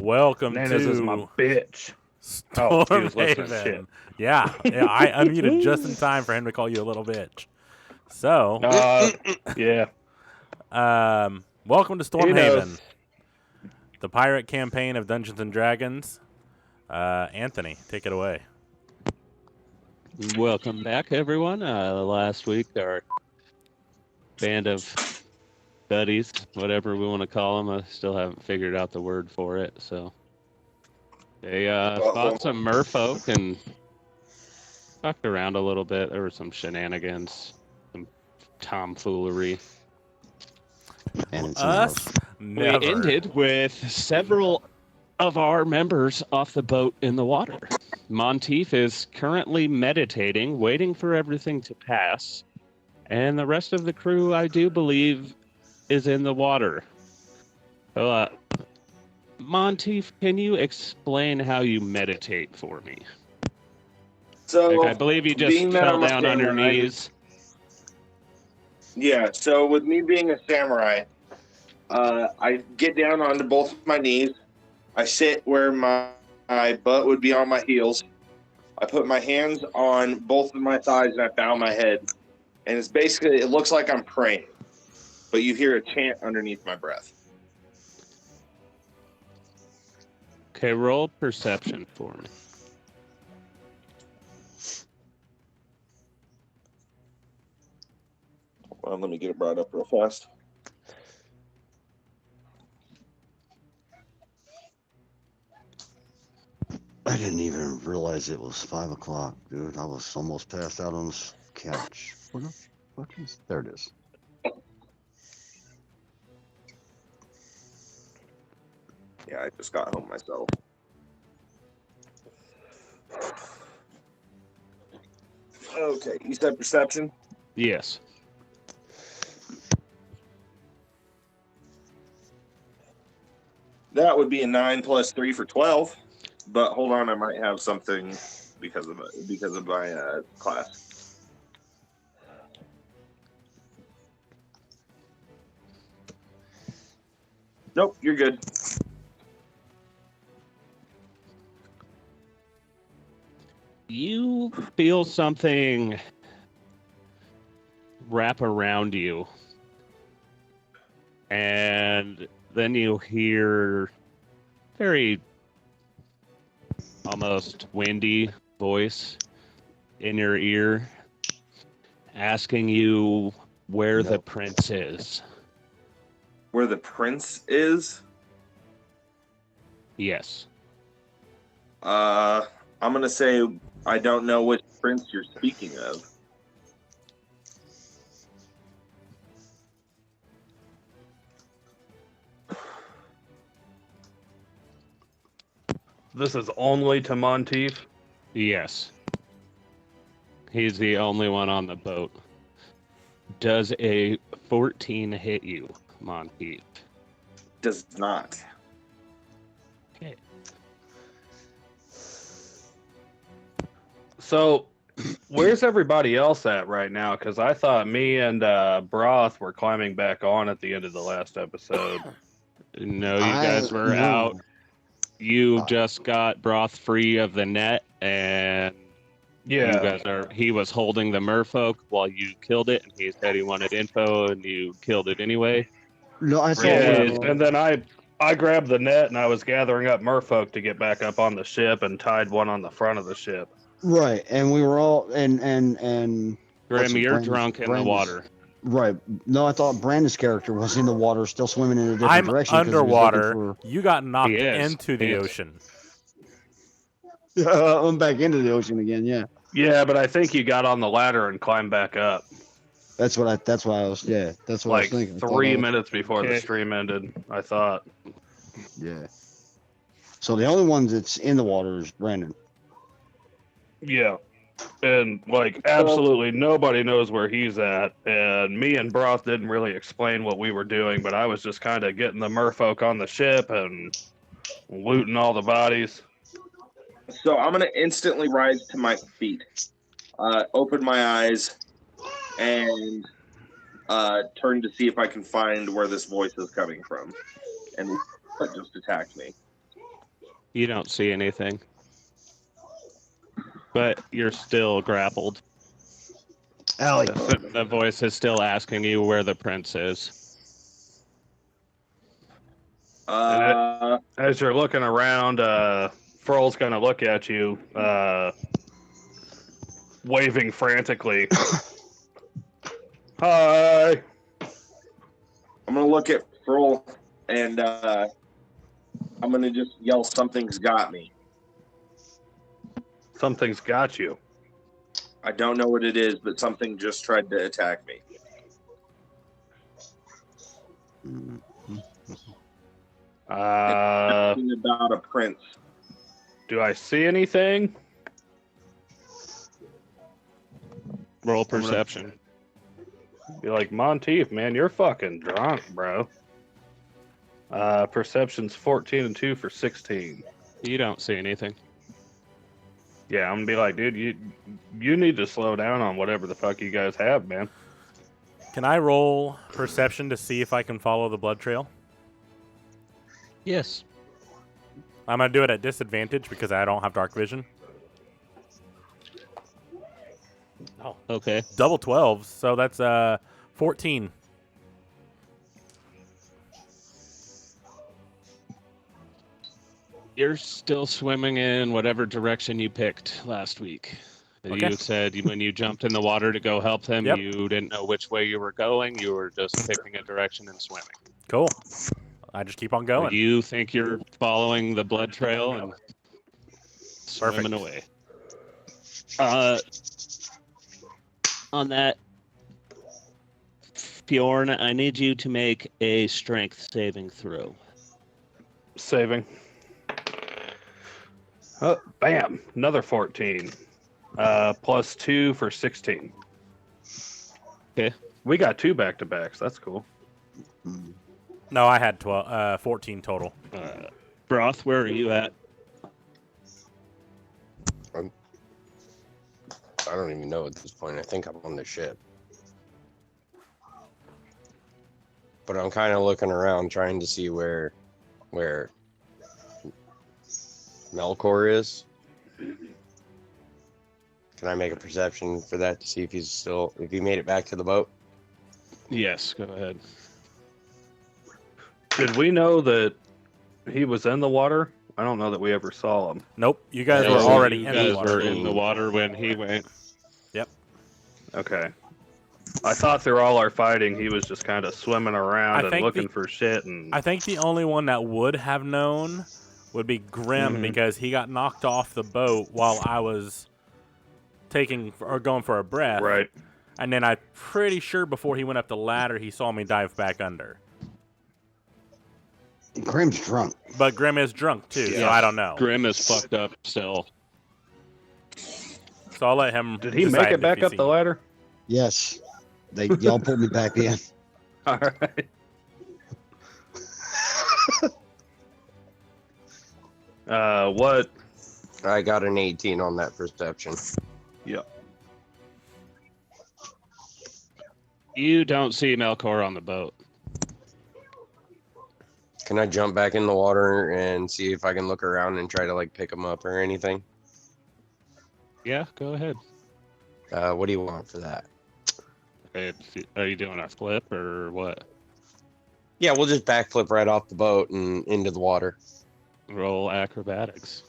Welcome Nana's is my to bitch. Oh, he was listening to shit. Stormhaven. Yeah, I unmuted just in time for him to call you a little bitch. So, Yeah. welcome to He knows. Stormhaven, the pirate campaign of Dungeons and Dragons. Anthony, take it away. Welcome back, everyone. Last week, our band of buddies, whatever we want to call them, I still haven't figured out the word for it. So they fought some merfolk and fucked around a little bit. There were some shenanigans, some tomfoolery. And Us? Never. We ended with several of our members off the boat in the water. Monteith is currently meditating, waiting for everything to pass. And the rest of the crew, I do believe, is in the water. So, Monteith, can you explain how you meditate for me? So I believe you just being that fell I'm a down on your samurai- knees. Yeah, so with me being a samurai, I get down onto both my knees. I sit where my butt would be on my heels. I put my hands on both of my thighs and I bow my head. And it's basically, it looks like I'm praying, but you hear a chant underneath my breath. Okay, roll perception for me. Well, let me get it brought up real fast. I didn't even realize it was 5 o'clock, dude. I was almost passed out on this couch. Where the fuck is? There it is. Yeah, I just got home myself. Okay, you said perception? Yes. That would be a 9 plus 3 for 12. But hold on, I might have something because of my class. Nope, you're good. You feel something wrap around you. And then you hear very almost windy voice in your ear asking you where the prince is. Where the prince is? Yes. I'm gonna say I don't know which prince you're speaking of. This is only to Monteith. Yes. He's the only one on the boat. Does a 14 hit you, Monteith? Does not. Okay. So, where's everybody else at right now? Because I thought me and Broth were climbing back on at the end of the last episode. No, you guys were out. You just got Broth free of the net, and you guys he was holding the merfolk while you killed it, and he said he wanted info, and you killed it anyway. No, I saw and then I grabbed the net and I was gathering up merfolk to get back up on the ship and tied one on the front of the ship. Right, and we were all and Grim, you're drunk in the water. Right. No, I thought Brandon's character was in the water, still swimming in a different I'm direction. 'cause he was underwater. looking for- You got knocked He is. into the He is. ocean. I'm back into the ocean again. Yeah, Yeah, but I think you got on the ladder and climbed back up. that's what I was. Yeah, that's what I was Like thinking. I thought 3 I was- minutes before the Okay. stream ended, I thought. Yeah. So the only one that's in the water is Brandon. Yeah. And like absolutely nobody knows where he's at. And me and Broth didn't really explain what we were doing, but I was just kind of getting the merfolk on the ship and looting all the bodies. So I'm gonna instantly rise to my feet, open my eyes, and turn to see if I can find where this voice is coming from, and what just attacked me. You don't see anything. But you're still grappled. Allie. The voice is still asking you where the prince is. As you're looking around, Froll's gonna look at you, waving frantically. Hi. I'm gonna look at Froll and I'm gonna just yell, "Something's got me." Something's got you. I don't know what it is, but something just tried to attack me. Something about a prince. Do I see anything? Roll perception. Be like, Monteith, man, you're fucking drunk, bro. Perception's 14 and 2 for 16. You don't see anything. Yeah, I'm gonna be like, dude, you need to slow down on whatever the fuck you guys have, man. Can I roll perception to see if I can follow the blood trail? Yes. I'm going to do it at disadvantage because I don't have dark vision. Oh, Okay. double 12s, so that's 14. You're still swimming in whatever direction you picked last week. Okay. You said when you jumped in the water to go help them, Yep. you didn't know which way you were going. You were just picking a direction and swimming. Cool. I just keep on going. You think you're following the blood trail and swimming away. On that, Bjorn, I need you to make a strength saving throw. Saving. Oh, bam! Another 14. Plus 2 for 16. Okay. We got 2 back-to-backs. That's cool. No, I had 14 total. Broth, where are you at? I don't even know at this point. I think I'm on the ship. But I'm kind of looking around trying to see where Melkor is. Can I make a perception for that to see if if he made it back to the boat? Yes, go ahead. Did we know that he was in the water? I don't know that we ever saw him. Nope, you guys Yeah, were so already You in guys the water. were in the water when he went. Okay. I thought through all our fighting, he was just kind of swimming around I and think looking for shit. And I think the only one that would have known would be Grim because he got knocked off the boat while I was going for a breath. right. And then I'm pretty sure before he went up the ladder, he saw me dive back under. Grim's drunk. But Grim is drunk too, so Yeah. I don't know. Grim is fucked up still. So I'll let him. Did he decide make it if back he up sees the me. ladder? Yes. Y'all pulled me back in. All right. What? I got an 18 on that perception. You don't see Melkor on the boat. Can I jump back in the water and see if I can look around and try to pick him up or anything? Yeah, go ahead. What do you want for that? Are you doing a flip or what? Yeah, we'll just backflip right off the boat and into the water. Roll acrobatics.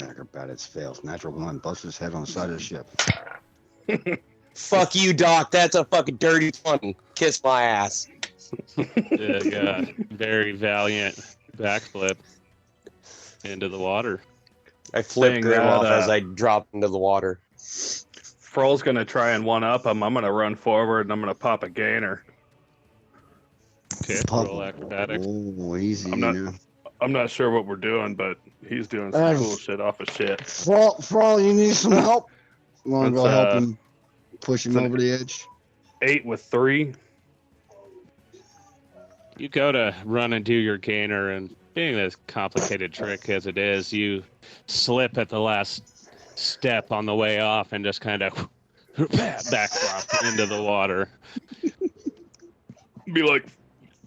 Acrobatics fails. Natural 1. Busts his head on the side of the ship. Fuck you, Doc. That's a fucking dirty 20. Kiss my ass. Yeah, very valiant backflip into the water. I flipped Saying Grim that, off as I dropped into the water. Froll's gonna try and one up him. I'm gonna run forward and I'm gonna pop a gainer. Okay, roll acrobatics. Oh, easy. I'm not- you know. I'm not sure what we're doing, but he's doing some cool shit off of shit. Frall, you need some help? You want to go It's, help him push him it's an- over the edge? 8 with 3. You go to run and do your gainer, and being as complicated trick as it is, you slip at the last step on the way off and just kind of backflop into the water. Be like,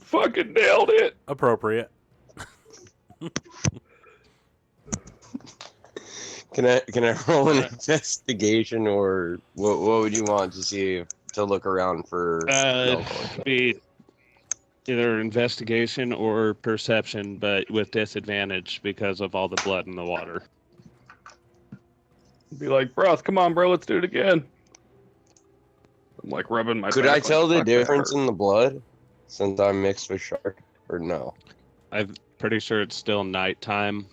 fucking nailed it. Appropriate. Can I roll an investigation, or what would you want to see to look around for? Be either investigation or perception, but with disadvantage because of all the blood in the water. Be like, bro, come on, bro, let's do it again. I'm like rubbing my Could back I like, tell the "Fuck, that difference hurt." in the blood since I'm mixed with shark, or no? I'm pretty sure it's still nighttime.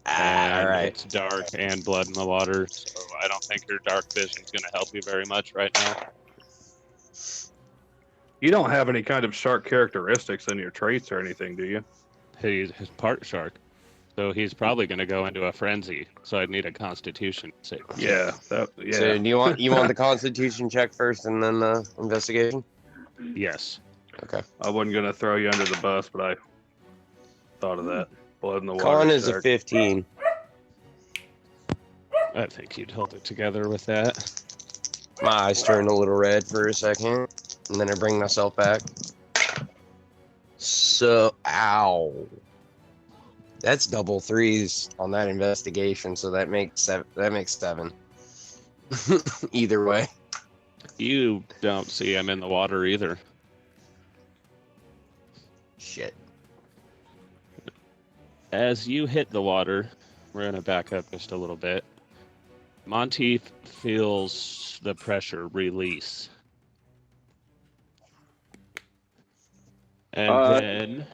All And right. it's dark and blood in the water, so I don't think your dark vision's going to help you very much right now. You don't have any kind of shark characteristics in your traits or anything, do you? He's part shark, so he's probably going to go into a frenzy. So I'd need a Constitution save. Yeah, So do you want the Constitution check first and then the investigation? Yes. Okay. I wasn't gonna throw you under the bus, but I thought of that. Blood in the water. Con is a shark. 15. I think you'd hold it together with that. My eyes turn a little red for a second, and then I bring myself back. So, ow. That's double threes on that investigation, so that makes seven. Either way. You don't see him in the water either. Shit. As you hit the water, we're going to back up just a little bit. Monteith feels the pressure release. And then...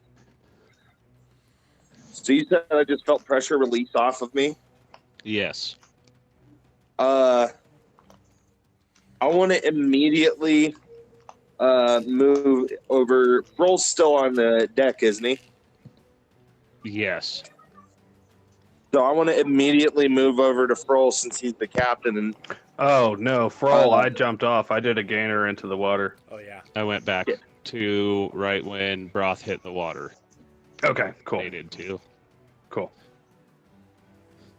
So you said I just felt pressure release off of me? Yes. I want to immediately move over. Roll's still on the deck, isn't he? Yes. So I want to immediately move over to Froll since he's the captain. And Oh no, Froll! I jumped off. I did a gainer into the water. Oh yeah. I went back to right when Broth hit the water. Okay, cool, They did too. cool.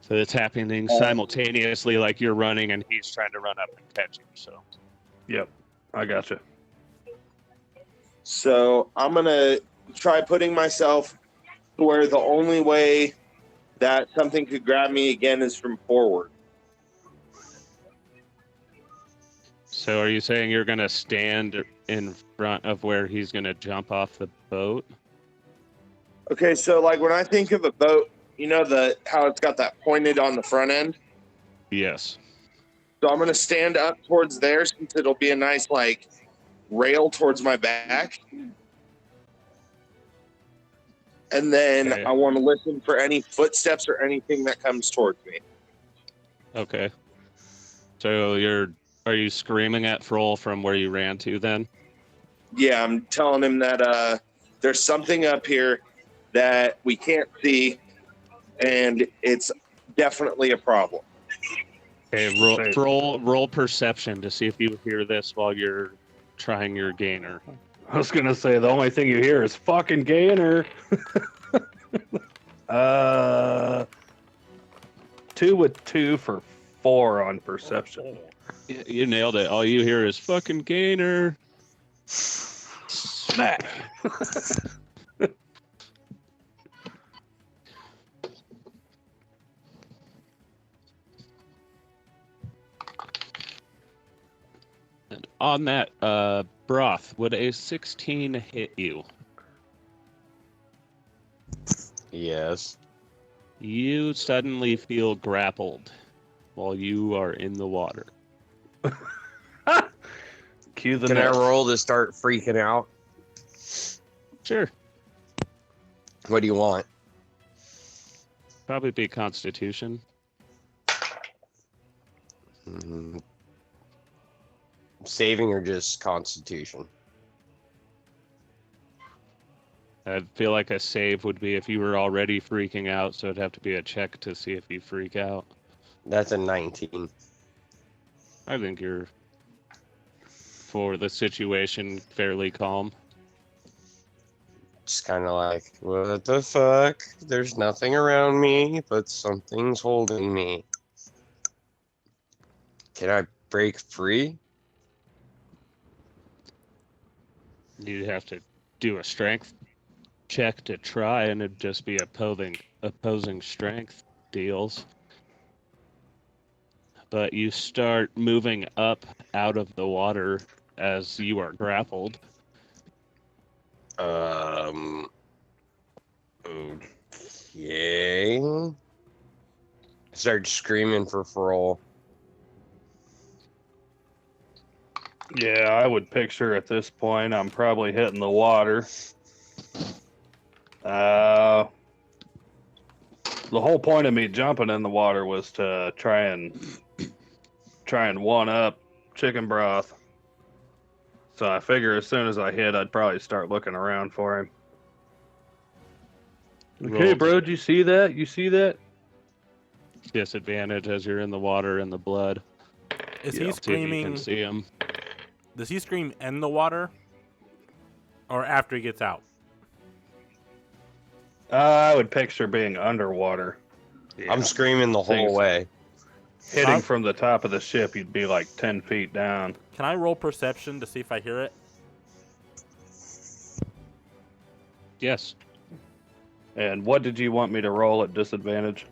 So it's happening simultaneously, like you're running and he's trying to run up and catch you. So Yep, I gotcha. so I'm going to try putting myself to where the only way that something could grab me again is from forward. So are you saying you're going to stand in front of where he's going to jump off the boat? Okay, so like when I think of a boat, you know how it's got that pointed on the front end? Yes. So I'm going to stand up towards there since it'll be a nice like rail towards my back. And then Okay. I want to listen for any footsteps or anything that comes towards me. Okay. So are you screaming at Froll from where you ran to then? Yeah, I'm telling him that there's something up here that we can't see, and it's definitely a problem. Okay, roll perception to see if you hear this while you're trying your gainer. I was gonna say the only thing you hear is fucking gainer. 2 with 2 for 4 on perception. You nailed it. All you hear is fucking gainer. Smack. And on that, Broth, would a 16 hit you? Yes. You suddenly feel grappled while you are in the water. Cue the Can I next. roll to start freaking out? Sure. What do you want? Probably be Constitution. Saving or just Constitution? I feel like a save would be if you were already freaking out, so it'd have to be a check to see if you freak out. That's a 19. I think you're, for the situation, fairly calm. Just kind of like, what the fuck? There's nothing around me, but something's holding me. Can I break free? You'd have to do a strength check to try, and it'd just be opposing strength deals. but you start moving up out of the water as you are grappled. Okay. Start screaming for Froll. Yeah, I would picture at this point I'm probably hitting the water. The whole point of me jumping in the water was to try and one up chicken broth. So I figure as soon as I hit, I'd probably start looking around for him. Okay, Roll bro, did you see that? You see that? disadvantage as you're in the water in the blood. Is Yeah. he See if you screaming? can see him. Does he scream in the water, or after he gets out? I would picture being underwater. I'm screaming the whole Things- way. Hitting Huh? from the top of the ship, you'd be like 10 feet down. Can I roll perception to see if I hear it? Yes, And what did you want me to roll at disadvantage?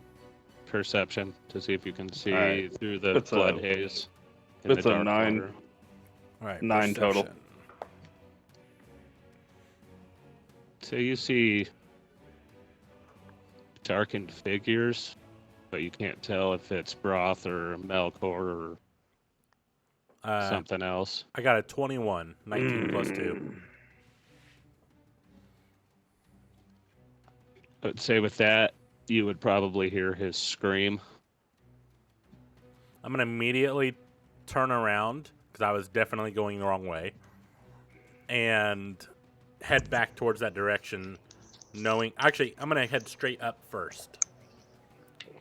perception to see if you can see Alright. through the It's blood a- haze. in it's the a dark 9. water. All right, 9 total. perception. So you see darkened figures, but you can't tell if it's Broth or Melkor or something else. I got a 21, 19 plus 2. I would say with that, you would probably hear his scream. I'm gonna immediately turn around because I was definitely going the wrong way, and head back towards that direction. Actually, I'm gonna head straight up first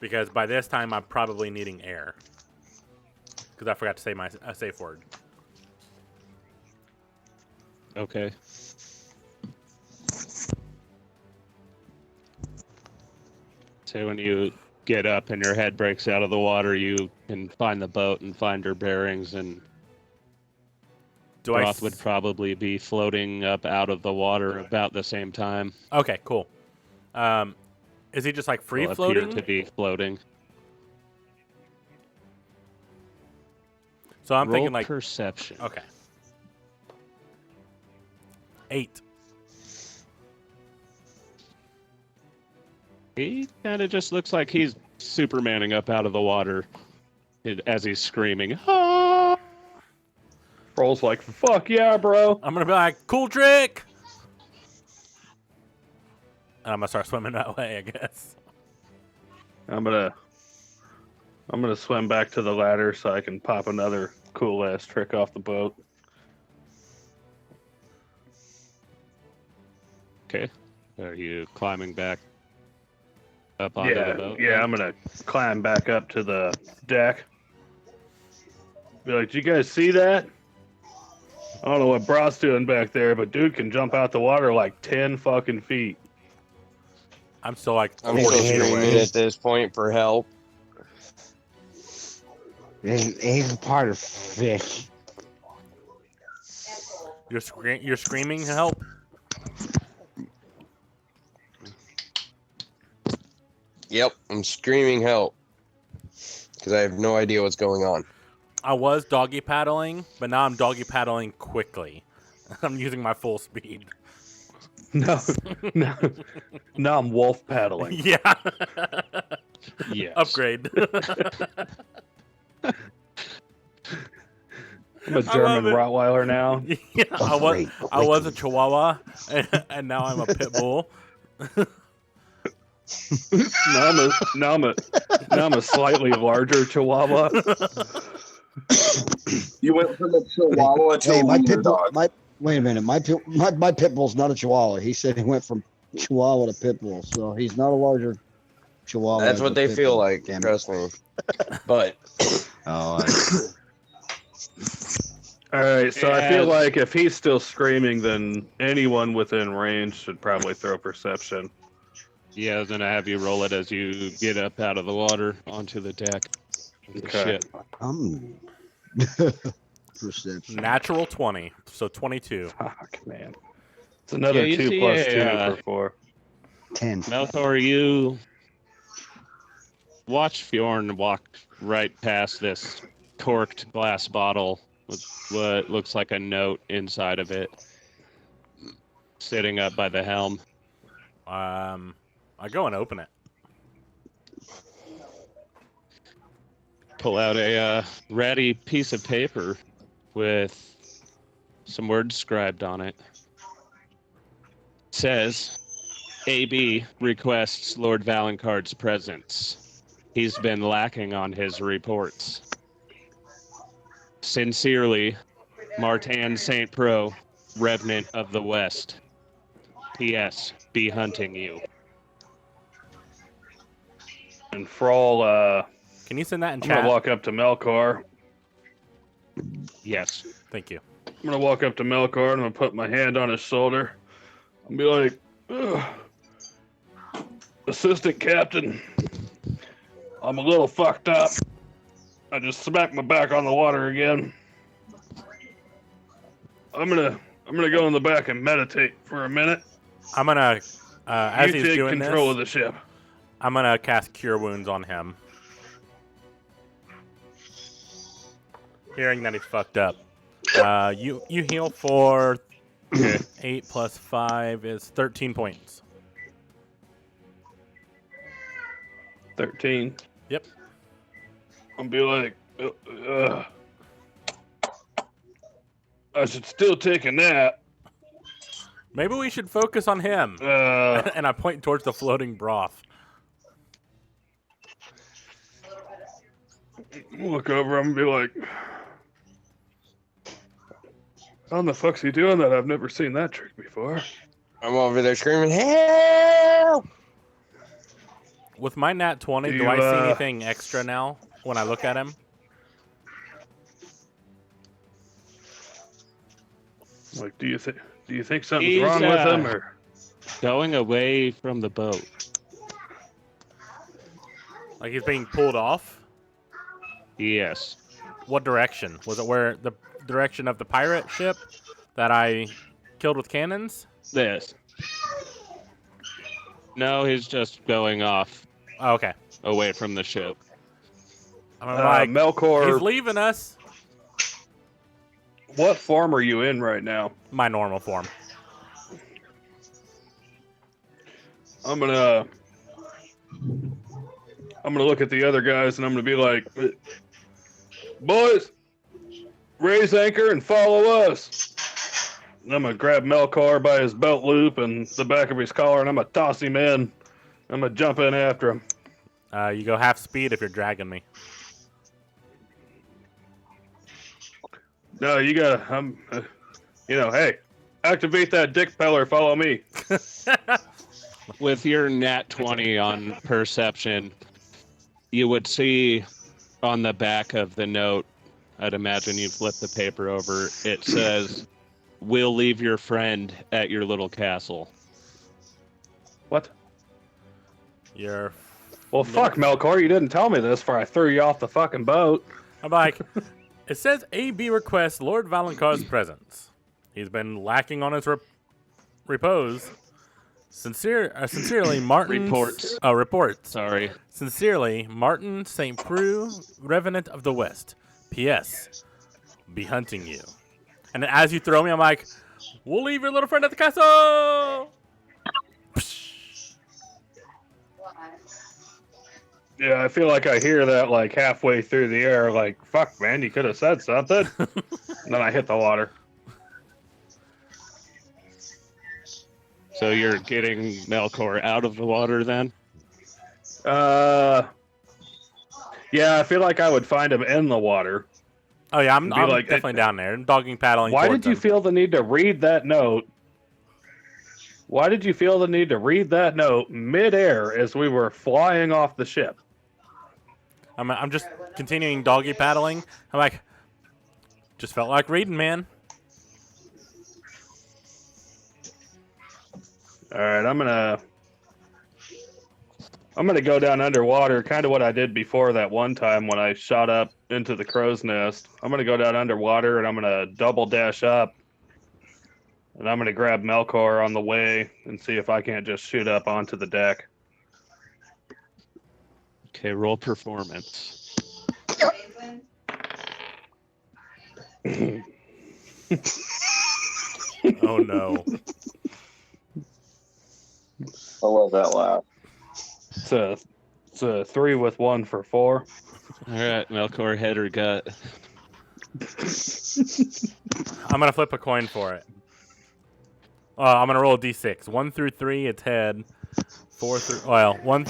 because by this time I'm probably needing air because I forgot to say my safe word. Okay. So when you get up and your head breaks out of the water, you can find the boat and find her bearings, and Do Broth would probably be floating up out of the water about the same time. Okay, cool. Is he just like free Will floating? appear to be floating. So I'm Roll thinking like perception. okay, 8. He kind of just looks like he's Supermaning up out of the water as he's screaming. "Ah!" Roll's like, fuck yeah, bro. I'm gonna be like, cool trick. And I'm gonna start swimming that way, I guess. I'm gonna swim back to the ladder so I can pop another cool ass trick off the boat. Okay. Are you climbing back up onto the boat? Yeah, I'm gonna climb back up to the deck. Be like, did you guys see that? I don't know what Broth's doing back there, but dude can jump out the water like 10 fucking feet. I'm still like I'm 40 still feet screaming away. at this point for help. He's a part of fish. You're screaming help. Yep, I'm screaming help because I have no idea what's going on. I was doggy paddling, but now I'm doggy paddling quickly. I'm using my full speed. No, now I'm wolf paddling. Yeah. Yes. Upgrade. I'm a German it. Rottweiler now. Yeah, I was a Quickly. Chihuahua, and now I'm a pit bull. Now I'm a slightly larger Chihuahua. You went from a Chihuahua to Hey, a my wiener pit bull. dog. Wait a minute. My pit bull's not a Chihuahua. He said he went from Chihuahua to pit bull, so he's not a larger Chihuahua. That's than what a they pit feel bull. like, Damn it. trust me. But Oh, All right, so I feel Yeah. like if he's still screaming, then anyone within range should probably throw perception. Yeah, I was gonna have you roll it as you get up out of the water onto the deck of the Okay. ship. Perception. Natural 20, so 22. Fuck, man. It's another Yeah, you 2 see plus a, 2 for 4. 10. Melthor, you watch Fjorn walk right past this corked glass bottle with what looks like a note inside of it, sitting up by the helm. I go and open it. Pull out a ratty piece of paper with some words scribed on it. Says, AB requests Lord Valencard's presence. He's been lacking on his reports. Sincerely, Martin St. Pro, Revenant of the West. P.S. Be hunting you. And Thrall, Can you send that in I'm chat? gonna walk up to Melkor. Yes. Thank you. I'm gonna walk up to Melkor and I'm gonna put my hand on his shoulder and be like, "Ugh. Assistant Captain, I'm a little fucked up. I just smacked my back on the water again. I'm gonna go in the back and meditate for a minute. I'm gonna, as You he's take doing control this, of the ship." I'm gonna cast Cure Wounds on him. Hearing that he's fucked up. You heal for 8 plus 5 is 13 points. 13. Yep. I'll be like, I should still take a nap. Maybe we should focus on him. And I point towards the floating broth. Look over him and be like, how the fuck's he doing that? I've never seen that trick before. I'm over there screaming, help! With my nat 20, do I see anything extra now when I look at him? Like, do you think something's wrong with him, or Going away from the boat. Like he's being pulled off? Yes. What direction? Was it where the direction of the pirate ship that I killed with cannons? This. No, he's just going off Oh, okay. away from the ship. I'm like, Melkor? he's leaving us. What form are you in right now? My normal form. I'm gonna look at the other guys and I'm gonna be like, boys, raise anchor and follow us. And I'm gonna grab Melkor by his belt loop and the back of his collar and I'm gonna toss him in. I'm gonna jump in after him. You go half speed if you're dragging me. No, you gotta, hey, activate that dick peller, follow me. With your nat 20 on perception, you would see on the back of the note, I'd imagine you flip the paper over, it says, "We'll leave your friend at your little castle." What? You're... Well, fuck, Melkor, you didn't tell me this before I threw you off the fucking boat. I'm like, it says AB requests Lord Valencard's presence. He's been lacking on his repose. Sincerely, Martin... Reports. Oh, reports. Sorry. Sincerely, Martin St. Prue, Revenant of the West. P.S. Be hunting you. And then as you throw me, I'm like, we'll leave your little friend at the castle! Yeah, I feel like I hear that like halfway through the air, like, fuck, man, you could have said something. And then I hit the water. So you're getting Melkor out of the water then? Yeah, I feel like I would find him in the water. Oh, yeah, I'm like, definitely down there. Dogging, paddling. Why towards did you him. feel the need to read that note? Why did you feel the need to read that note midair as we were flying off the ship? I'm just continuing doggy paddling. I'm like, just felt like reading, man. All right, I'm gonna go down underwater, kind of what I did before that one time when I shot up into the crow's nest. I'm gonna go down underwater and I'm gonna double dash up, and I'm gonna grab Melkor on the way and see if I can't just shoot up onto the deck. Okay, roll performance. Oh no. I love that laugh. It's a 3 with 1 for 4. All right, Melkor, head or gut? I'm gonna flip a coin for it. I'm gonna roll a d6. 1 through 3, it's head. 4 through 1.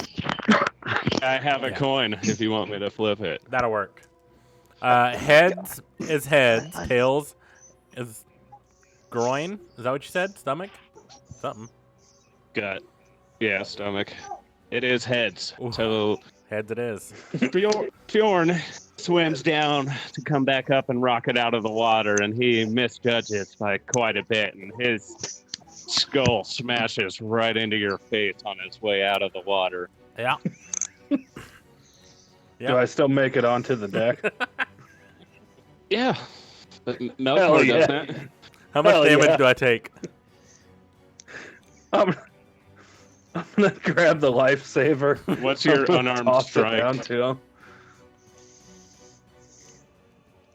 I have a Yeah. coin if you want me to flip it. That'll work. Heads is heads. Tails is groin. Is that what you said? Stomach? Something. Gut. Yeah, stomach. It is heads. Ooh. So Heads it is. Fjorn swims down to come back up and rocket out of the water, and he misjudges by quite a bit, and his skull smashes right into your face on his way out of the water. Yeah. Do I still make it onto the deck? Yeah. But Hell Melkor yeah. doesn't. How much Hell damage yeah. do I take? I'm gonna grab the lifesaver. What's your I'm gonna unarmed toss it strike? down to him.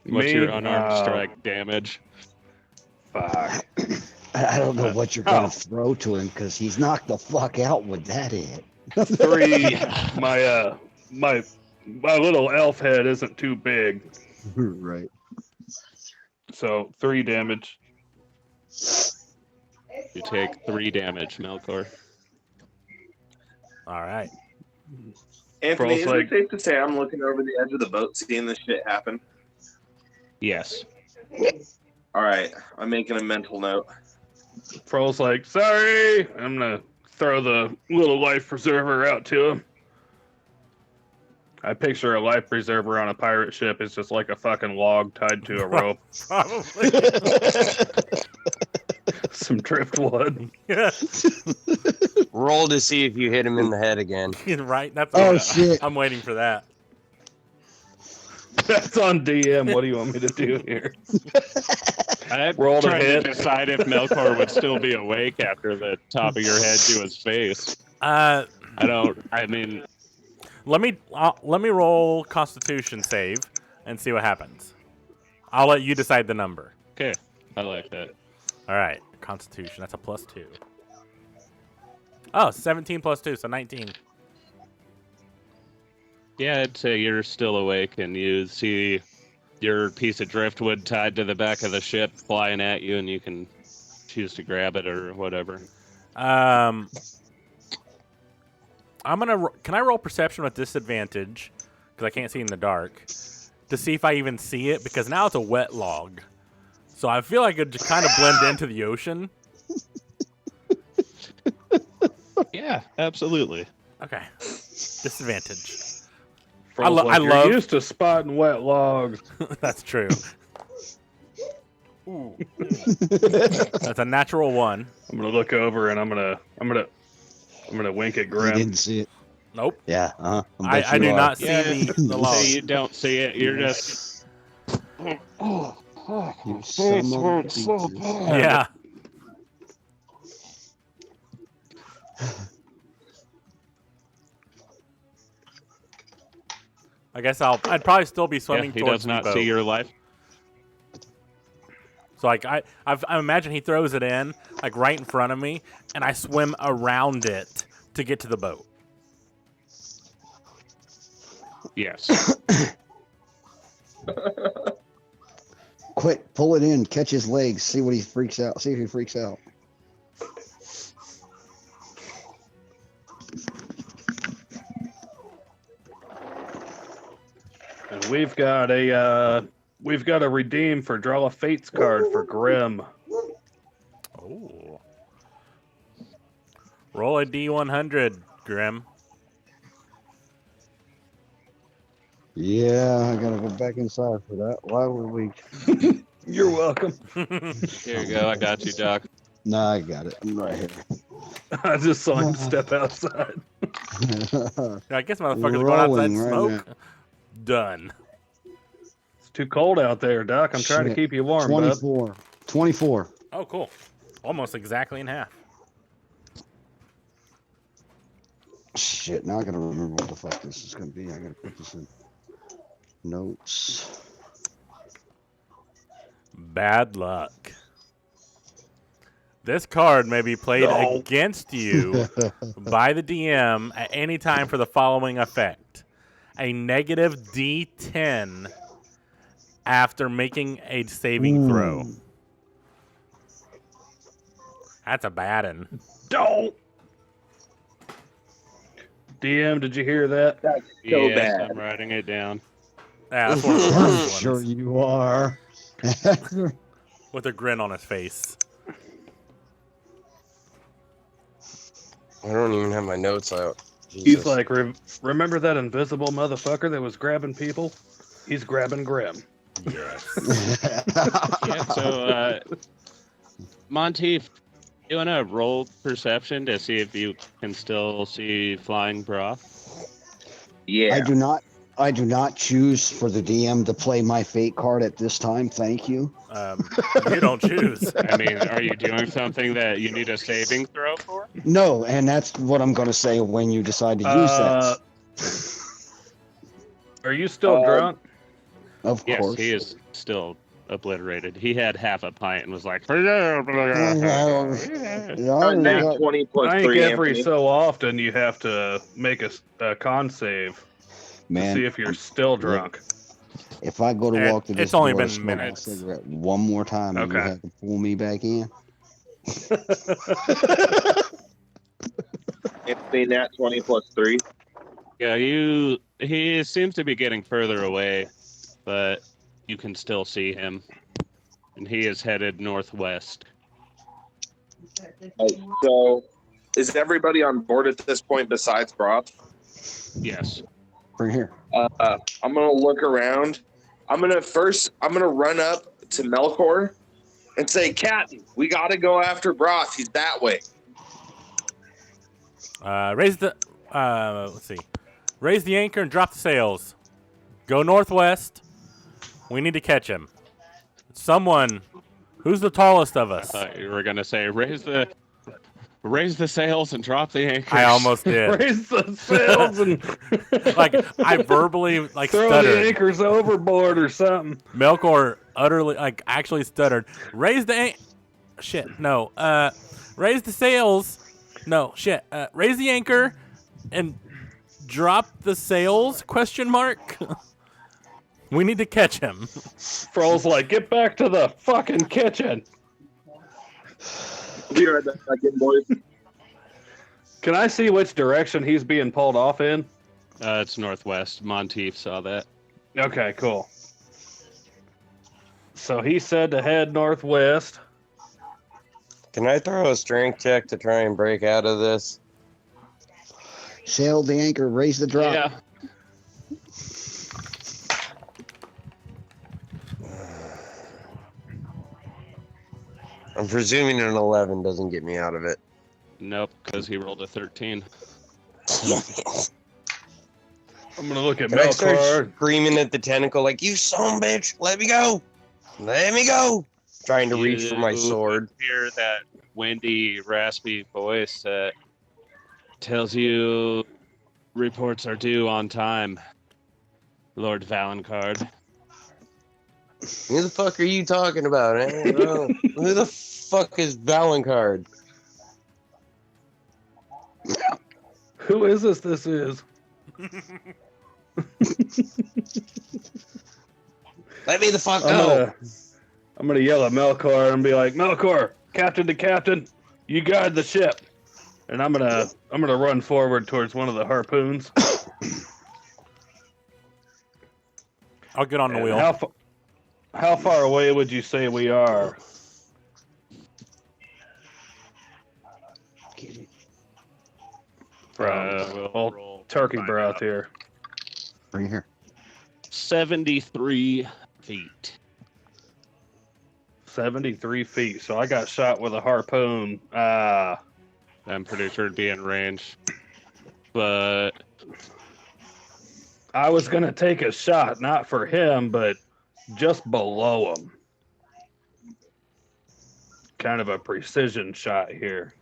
What's Me? your unarmed strike damage? Fuck. I don't know what you're gonna throw to him because he's knocked the fuck out with that hit. 3. My little elf head isn't too big, Right. so 3 damage. You take 3 damage, Melkor. All right. Anthony, is Frost, it safe to say I'm looking over the edge of the boat seeing this shit happen? Yes. All right, I'm making a mental note. Froll's like, sorry. I'm gonna throw the little life preserver out to him. I picture a life preserver on a pirate ship is just like a fucking log tied to a rope. Probably. Some driftwood. Yeah. Roll to see if you hit him in the head again. Right? That's Oh, what shit. I'm waiting for that. That's on DM. What do you want me to do here? I'm Roll to trying to hit. decide if Melkor would still be awake after the top of your head to his face. I mean, let me roll Constitution save and see what happens. I'll let you decide the number. okay. I like that. All right, Constitution. That's a +2. Oh, 17 + 2, so 19. Yeah, I'd say you're still awake and you see your piece of driftwood tied to the back of the ship flying at you, and you can choose to grab it or whatever. I'm gonna. Can I roll perception with disadvantage? Because I can't see in the dark. To see if I even see it, because now it's a wet log. So I feel like it just kind of blend into the ocean. Yeah, absolutely. Okay. Disadvantage. Froll's I like, you're love- used to spotting wet logs. That's true. That's a natural 1. I'm gonna look over and I'm gonna wink at You Grim. didn't see it. Nope. Yeah. I do not see Yeah, the log. say you don't see it. You're just You son of a bitch. Yeah. I guess I'd probably still be swimming he towards does not the boat. see your life. So like I imagine he throws it in like right in front of me, and I swim around it to get to the boat. Yes. Quick, pull it in, catch his legs, see what he freaks out. See if he freaks out. And we've got a redeem for draw a fates card for Grim. Oh. Roll a D100, Grim. Yeah, I gotta go back inside for that. Why would we? You're welcome. Here you go. I got you, Doc. Nah, I got it. I'm right I just saw him step outside. here. I guess motherfuckers going outside Rolling and right smoke. Done. It's too cold out there, Doc. I'm trying to Shit. keep you warm, bud. 24. 24. Oh, cool. Almost exactly in half. shit. Now I gotta remember what the fuck this is gonna be. I gotta put this in notes. Bad luck. This card may be played No. against you by the DM at any time for the following effect. A negative D10 after making a saving throw. Ooh. That's a bad one. Don't. DM, did you hear that? That's so Yes, bad. I'm writing it down. Yeah, that's one of the I'm worst sure ones. you are. With a grin on his face. I don't even have my notes out. He's Jesus. like, remember that invisible motherfucker that was grabbing people? He's grabbing Grim. Yes. Yeah, so, Monteith, you want to roll perception to see if you can still see flying broth? Yeah. I do not choose for the DM to play my fate card at this time. Thank you. You don't choose. I mean, are you doing something that you need a saving throw for? No, and that's what I'm going to say when you decide to use that. Are you still drunk? Of Yes, course. he is still obliterated. He had half a pint and was like, On that 20 plus I think 3, every Anthony. so often you have to make a con save to Man, see if you're still drunk. if I go to It- walk to this it's only door to been smoke my minutes. cigarette one more time, and you Okay. have to pull me back in. Anthony, that 20 plus 3. yeah, he seems to be getting further away, but you can still see him. And he is headed northwest. So, is everybody on board at this point besides Broth? Yes. Bring here. I'm gonna look around. I'm gonna run up to Melkor and say, Captain, we gotta go after Broth. He's that way. Raise the let's see. Raise the anchor and drop the sails. Go northwest. We need to catch him. Someone. Who's the tallest of I us? thought you were gonna say raise the sails and drop the anchor. I almost did. Raise the sails and Like I verbally like throw the stuttered. anchors overboard or something. Melkor utterly actually stuttered. Raise the shit. No. Raise the sails. No shit. Raise the anchor and drop the sails? Question mark. We need to catch him. Froll's like, get back to the fucking kitchen. Be right back in, boys. Can I see which direction he's being pulled off in? It's northwest. Monteith saw that. Okay, cool. So he said to head northwest. Can I throw a strength check to try and break out of this? Sail the anchor, raise the drop. Yeah. I'm presuming an 11 doesn't get me out of it. Nope, because he rolled a 13. I'm gonna look at Can I start Melkor. screaming at the tentacle like, you son of a bitch, let me go! Let me go! Trying to reach for my You sword. hear that windy, raspy voice that tells you reports are due on time, Lord Valencard. Who the fuck are you talking about, eh? Bro? Who the fuck is Valencard? Who is this? This is. Let me the fuck go! I'm gonna yell at Melkor and be like, Melkor, captain to captain, you guide the ship. And I'm gonna run forward towards one of the harpoons. I'll get on the And wheel. how far away would you say we are? We'll Old roll to turkey find broth out. here. Bring here. 73 feet. 73 feet. So I got shot with a harpoon. I'm pretty sure it'd be in range. But I was gonna take a shot, not for him, but just below him. Kind of a precision shot here.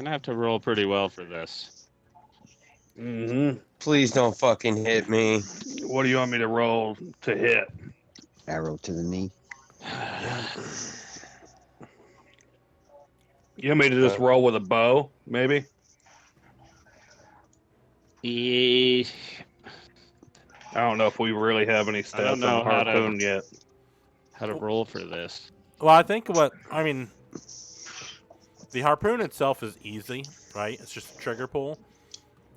Gonna have to roll pretty well for this. Mm-hmm. Please don't fucking hit me. What do you want me to roll to hit? Arrow to the knee. You want me to just roll with a bow, maybe? Eh, I don't know if we really have any I don't stats know on the how to- harpoon yet. how to roll for this? Well, I think the harpoon itself is easy, right? It's just a trigger pull.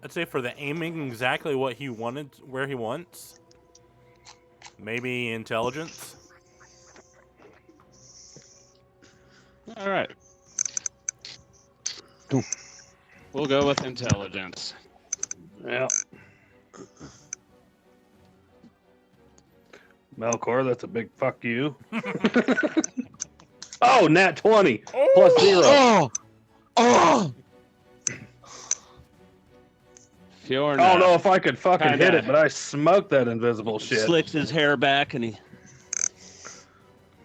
I'd say for the aiming exactly what he wanted, where he wants, maybe intelligence. All right. We'll go with intelligence. Yeah. Melkor, that's a big fuck you. Oh, nat 20 plus 0. Oh! Fjorn I don't know if I could fucking hit Kinda. it, but I smoked that invisible shit. slicks his hair back and he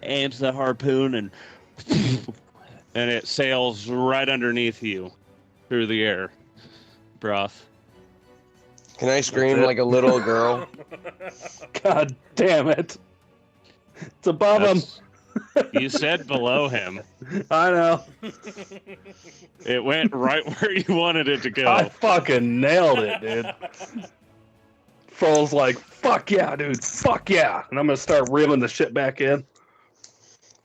aims the harpoon and it sails right underneath you through the air. Broth. Can I scream it. like a little girl? God damn it. It's above him. You said below him. I know. It went right where you wanted it to go. I fucking nailed it, dude. Froll's like, fuck yeah, dude. Fuck yeah. And I'm going to start reeling the shit back in.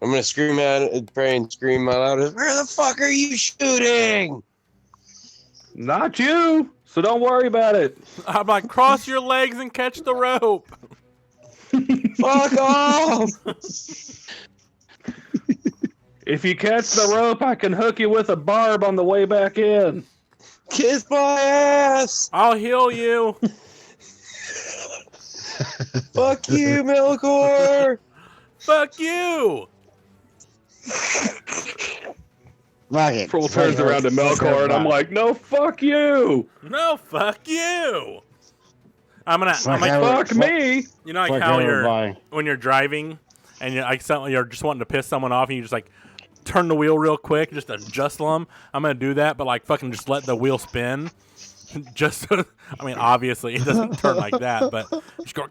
I'm gonna scream at it, pray and scream out loud. Where the fuck are you shooting? Not you. So don't worry about it. I'm like, cross your legs and catch the rope. Fuck off! If you catch the rope, I can hook you with a barb on the way back in. Kiss my ass! I'll heal you. Fuck you, Melkor! Fuck you. Fuck it. Froll turns around to Melkor, and I'm like, no, fuck you. No, fuck you. I'm Fuck like, everybody. Fuck me. you know, like Fuck how everybody. when you're driving and you're just wanting to piss someone off and you just like turn the wheel real quick just to adjust them. I'm gonna do that, but like fucking just let the wheel spin. Just, I mean, obviously it doesn't turn like that, but just go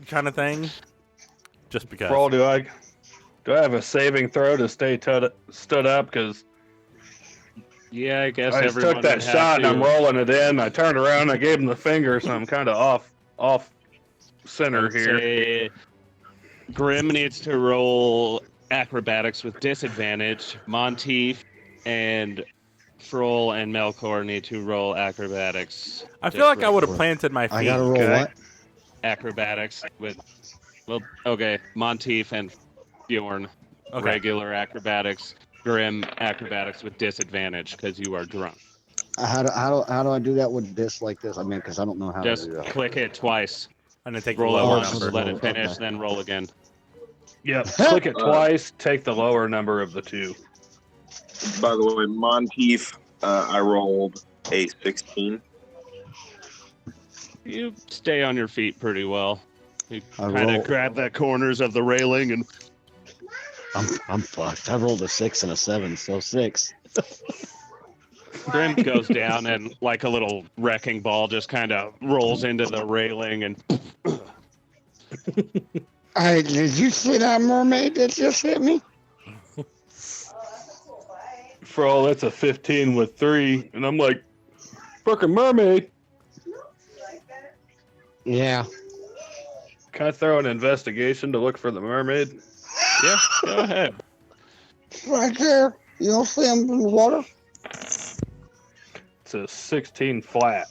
kind of thing. Just because. Froll, do I have a saving throw to stay stood up? Because Yeah, I guess I just everyone took that would have shot and to. I'm rolling it in. I turned around, I gave him the finger, so I'm kind of off center I'd here. say Grim needs to roll acrobatics with disadvantage. Monteith and Froll and Melkor need to roll acrobatics. I feel like I would have Just- planted my feet. I gotta roll Okay. what? Acrobatics with, well, okay, Monteith and Bjorn. Okay. Regular acrobatics. Grim acrobatics with disadvantage because you are drunk. How do I do that with this like this? I mean, because I don't know how to Just do that. click it twice. I'm gonna take Roll the it lower once, number. let it finish, Okay. then roll again. Yep, click it twice, take the lower number of the two. By the way, Monteith, I rolled a 16. You stay on your feet pretty well. You I kind roll- of grab the corners of the railing and I'm fucked. I rolled a 6 and a 7, so 6. Grim goes down and like a little wrecking ball just kind of rolls into the railing and Hey, did you see that mermaid that just hit me? Froll, that's a 15 with 3, and I'm like, fucking mermaid. Yeah. Can I throw an investigation to look for the mermaid? yeah, go ahead. Right there. You don't see him in the water? It's a 16 flat.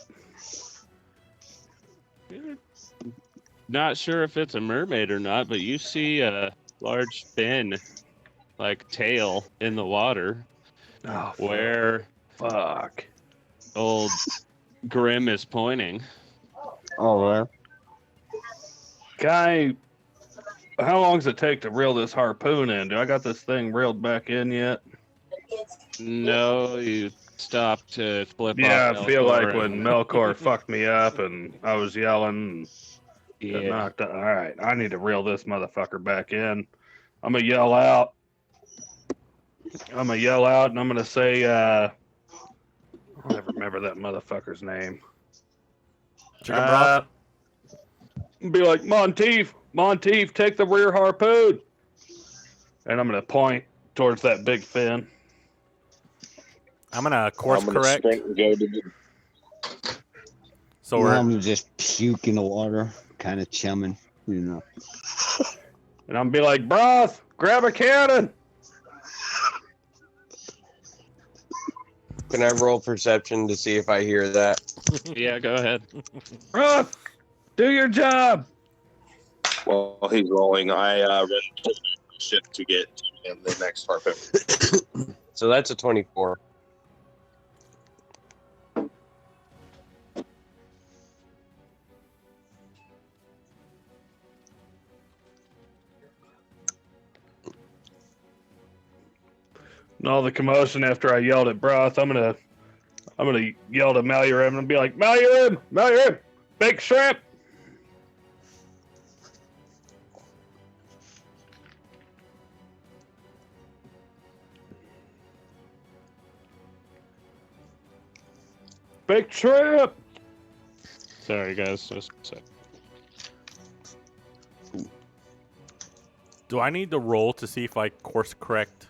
Not sure if it's a mermaid or not, but you see a large fin, like tail, in the water Oh, where fuck. old Grim is pointing. Oh, there. Guy, how long does it take to reel this harpoon in? Do I got this thing reeled back in yet? No, you stopped to flip Yeah, off. I feel Melkor like when and- Melkor fucked me up and I was yelling. Got Yeah. knocked out. All right, I need to reel this motherfucker back in. I'm gonna yell out. And I'm gonna say, I never remember that motherfucker's name. Chicken broth. Be like, Monteith, take the rear harpoon. And I'm gonna point towards that big fin. I'm gonna course correct. sprint and go to the So You know, we're I'm just puke in the water, kind of chumming, you know. And I'm gonna be like, Broth, grab a cannon. Can I roll perception to see if I hear that? Yeah, go ahead. Broth, do your job. While he's rolling, I run ship to get to the next harpoon. So that's a 24. And all the commotion after I yelled at Broth, I'm gonna yell to Malurim and be like, Malurim, big shrimp. Big shrimp. Sorry, guys. Just a sec. Do I need to roll to see if I course correct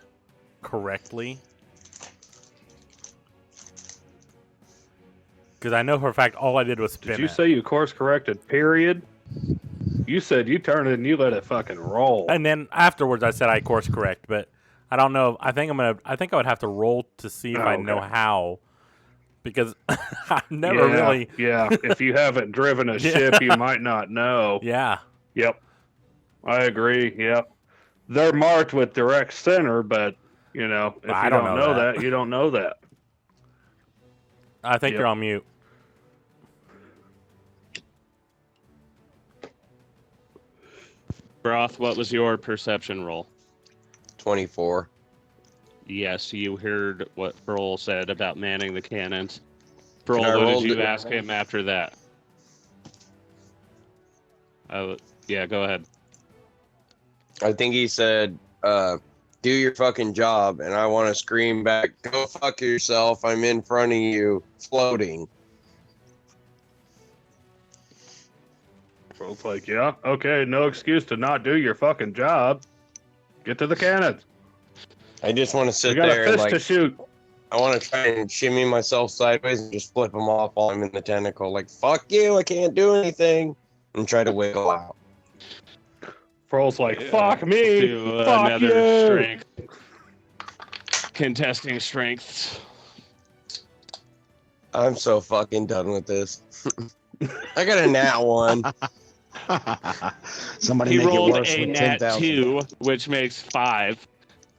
correctly? Because I know for a fact all I did was spin Did you it. say you course corrected? Period. You said you turned it and you let it fucking roll. And then afterwards I said I course correct, but I don't know. I think I would have to roll to see if Oh, I know okay. how. Because I've never really. Yeah, if you haven't driven a Yeah. ship, you might not know. Yeah. Yep. I agree. Yep. They're marked with direct center, but you know, if I you don't don't know know that. that, you don't know that. I think Yep. you're on mute. Broth, what was your perception roll? 24. Yes, you heard what Broll said about manning the cannons. Can I Broll, what roll did you the- ask him after that? Yeah, go ahead. I think he said, do your fucking job. And I want to scream back, go fuck yourself. I'm in front of you, floating. So it's like, yeah, okay, no excuse to not do your fucking job. Get to the cannons. I just want to You sit got there a and fish like, to shoot. I want to try and shimmy myself sideways and just flip them off while I'm in the tentacle. Like, fuck you, I can't do anything. And try to wiggle out. Froll's like, Yeah. fuck me. Do Fuck another you. strength. Contesting strengths. I'm so fucking done with this. I got a nat 1. Somebody He make it rolled worse a with nat 10,000. 2, which makes 5.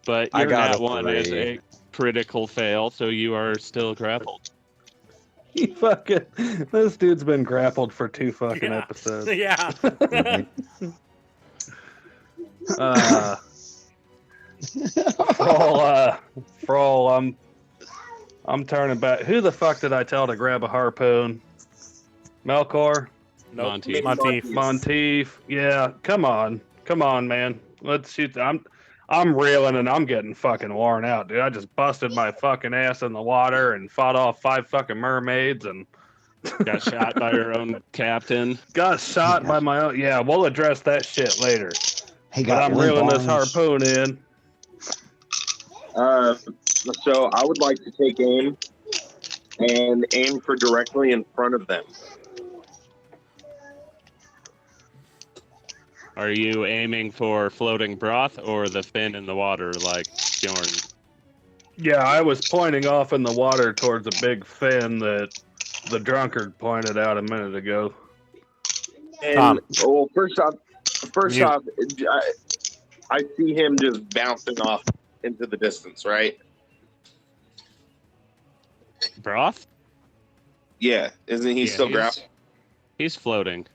But I your got nat a 1 is 3. a critical fail, so you are still grappled. He fucking, this dude's been grappled for 2 fucking Yeah. episodes. Yeah. Right? Froll, I'm turning back. Who the fuck did I tell to grab a harpoon? Melkor? Nope. Monteith. Monteith. Monteith? Yeah, come on, man. Let's shoot. I'm reeling and I'm getting fucking worn out, dude. I just busted my fucking ass in the water and fought off 5 fucking mermaids and Got shot by your own captain. got shot by my own. Yeah, we'll address that shit later. He But got I'm limp reeling this arms. harpoon in. So I would like to take aim and aim for directly in front of them. Are you aiming for floating broth or the fin in the water like Bjorn? Yeah, I was pointing off in the water towards a big fin that the drunkard pointed out a minute ago. And Tom. well, first off, Mute. I see him just bouncing off into the distance, right? Broth? Yeah, isn't he Yeah, still he's- grappled? He's floating.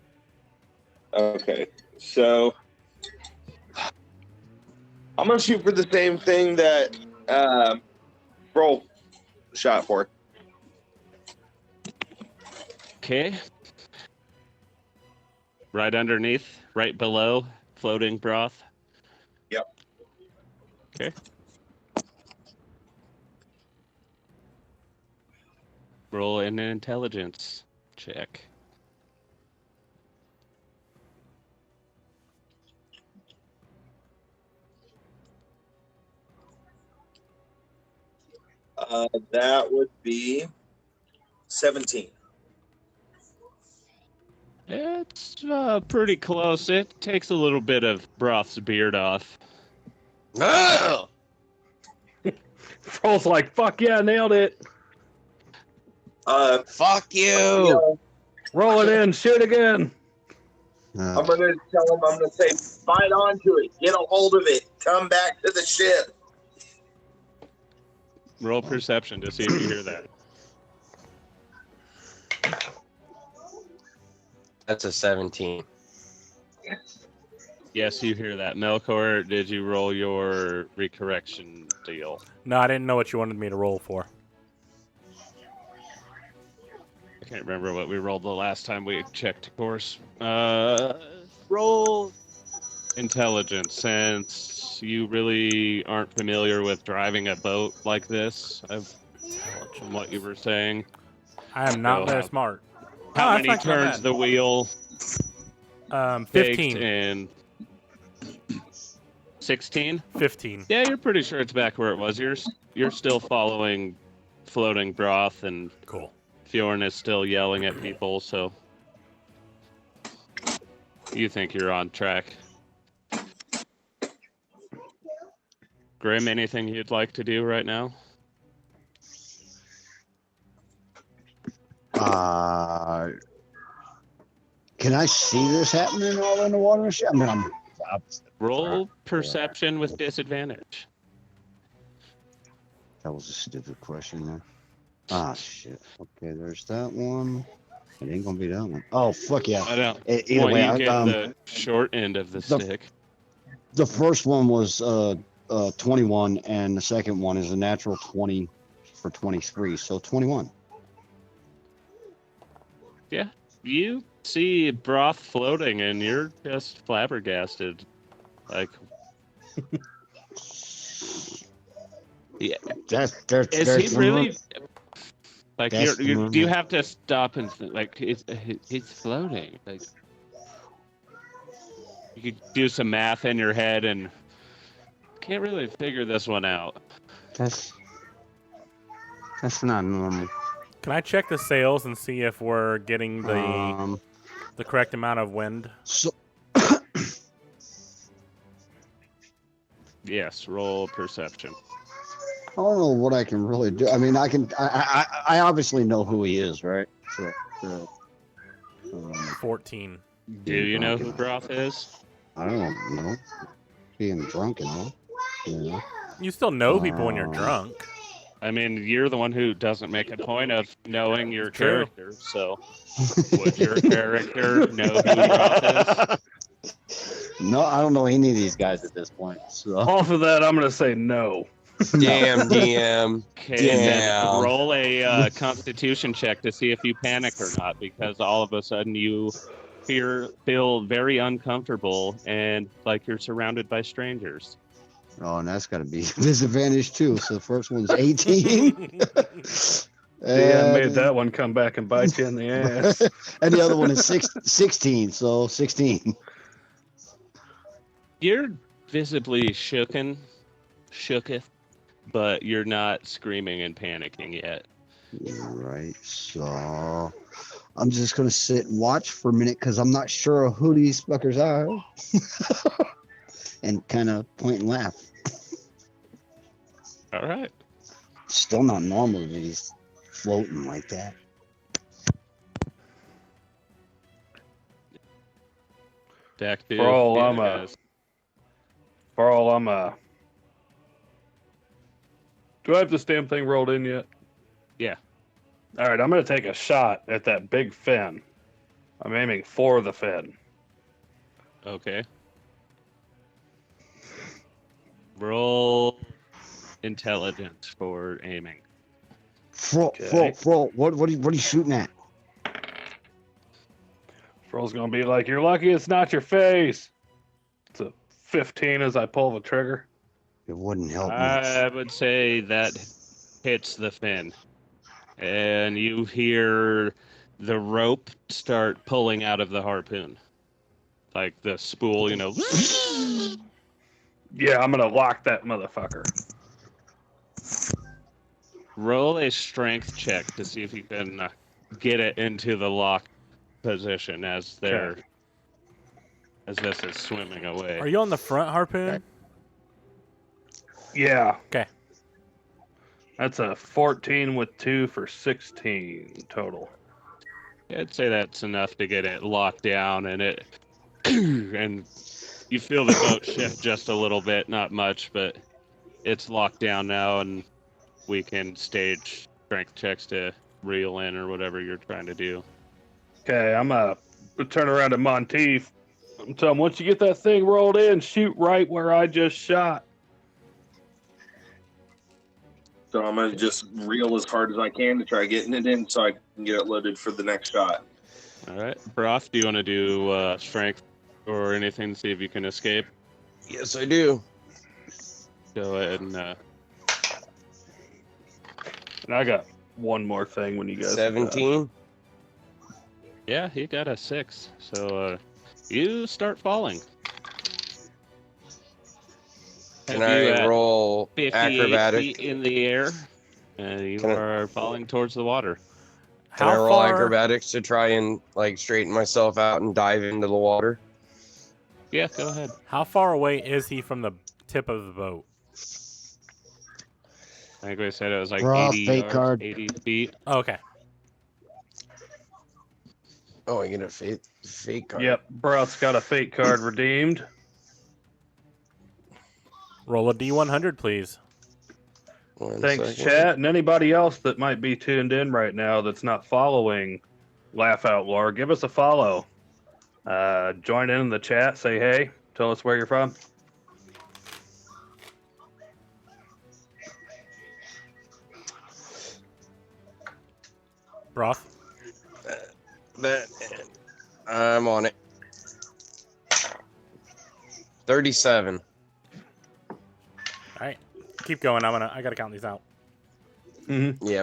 Okay, so I'm gonna shoot for the same thing that Roll shot for. Okay. Right underneath, right below, floating broth. Yep. Okay. Roll an intelligence check. That would be 17. It's pretty close. It takes a little bit of Broth's beard off. Oh! Froll's like, fuck yeah, nailed it. Fuck you! know, Roll it in, shoot again. I'm gonna tell him. I'm gonna say, bite onto it, get a hold of it, come back to the ship. Roll perception to see if you hear that. That's a 17. Yes, you hear that. Melkor, did you roll your recorrection deal? No, I didn't know what you wanted me to roll for. I can't remember what we rolled the last time we checked course. Roll intelligence, since you really aren't familiar with driving a boat like this, from what you were saying. I am not So very how- smart. How Oh, many that's not turns bad. the wheel 15. takes in 16? 15. Yeah, you're pretty sure it's back where it was. You're still following floating broth, and Cool. Fjorn is still yelling at people, so you think you're on track. Grim, anything you'd like to do right now? Can I see this happening all in the water and shit? I mean, I'm Roll perception with disadvantage. that was a stupid question there. Ah, shit. Okay, there's that one. It ain't gonna be that one. Oh, fuck yeah. I don't. Either Well, way, you get the short end of the stick. the first one was 21, and the second one is a natural 20 for 23, so 21. You see broth floating, and you're just flabbergasted. Like, yeah, There's is he the really? moon. Like, That's the do you movement. have to stop and like it's floating? Like, you could do some math in your head and can't really figure this one out. That's not normal. Can I check the sails and see if we're getting the correct amount of wind? So Yes, roll perception. I don't know what I can really do. I mean, I obviously know who he is, right? So, 14. Do you know who broth is? I don't know. Being drunk and all. Yeah. You still know people when you're drunk. I mean, you're the one who doesn't make a point of knowing your True. character. So, would your character know who broth is? No, I don't know any of these guys at this point. So Off of that, I'm gonna say no. Damn, DM. Okay, then Damn. roll a Constitution check to see if you panic or not, because all of a sudden you feel very uncomfortable and like you're surrounded by strangers. oh, and that's got to be disadvantage too. So the first one's 18. DM made that one come back and bite you in the ass. And the other one is 16. So 16. You're visibly shooketh, but you're not screaming and panicking yet. Right. So I'm just gonna sit and watch for a minute because I'm not sure who these fuckers are, and kind of point and laugh. All right. Still not normal that he's floating like that. Back to For all the I'm other guys. Do I have this damn thing rolled in yet? Yeah. All right, I'm gonna take a shot at that big fin. I'm aiming for the fin. Okay. Roll intelligence for aiming. Fro, what are you shooting at? Froll's gonna be like, "You're lucky it's not your face." It's a 15 as I pull the trigger. It wouldn't help much. I would say that hits the fin. and you hear the rope start pulling out of the harpoon. Like the spool, you know. Yeah, I'm gonna lock that motherfucker. Roll a strength check to see if you can get it into the lock position as they're as this is swimming away. Are you on the front harpoon? Yeah. Okay. That's a 14 with 2 for 16 total. I'd say that's enough to get it locked down, and it and you feel the boat shift just a little bit, not much, but it's locked down now, and we can stage strength checks to reel in or whatever you're trying to do. Okay, I'm gonna turn around to Monteith. I'm telling him, once you get that thing rolled in, shoot right where I just shot. So I'm gonna just reel as hard as I can to try getting it in, so I can get it loaded for the next shot. All right, Broth, do you want to do strength or anything to see if you can escape? Yes, I do. Go ahead and And I got one more thing when you guys. 17. yeah, he got a 6. So you start falling. Can Have you I at roll 58 acrobatic? feet in the air, and you Can I- are falling towards the water. Can I roll acrobatics to try and like straighten myself out and dive into the water? Yeah, go ahead. How far away is he from the tip of the boat? I think we said it was like Broth, 80 fake yards, card. 80 feet. Oh, okay. Oh, I get a fake card. Yep, Broth's got a fate card redeemed. Roll a D100, please. One Thanks, second. chat, and anybody else that might be tuned in right now that's not following Laugh Out Lore, give us a follow. Join in the chat, say hey, tell us where you're from. Broth? That I'm on it. 37. All right. Keep going. I gotta count these out. Mm-hmm. Yeah,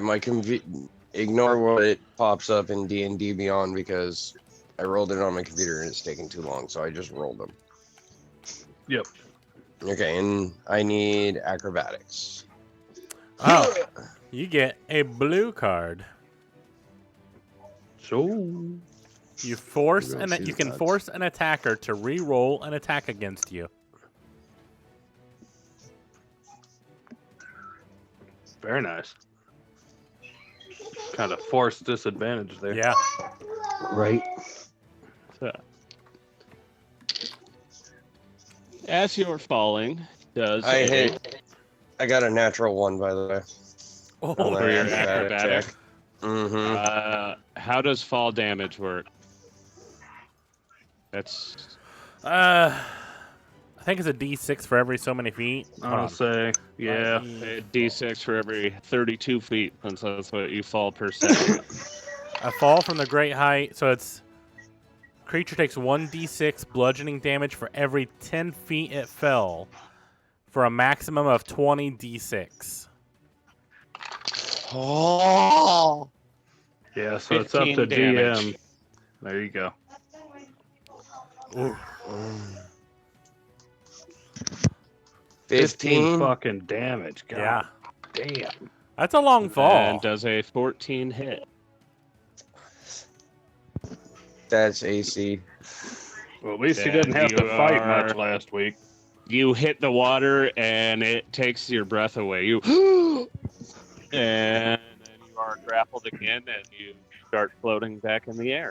ignore what it pops up in D&D Beyond because I rolled it on my computer and it's taking too long, so I just rolled them. Yep. Okay, and I need acrobatics. Oh, you get a blue card. So You force We don't you choose can that. force an attacker to re-roll an attack against you. very nice. Kind of forced disadvantage there. Yeah. Right. So, as you're falling, does I got a natural 1, by the way. Oh, on for my your acrobatic acrobatic. check. Mm-hmm. How does fall damage work? That's I think it's a D6 for every so many feet. Hold I'll on. say, yeah. a D6 for every 32 feet, since that's what you fall per second. A fall from the great height, so it's creature takes 1d6 bludgeoning damage for every 10 feet it fell, for a maximum of 20 d6. Oh. Yeah, so it's up to 15 damage. DM. There you go. Ooh. 15. fucking damage. God Yeah, damn. that's a long fall. And does a 14 hit. That's AC. Well, at least he Then didn't have to you fight much are- last week. You hit the water and it takes your breath away. You and then you are grappled again and you start floating back in the air.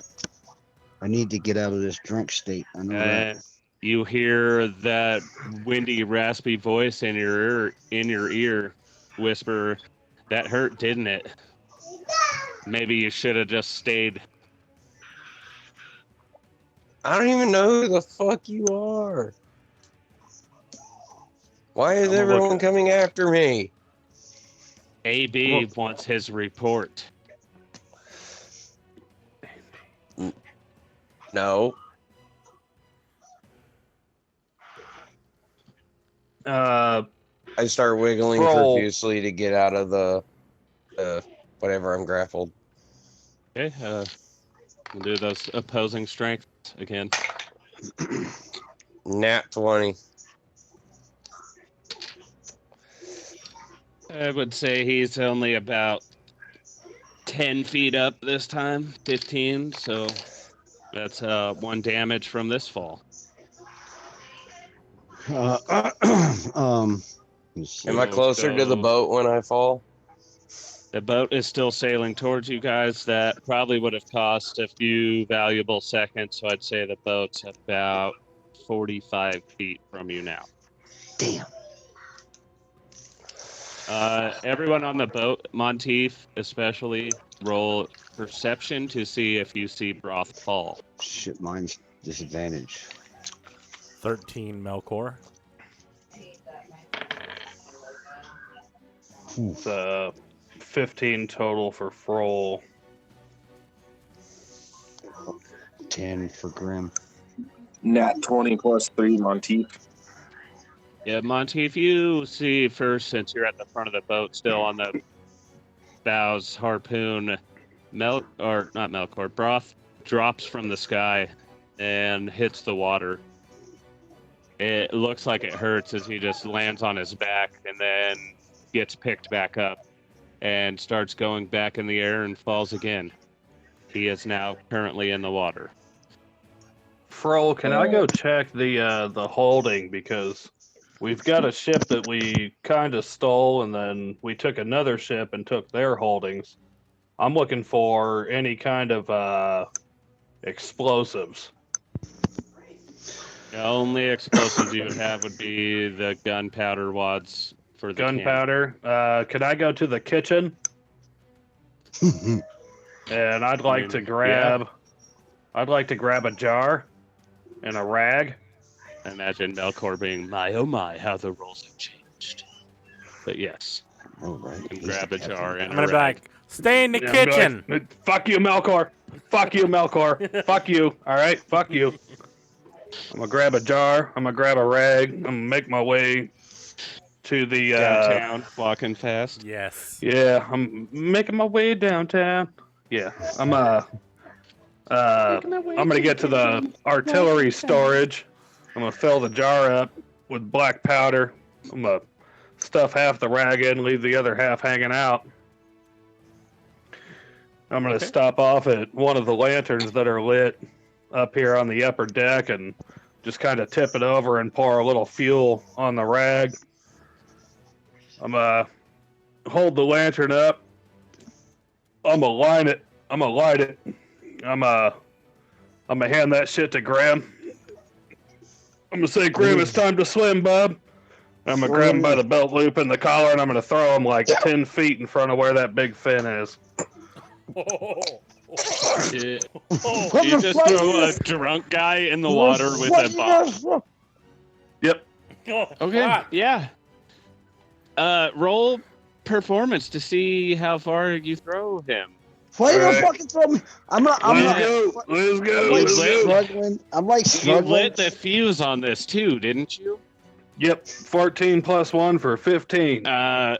I need to get out of this drunk state. I know that. And you hear that windy, raspy voice in your ear whisper, "That hurt, didn't it? Maybe you should have just stayed." I don't even know who the fuck you are. Why is I'm gonna look everyone at- coming after me? AB wants his report. No. Uh, I start wiggling Roll. profusely to get out of the whatever I'm grappled. Okay, we'll do those opposing strengths again. Nat 20. I would say he's only about 10 feet up this time, 15, so that's 1 damage from this fall. Let's see. Am I closer to the boat when I fall? The boat is still sailing towards you guys. That probably would have cost a few valuable seconds, so I'd say the boat's about 45 feet from you now. Damn. Everyone on the boat, Monteith especially, roll perception to see if you see Broth fall. Shit, mine's disadvantage. 13 Melkor. It's 15 total for Froll. 10 for Grim. Nat 20 plus 3, Monteith. Yeah, Monteith, you see first, since you're at the front of the boat, still on the bows, harpoon, Broth drops from the sky and hits the water. It looks like it hurts as he just lands on his back and then gets picked back up and starts going back in the air and falls again. He is now currently in the water. Froll, can I go check the holding, because we've got a ship that we kind of stole, and then we took another ship and took their holdings. I'm looking for any kind of explosives. The only explosives you would have would be the gunpowder wads for the cannon. Gunpowder. Could I go to the kitchen? And I'd like to grab. I'd like to grab a jar and a rag. Imagine Melkor being, my oh my, how the roles have changed. But yes, Oh, right. you can grab a jar and I'm gonna a be rag. like, stay in the Yeah, I'm kitchen. going, fuck you, Melkor. Fuck you, Melkor. Fuck you. All right. Fuck you. I'm gonna grab a jar. I'm gonna grab a rag. I'm gonna make my way to the Downtown, walking fast. Yes. Yeah, I'm making my way downtown. Yeah, I'm gonna get to the artillery storage. I'm gonna fill the jar up with black powder. I'm gonna stuff half the rag in, leave the other half hanging out. I'm gonna stop off at one of the lanterns that are lit up here on the upper deck and just kind of tip it over and pour a little fuel on the rag. I'm gonna hold the lantern up. I'm gonna light it. I'm gonna hand that shit to Graham. I'm gonna say, Graham, it's time to swim, bub. I'm gonna grab him by the belt loop and the collar, and I'm gonna throw him like 10 feet in front of where that big fin is. You just throw a drunk guy in the water with a bomb. Yep. Okay, yeah. Roll performance to see how far you throw him. Why you All gonna right. fucking throw me? Let's go. Let's go. Struggling. I'm like You struggling. lit the fuse on this too, didn't you? Yep. 14 plus 1 for 15. And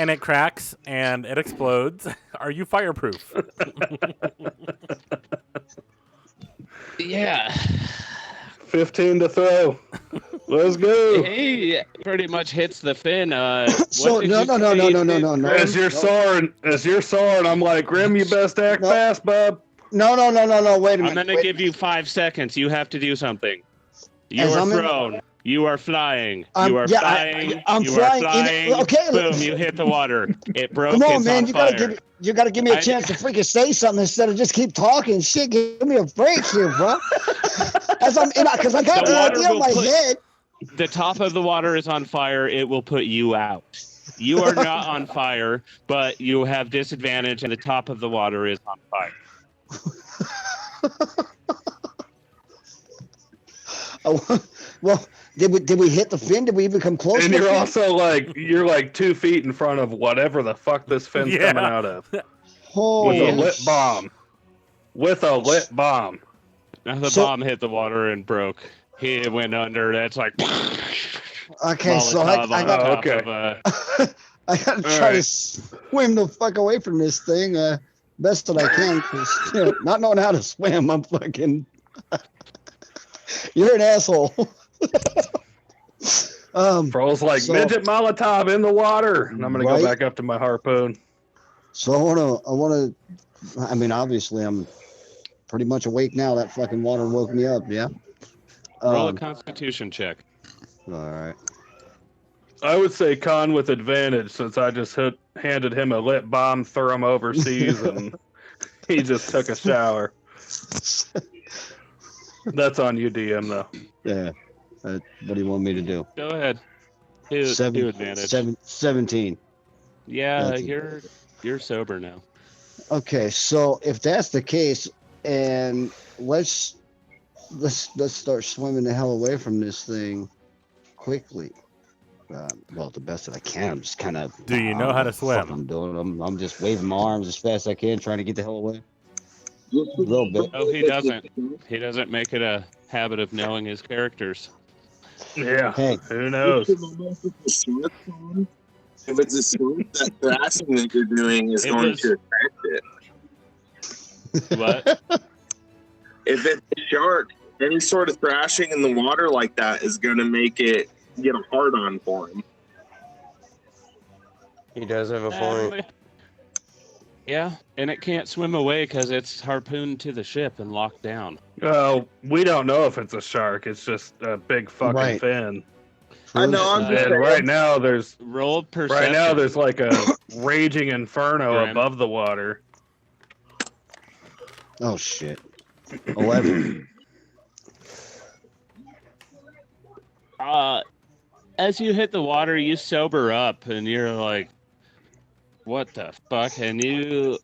it cracks and it explodes. Are you fireproof? Yeah. 15 to throw. Let's go. He pretty much hits the fin. So no. As you're soaring, I'm like, Grim, you best act No. fast, bub. No. Wait a minute. I'm gonna give you 5 seconds. You have to do something. You As are I'm in- thrown. You are flying. I'm- You are yeah, flying. I'm you flying. Are flying. Okay. Boom! You hit the water. It broke. Come on, it's man. on You fire. gotta give me a I- chance to freaking say something instead of just keep talking. Shit, give me a break here, bro. Because I got The the water idea in will my put- head. The top of the water is on fire. It will put you out. You are not on fire, but you have disadvantage, and the top of the water is on fire. Well, did we hit the fin? Did we even come close? And to the you're fin? also like 2 feet in front of whatever the fuck this fin's Yeah. coming out of. Holy With a lit bomb. Now the So- bomb hit the water and broke. He went under. That's like Okay, so I Molotov on got top okay. of a I gotta All try to right. swim the fuck away from this thing best that I can. 'Cause, not knowing how to swim, I'm fucking. You're an asshole. Fro's like so- midget Molotov in the water, and I'm gonna Right? go back up to my harpoon. So I wanna. I mean, obviously, I'm pretty much awake now. That fucking water woke me up. Yeah. Roll a Constitution check. All right. I would say con with advantage since I just handed him a lit bomb, threw him overseas, and he just took a shower. That's on you, DM, though. Yeah. What do you want me to do? Go ahead. Do advantage. 17. Yeah, That's- you're sober now. Okay, so if that's the case, and let's start swimming the hell away from this thing quickly. Well, the best that I can. I'm just kind of. Do you know how to swim? I'm doing. I'm just waving my arms as fast as I can, trying to get the hell away. A little bit. Oh, he doesn't. He doesn't make it a habit of knowing his characters. Yeah. Hey, Who knows? If it's a shark, that thrashing that you're doing is It going was- to affect it. What? If it's a shark, any sort of thrashing in the water like that is going to make it get a hard on for him. He does have a point. Yeah, and it can't swim away because it's harpooned to the ship and locked down. Well, we don't know if it's a shark. It's just a big fucking Right. fin. I know, I'm just And saying. right now there's Roll perception. like a raging inferno Grim. above the water. Oh shit. 11. As you hit the water, you sober up and you're like, what the fuck? And you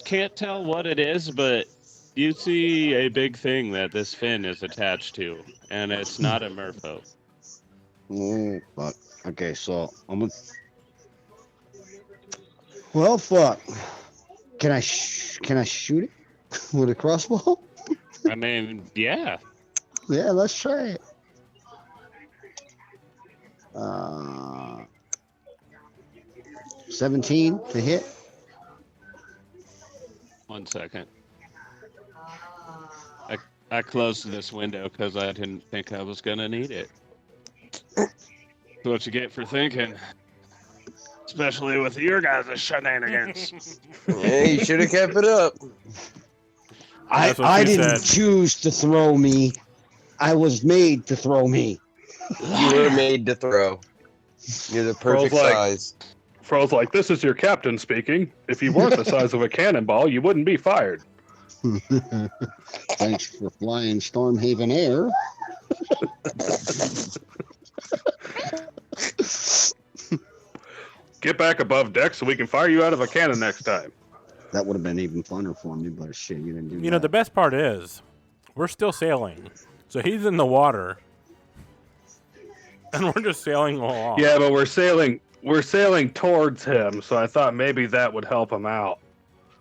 can't tell what it is, but you see a big thing that this fin is attached to, and it's not a merfolk. Oh, fuck. Okay, so I'm gonna. Well, fuck. Can I shoot it with a crossbow? I mean, yeah. Yeah, let's try it. 17 to hit. 1 second. I closed this window because I didn't think I was gonna need it. That's what you get for thinking. Especially with your guys' shenanigans. Yeah, you should have kept it up. That's what I she didn't said. choose to throw me. I was made to throw me. You were made to throw. You're the perfect like- size. Fro's like, this is your captain speaking. If you weren't the size of a cannonball, you wouldn't be fired. Thanks for flying Stormhaven Air. Get back above deck so we can fire you out of a cannon next time. That would have been even funner for me, but shit, you didn't do that. You know, the best part is we're still sailing. So he's in the water. And we're just sailing along. Yeah, but we're sailing towards him, so I thought maybe that would help him out.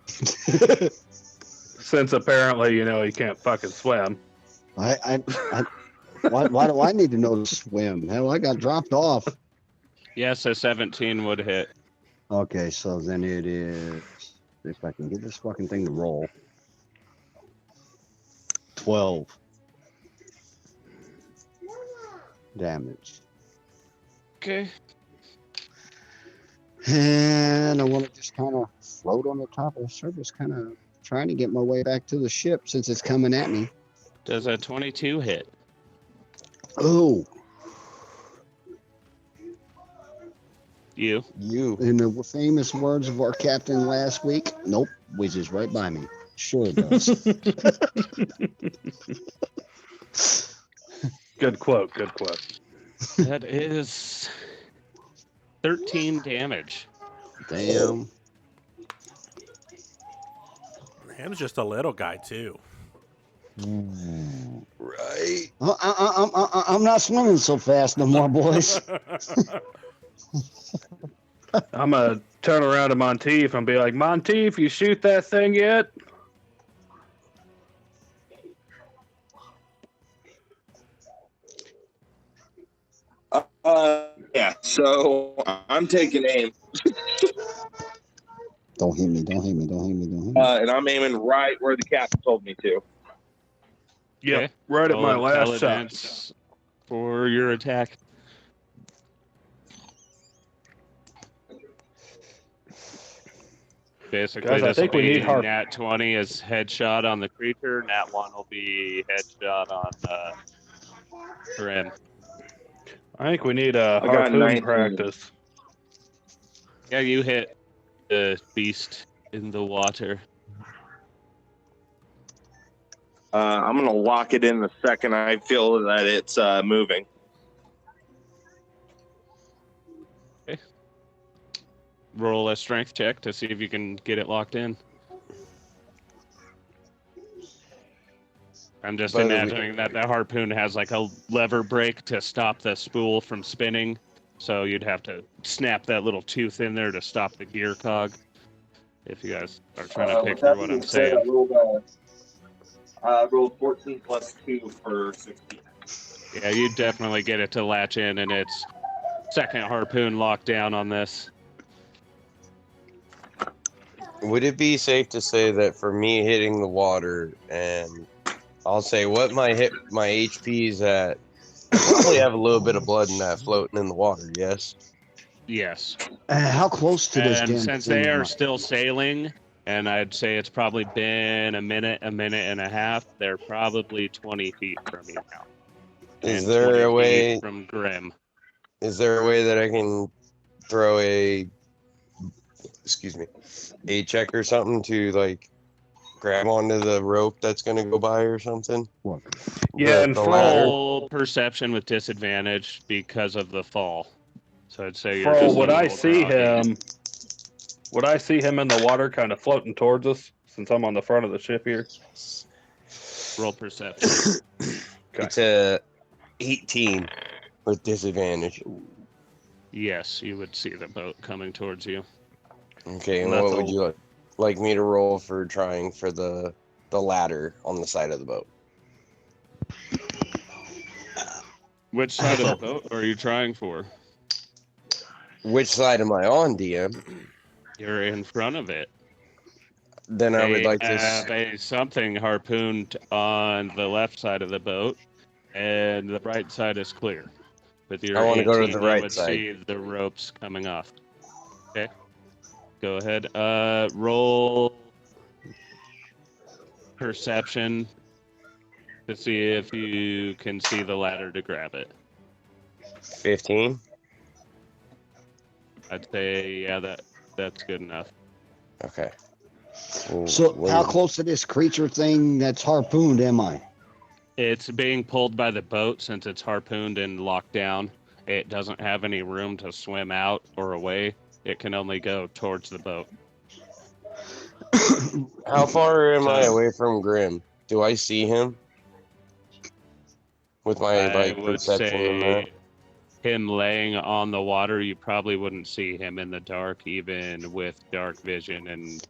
Since apparently, he can't fucking swim. why do I need to know to swim? Hell, I got dropped off. Yes, a 17 would hit. Okay, so then it is, if I can get this fucking thing to roll, 12 damage. Okay. And I want to just kind of float on the top of the surface, kind of trying to get my way back to the ship since it's coming at me. Does a 22 hit? Oh, You. in the famous words of our captain last week, nope, whizzes right by me. Sure it does. Good quote. That is 13 damage. Damn. Him's just a little guy, too. Right. I'm not swimming so fast no more, boys. I'm going to turn around to Monteith and be like, Monteith, you shoot that thing yet? Yeah, so I'm taking aim, Don't hit me. Don't hit me. Don't hit me. Don't hit me. and I'm aiming right where the captain told me to. Yep, Okay. right at my Roll last shot. intelligence for your attack. Basically, Guys, I this will think we be need harp. nat 20 is headshot on the creature. Nat 1 will be headshot on Grim. I think we need a I got harpoon 19. practice. Yeah, you hit the beast in the water. I'm gonna lock it in the second I feel that it's moving. Roll a strength check to see if you can get it locked in. I'm just By the way- imagining that the harpoon has like a lever brake to stop the spool from spinning. So you'd have to snap that little tooth in there to stop the gear cog. If you guys are trying to picture what I'm saying. I rolled 14 plus 2 for 16. Yeah, you definitely get it to latch in, and it's second harpoon locked down on this. Would it be safe to say that for me hitting the water, and I'll say what my HP is at, I probably have a little bit of blood in that floating in the water, yes? Yes. How close to this And damn since thing they am are I? still sailing, and I'd say it's probably been a minute and a half, they're probably 20 feet from you now. Is And there 20 a feet way? from Grim? Is there a way that I can throw a check or something to like grab onto the rope that's gonna go by or something? What? Yeah, and the Fro- ladder. Roll perception with disadvantage because of the fall. So I'd say you're Fro, just a would I little see groggy. him? Would I see him in the water, kind of floating towards us, since I'm on the front of the ship here? Roll perception. Okay. It's a 18 with disadvantage. Yes, you would see the boat coming towards you. Okay, and That's what would a- you like me to roll for trying for the ladder on the side of the boat? Which side of the boat are you trying for? Which side am I on, DM? You're in front of it. Then I would They like to. have a something harpooned on the left side of the boat, and the right side is clear. With your I wanna 18, go to the you right would side. see the ropes coming off. Okay, go ahead. Roll perception to see if you can see the ladder to grab it. 15. I'd say yeah, that's good enough. Okay. So What how do you- close to this creature thing that's harpooned am I? It's being pulled by the boat since it's harpooned and locked down. It doesn't have any room to swim out or away. It can only go towards the boat. How far am I So- away from Grim? Do I see him? With my I would perception and that. say him laying on the water, you probably wouldn't see him in the dark, even with dark vision and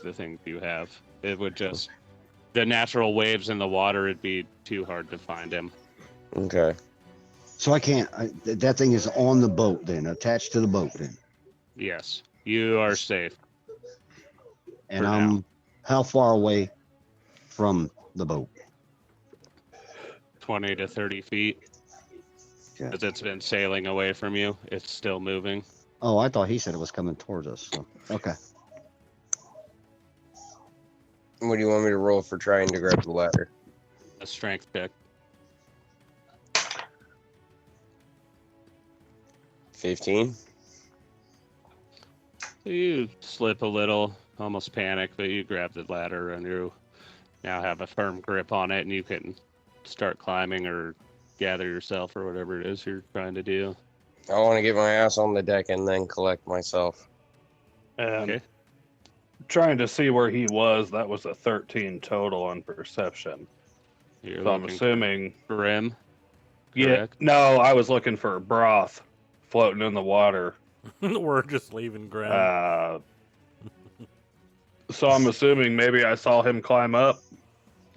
the things you have. It would just the natural waves in the water. It'd be too hard to find him. Okay. So I can't. That thing is on the boat then, attached to the boat then. Yes, you are safe. And For I'm now. how far away from the boat? 20 to 30 feet. Okay. As it's been sailing away from you, it's still moving. Oh, I thought he said it was coming towards us. So okay. What do you want me to roll for trying to grab the ladder? A strength check. 15. You slip a little, almost panic, but you grab the ladder and you now have a firm grip on it and you can start climbing or gather yourself or whatever it is you're trying to do. I want to get my ass on the deck and then collect myself. And Okay. trying to see where he was, that was a 13 total on perception. You're So I'm looking assuming. for Grim. Yeah. Correct. No, I was looking for broth floating in the water. We're just leaving Grim. So I'm assuming maybe I saw him climb up.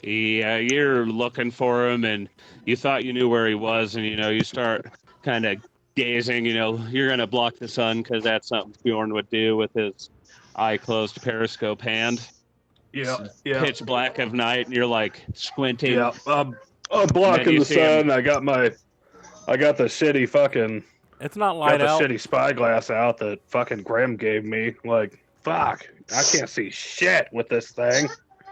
Yeah, you're looking for him and you thought you knew where he was and you start kind of gazing. You're gonna block the sun because that's something Bjorn would do with his eye closed periscope hand. Yeah, yeah, Pitch black of night, and you're like squinting. yeah. I'm then blocking you the see him- sun. I got the shitty fucking, It's not got light the out. shitty spyglass out that fucking Graham gave me. Like, fuck, I can't see shit with this thing.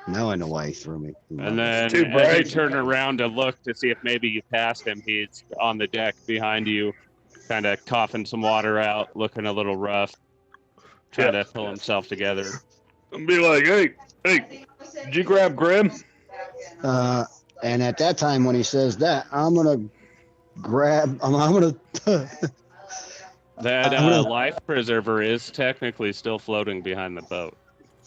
Now I know why he threw me. And then Too as you bright. turn around to look to see if maybe you passed him, he's on the deck behind you, kind of coughing some water out, looking a little rough, trying to pull himself together. And be like, hey, did you grab Grim? And at that time when he says that, I'm gonna grab. I'm gonna. That I'm gonna- life preserver is technically still floating behind the boat.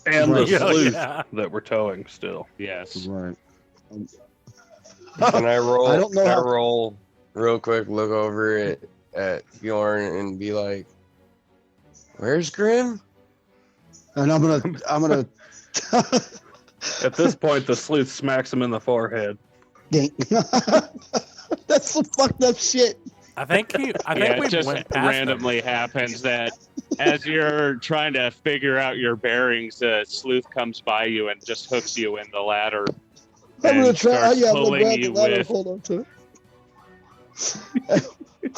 And the Right. sleuth Yeah. that we're towing still. Yes. Right. Can I roll? I don't know Can I how- roll real quick? Look over at Bjorn and be like, "Where's Grim?" And I'm gonna. At this point, the sleuth smacks him in the forehead. Dink. That's some fucked up shit. I think Yeah, we it just went past randomly happens that as you're trying to figure out your bearings, the sleuth comes by you and just hooks you in the ladder. I'm gonna and try. starts Yeah, I'm gonna pulling grab the you ladder. with Hold on to it. You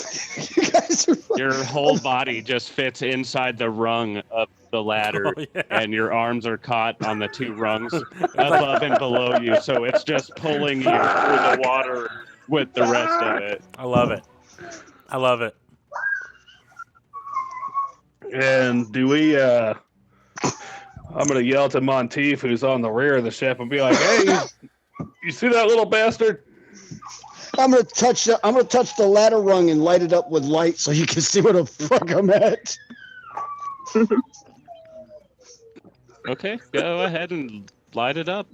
guys are fucking- your whole body just fits inside the rung of the ladder, Oh, yeah. and your arms are caught on the two rungs above and below you. So it's just pulling you through the water with the rest of it. I love it. I love it. And do we, I'm going to yell to Monteith, who's on the rear of the ship, and be like, hey, you see that little bastard? I'm gonna touch the ladder rung and light it up with light so you can see where the fuck I'm at. Okay, go ahead and light it up.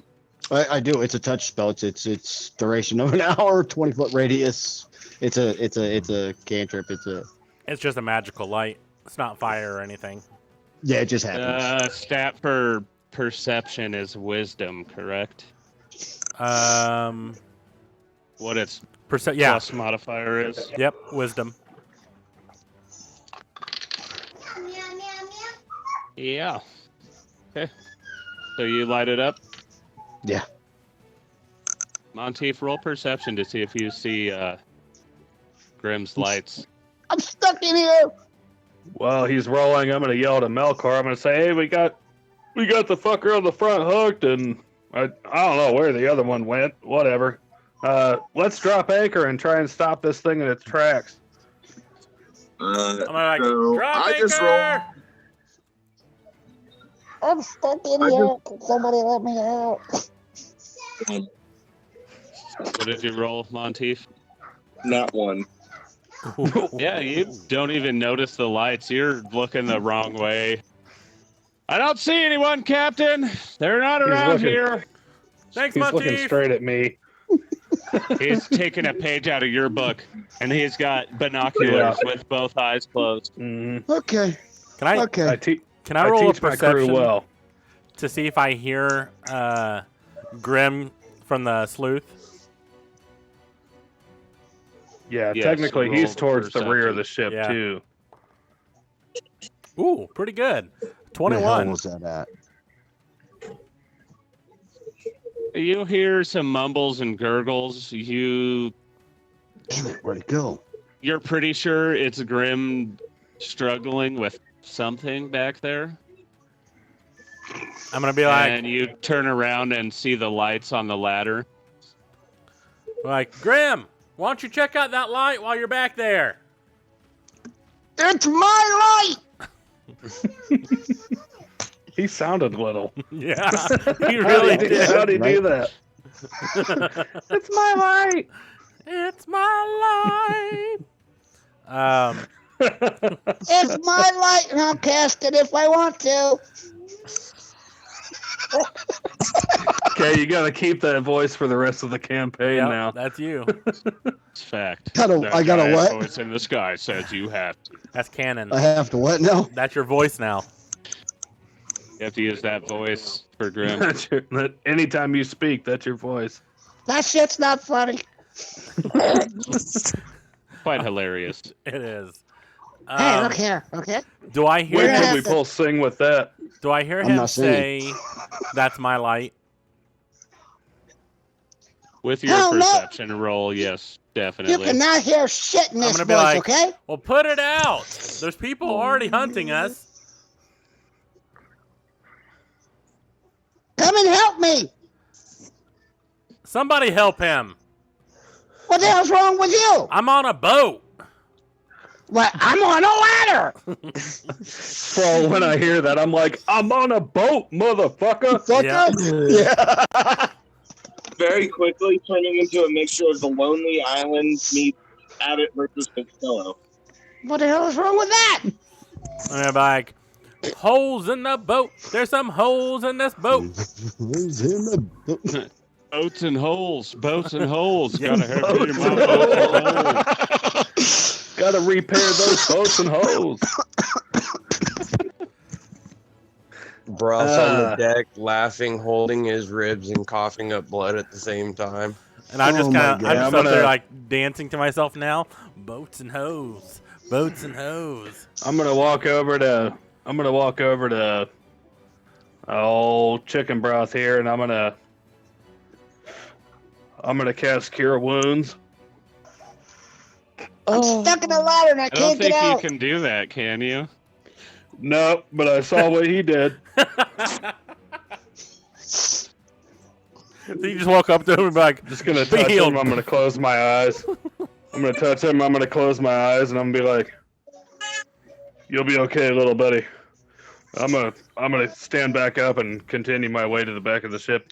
I do. It's a touch spell. It's duration of an hour, 20-foot radius. It's a cantrip. It's just a magical light. It's not fire or anything. Yeah, it just happens. Stat for perception is wisdom, correct? What its Yeah. plus modifier is? Yep. Wisdom. Yeah. Okay. So you light it up? Yeah. Monteith, roll perception to see if you see Grimm's lights. I'm stuck in here. Well, he's rolling. I'm going to yell to Melkor. I'm going to say, hey, we got the fucker on the front hooked, and I don't know where the other one went. Whatever. Let's drop anchor and try and stop this thing in its tracks. I'm like, So, drop I anchor! just rolled- I'm stuck in I here. Can somebody let me out? What did you roll, Monteith? Not one. Yeah, you don't even notice the lights. You're looking the wrong way. I don't see anyone, Captain. They're not around looking- here. Thanks, He's looking Monteith. straight at me. He's taking a page out of your book, and he's got binoculars with both eyes closed. Mhm. Okay. Can I Okay. can I roll a teach my crew perception well. to see if I hear Grim from the sleuth? Yeah, Yes, technically roll he's the towards the rear of perception. the ship Yeah. too. Ooh, pretty good. Where the hell 21. was that at? You hear some mumbles and gurgles. Damn it, where'd it go? You're pretty sure it's Grim struggling with something back there. I'm gonna be like, And you turn around and see the lights on the ladder. Grim, why don't you check out that light while you're back there? It's my light. He sounded little. Yeah, he really did. How'd he do that? It's my light. It's my light. It's my light, and I'll cast it if I want to. Okay, you got to keep that voice for the rest of the campaign Yep, now. that's you. It's fact. I gotta That what? voice in the sky says you have to. That's canon. I have to what now? That's your voice now. You have to use that voice for Grim. Anytime you speak, that's your voice. That shit's not funny. quite hilarious. It is. Hey, look here, okay? Do I hear Wait We're till gonna we have to- pull sing with that. Do I hear I'm him not say, singing. "That's my light"? With your Hell no! perception roll, yes, You definitely. cannot hear shit in I'm this gonna voice, be like, okay? "Well, put it out. There's people already hunting us." Come and help me! Somebody help him. What the hell's wrong with you? I'm on a boat. What? I'm on a ladder! So when I hear that, I'm like, I'm on a boat, motherfucker. Yeah. Very quickly turning into a mixture of the Lonely Island meets Abbott versus Costello. What the hell is wrong with that? And they're like, "Holes in the boat. There's some holes in this boat." Who's in the boat? Boats and holes, boats and holes. Yeah, Gotta have boats my and boats and holes. Gotta repair those boats and holes. Bros on the deck, laughing, holding his ribs, and coughing up blood at the same time. And I'm just Oh my kind of, God. I'm Yeah, just I'm up there gonna- like dancing to myself now. Boats and hoes, boats and hoes. I'm gonna walk over to old chicken broth here, and I'm gonna cast Cure Wounds. I'm stuck in the ladder and I I don't can't think get you out. can do that, can you? No, but I saw what he did. So you just walk up to him and be like, Just gonna Be touch healed. him. I'm gonna close my eyes. I'm gonna touch him. I'm gonna close my eyes, and I'm gonna be like, "You'll be okay, little buddy." I'm gonna stand back up and continue my way to the back of the ship.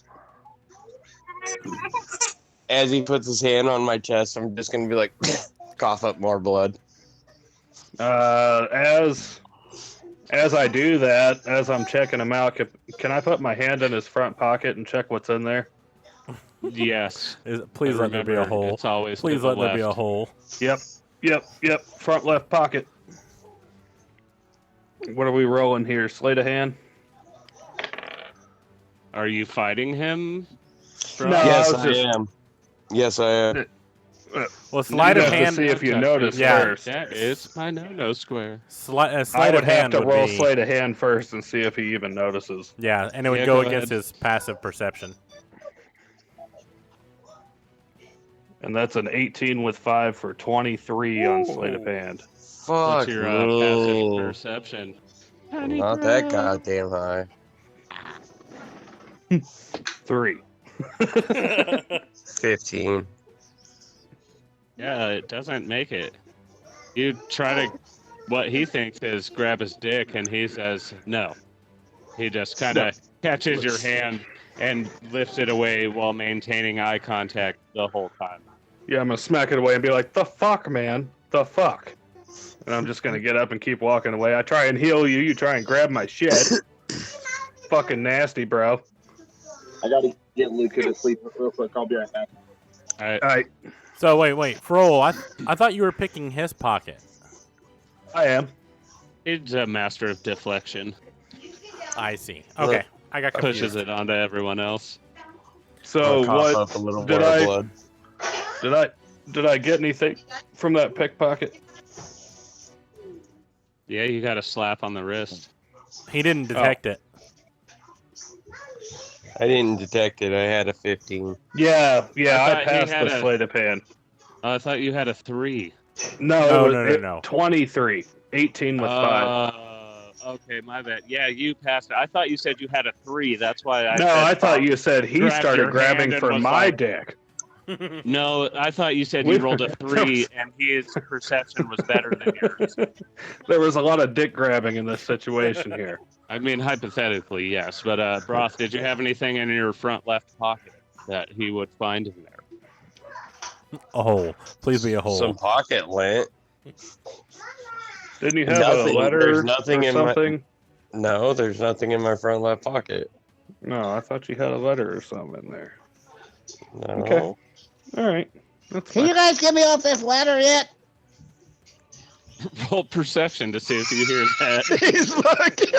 As he puts his hand on my chest, I'm just gonna be like, cough up more blood. As I do that, as I'm checking him out, can I put my hand in his front pocket and check what's in there? Yes. "Please let there be a Remember, hole. It's always Please to the let there be a left. hole." Yep. Front left pocket. What are we rolling here? Sleight of hand? Are you fighting him? Bro? No. Yes, was I just- am. Yes, I am. Well, sleight You'd of have to hand. see if you Okay. notice Yeah. first. That is my no square. Sleight I of would have hand to would roll be, sleight of hand first and see if he even notices. Yeah, and it would Yeah, go go against ahead. his passive perception. And that's an 18 with 5 for 23 on sleight of hand. Fuck What's your passive me. perception? Not that goddamn high. 3. 15. Yeah, it doesn't make it. You try to, what he thinks is grab his dick, and he says no. He just kind of catches your hand and lifts it away while maintaining eye contact the whole time. Yeah, I'm gonna smack it away and be like, "The fuck, man? The fuck?" And I'm just gonna get up and keep walking away. I try and heal you. You try and grab my shit. Fucking nasty, bro. I gotta get Luca to sleep real quick. I'll be right back. All right. All right, So wait, Froll, I thought you were picking his pocket. I am. He's a master of deflection. I see. Okay, I got confused. Pushes it onto everyone else. So I'll cough what? up a little did more I- blood. Did I get anything from that pickpocket? Yeah, you got a slap on the wrist. He didn't detect it. I didn't detect it. I had a 15. Yeah, I I thought he passed had the a- sleight of hand. Oh, I thought you had a 3. No, No. 23. 18 with 5. Okay, my bad. Yeah, you passed it. I thought you said you had a 3. That's why I No, said I thought you said he grabbed started your grabbing hand and for was my like- dick. No, I thought you said We- you rolled a 3 and his perception was better than yours. There was a lot of dick grabbing in this situation here. I mean, hypothetically, yes. But, Broth, did you have anything in your front left pocket that he would find in there? A hole. Please be a hole. Some pocket lint. Didn't you have Nothing. a letter There's nothing or in my- something? No, there's nothing in my front left pocket. No, I thought you had a letter or something in there. No. Okay. All right. That's Can fine. you guys get me off this ladder yet? Roll perception to see if you hear that. He's fucking.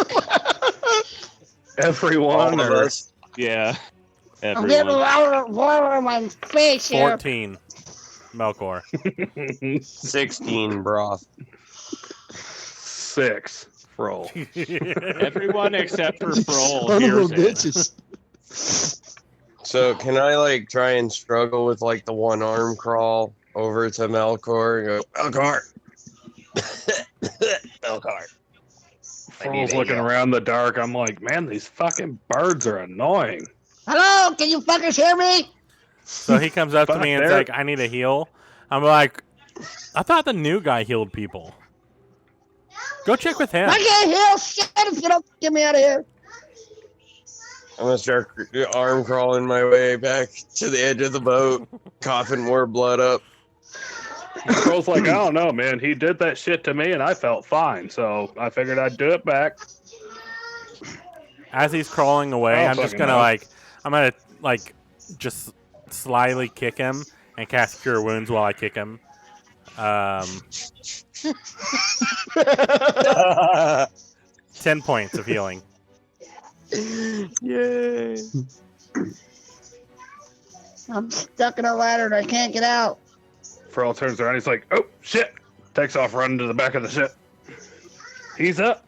Everyone All of or us. Yeah. I'm getting Everyone. water in my face here. 14. Melkor. 16 broth. 6. Roll. Everyone except for Froll Son of a hears it. bitches. So can I like try and struggle with like the one arm crawl over to Melkor and go, Melkor? Melkor. Froll's looking around the dark. I'm like, man, these fucking birds are annoying. Hello, can you fuckers hear me? So he comes up to Fuck, me and it's they're- like, I need a heal. I'm like, I thought the new guy healed people. Go check with him. I can't heal shit if you don't get me out of here. I'm gonna start arm crawling my way back to the edge of the boat, coughing more blood up. Froll's like, I don't know, man. He did that shit to me and I felt fine. So I figured I'd do it back. As he's crawling away, I don't I'm just fucking gonna know. just slyly kick him and cast Cure Wounds while I kick him. 10 points of healing. Yay! I'm stuck in a ladder and I can't get out. Froll turns around. He's like, oh, shit. Takes off running to the back of the ship. He's up.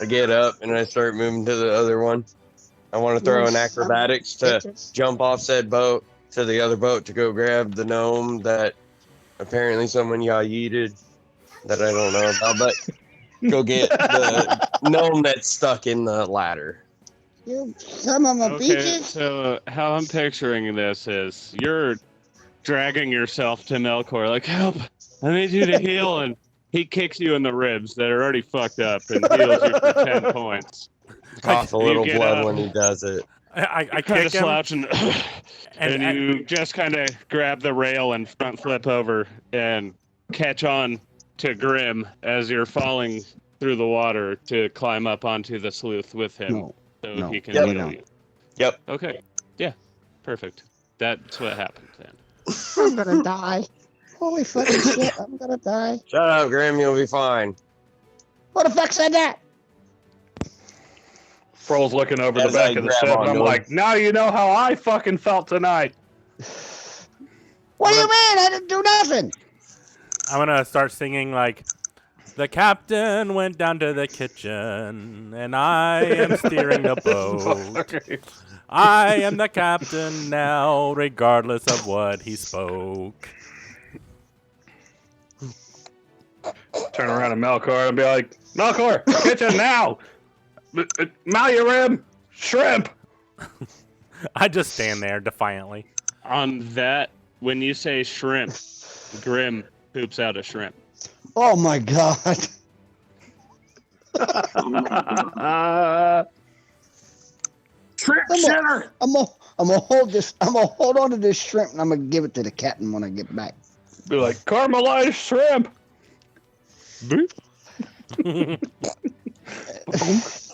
I get up and I start moving to the other one. I want to throw an acrobatics to jump off said boat to the other boat to go grab the gnome that apparently someone got yeeted that I don't know about, but go get the gnome that's stuck in the ladder. You son of a Okay, beaches. so how I'm picturing this is you're dragging yourself to Melkor, like, help, I need you to heal, and he kicks you in the ribs that are already fucked up and heals you for 10 points. Cough a You little get blood up. when he does it. I Kind kick of him. slouch and, and you just kind of grab the rail and front flip over and catch on to Grim as you're falling through the water to climb up onto the sleuth with him. No. So No. he can Yep. heal No. you. Yep. Okay. Yeah. Perfect. That's what happened then. I'm gonna die. Holy fucking shit, I'm gonna die. Shut up, Grim. You'll be fine. Who the fuck said that? Froll's looking over As the back I of the grab ship, and onto I'm him. like, now you know how I fucking felt tonight. What do you mean? I didn't do nothing. I'm gonna start singing like, the captain went down to the kitchen, and I am steering the boat. I am the captain now, regardless of what he spoke. Turn around to Melkor and be like, Melkor, kitchen now! Malurib, shrimp! I just stand there defiantly. On that, when you say shrimp, Grim poops out a shrimp. Oh my god. Shrimp Come on. shitter! I'm gonna hold this. I'm gonna hold on to this shrimp and I'm gonna give it to the captain when I get back. Be like, caramelized shrimp!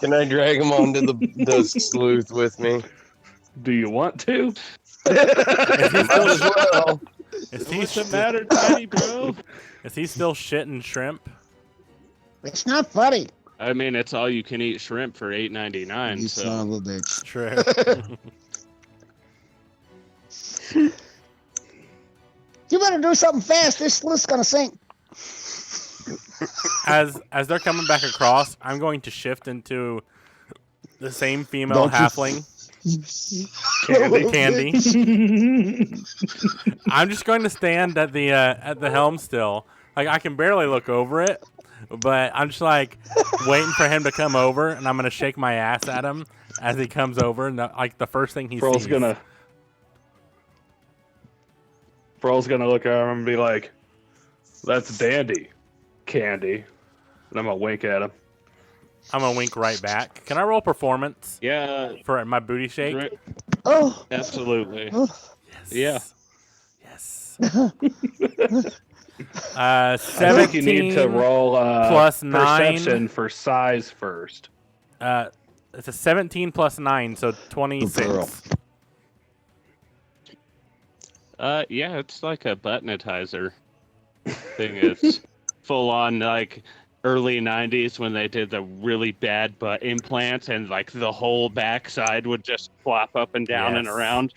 Can I drag him onto the sleuth with me? Do you want to? Might as well. Is he, What's the matter, tiny bro? is he still shitting shrimp? It's not funny. I mean, it's all you can eat shrimp for $8.99. You So son of a bitch. True. You better do something fast. This sleuth's gonna sink. As they're coming back across, I'm going to shift into the same female Don't you- halfling. Candy. I'm just going to stand at the helm still. Like I can barely look over it, but I'm just like waiting for him to come over, and I'm gonna shake my ass at him as he comes over. And the first thing he Froll's sees. gonna look at him and be like, that's dandy, Candy. And I'm gonna wink at him. I'm gonna wink right back. Can I roll performance yeah, for my booty shake? right, Oh. absolutely. Oh. Yes. Yeah. Yes. I 17 think you need to roll plus 9. perception for size first. It's a 17 plus 9, so 26. Yeah, it's like a buttonizer thing. It's full on like early 90s when they did the really bad butt implants and like the whole backside would just flop up and down and Yes. around.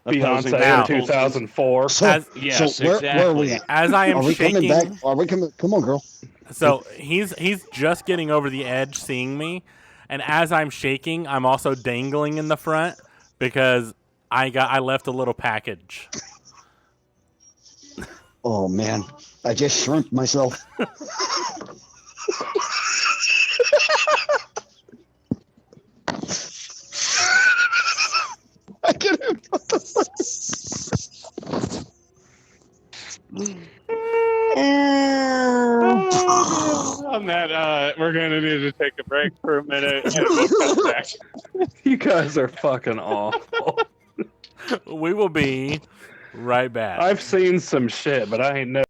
opposing Beyonce Now- in 2004. So, As- Yes, so where are we exactly. at? As I am Are we shaking, coming back? Are we coming? Come on, girl. so he's just getting over the edge, seeing me, and as I'm shaking, I'm also dangling in the front because I left a little package. Oh man, I just shrimped myself. I can't. On that, we're going to need to take a break for a minute and we'll come back. You guys are fucking awful. We will be right back. I've seen some shit, but I ain't never.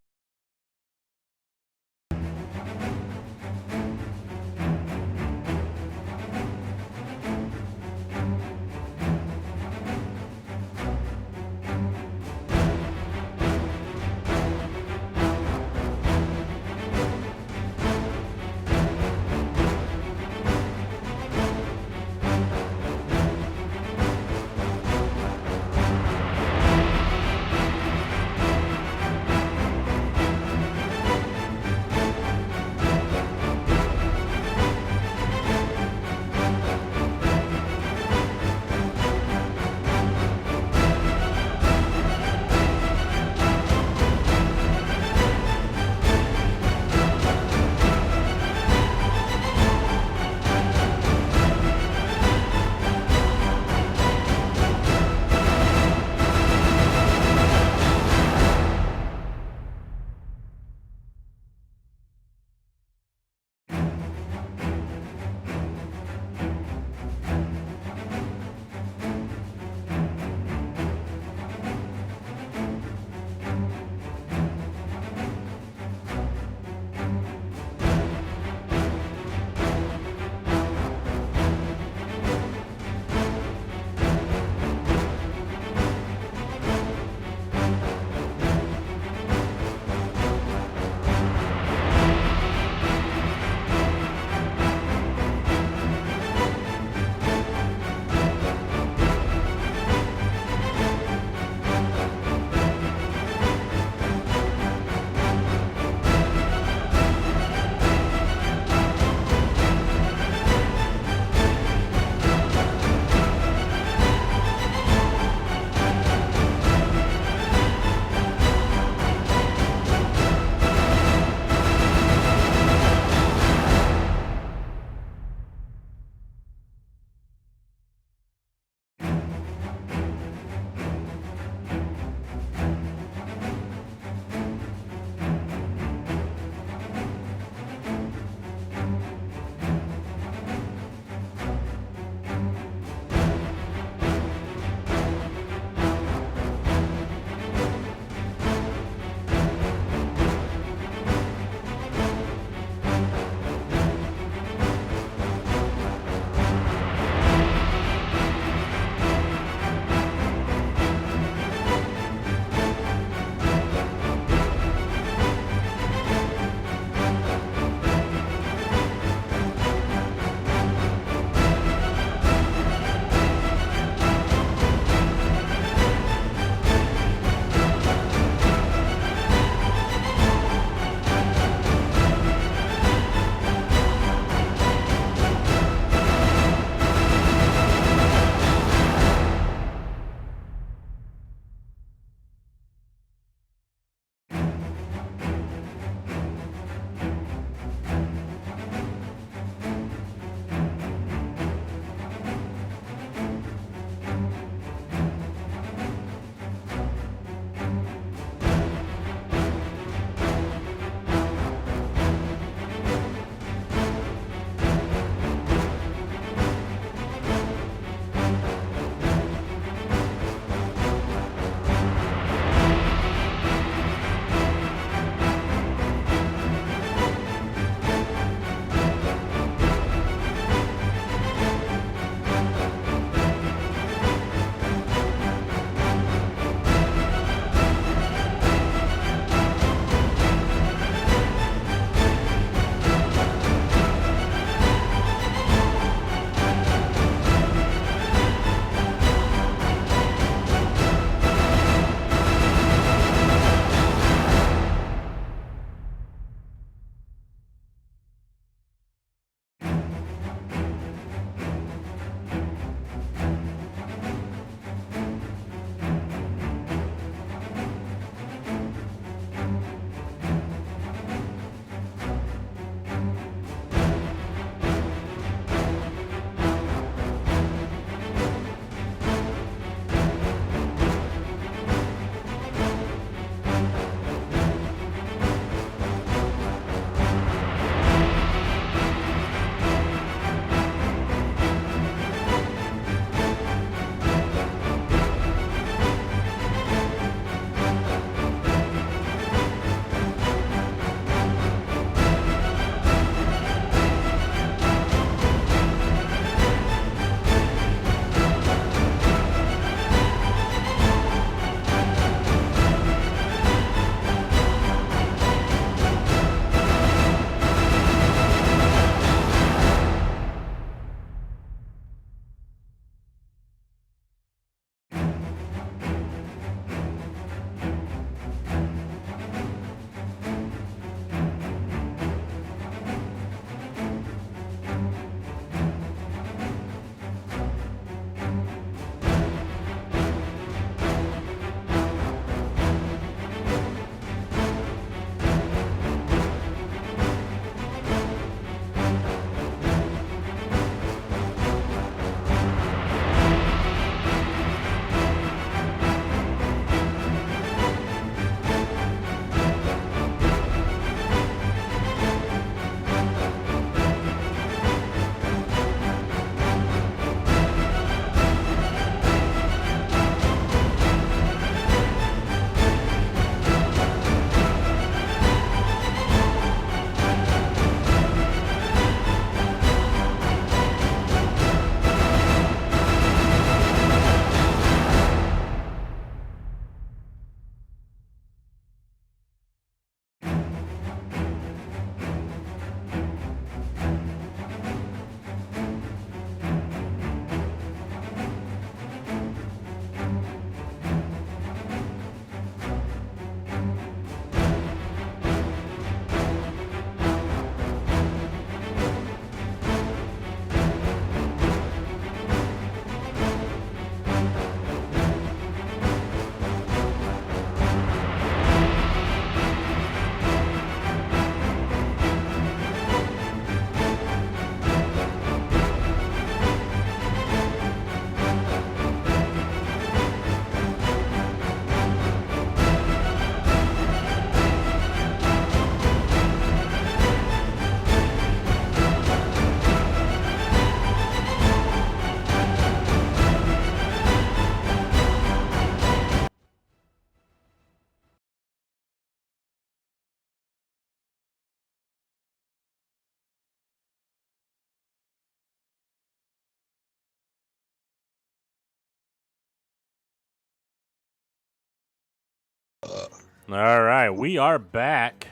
All right, we are back.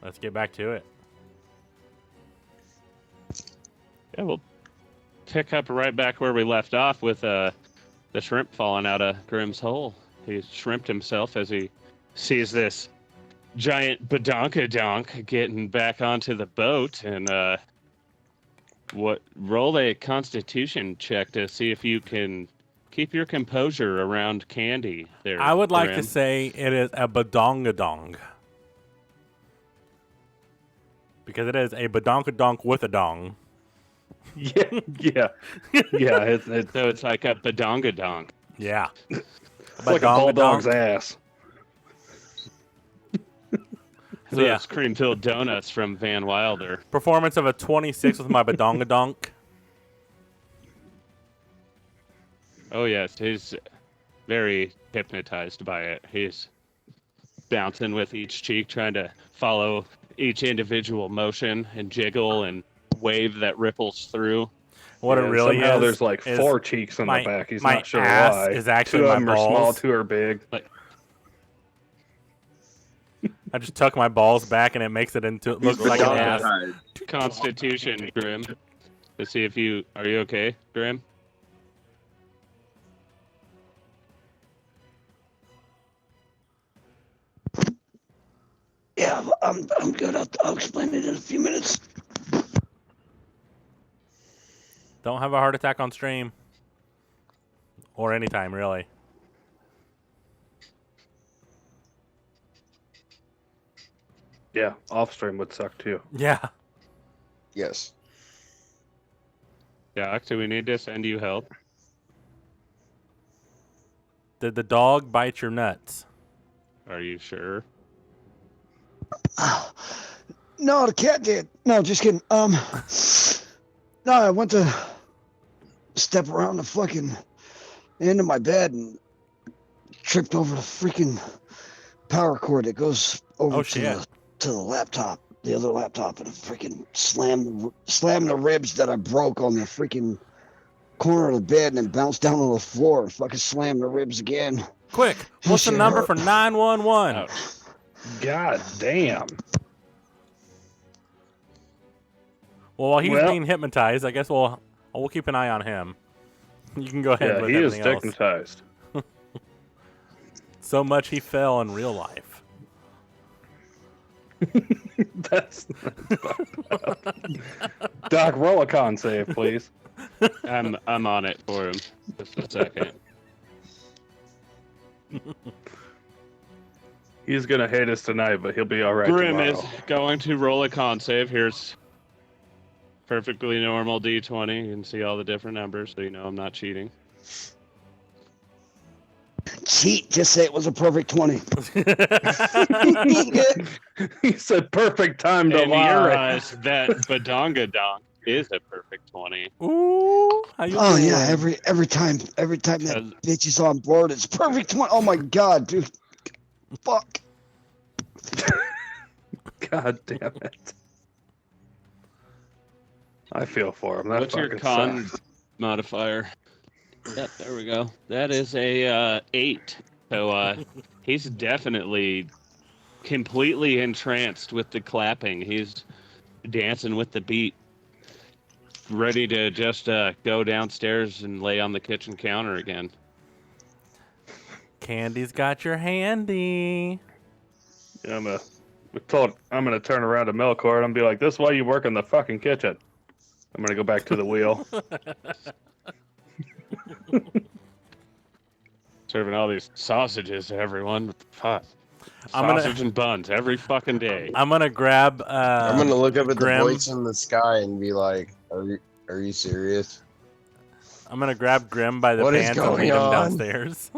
Let's get back to it. Yeah, we'll pick up right back where we left off with the shrimp falling out of Grimm's hole. He shrimped himself as he sees this giant badonkadonk getting back onto the boat, and roll a constitution check to see if you can keep your composure around Candy there. I would like to Grim. say it is a badongadong. Because it is a badonkadonk with a dong. Yeah. It's So it's like a badongadonk. Yeah. like a bulldog's ass. So Yeah. it's cream-filled donuts from Van Wilder. Performance of a 26 with my badongadonk. Oh yes, he's very hypnotized by it. He's bouncing with each cheek, trying to follow each individual motion and jiggle and wave that ripples through. What Yeah, it really somehow is. there's like is 4 cheeks on my- the back. He's my not sure ass why. is actually 2 of my them are small, balls. 2 are big. I just tuck my balls back and it makes it into. It looks like an ass. Constitution, Grim. To see if you are you okay, Grim? Yeah, I'm good. I'll explain it in a few minutes. Don't have a heart attack on stream. Or anytime, really. Yeah, off stream would suck too. Yeah. Yes. Doc, do we need to send you help? Did the dog bite your nuts? Are you sure? No, the cat did. No, just kidding. No, I went to step around the fucking end of my bed and tripped over the freaking power cord that goes over Oh, to shit. the laptop, the other laptop, and I freaking slammed the ribs that I broke on the freaking corner of the bed and then bounced down on the floor and fucking slammed the ribs again. Quick, what's the Shit number hurt. for 911? Ouch. God damn. Well, while he's Well- being hypnotized, I guess we'll keep an eye on him. You can go ahead Yeah, with he is everything else. stigmatized. So much he fell in real life. That's Doc, roll a con save, please. I'm on it for him. Just a second. He's gonna hate us tonight, but he'll be all right Grim tomorrow. is going to roll a con save. Here's perfectly normal D20. You can see all the different numbers, so you know I'm not cheating. Cheat, just say it was a perfect 20. He said perfect time to In your lie. eyes, that badongadonk is a perfect 20. Ooh, how you Oh doing? yeah, every time that bitch is on board, it's perfect 20. Oh my god, dude. Fuck. God damn it. I feel for him. That What's your fucking con sucks. modifier? Yep, there we go. That is a 8. So he's definitely completely entranced with the clapping. He's dancing with the beat, ready to just go downstairs and lay on the kitchen counter again. Candy's got your handy. Yeah, I'm gonna turn around to Melkor and be like, "This is why you work in the fucking kitchen." I'm gonna go back to the wheel. Serving all these sausages to everyone. What the fuck? I'm gonna- Sausage and buns every fucking day. I'm gonna grab. I'm gonna look up at Grim. the voice in the sky and be like, "Are you serious?" I'm gonna grab Grim by the What is pants and going lead him on? downstairs.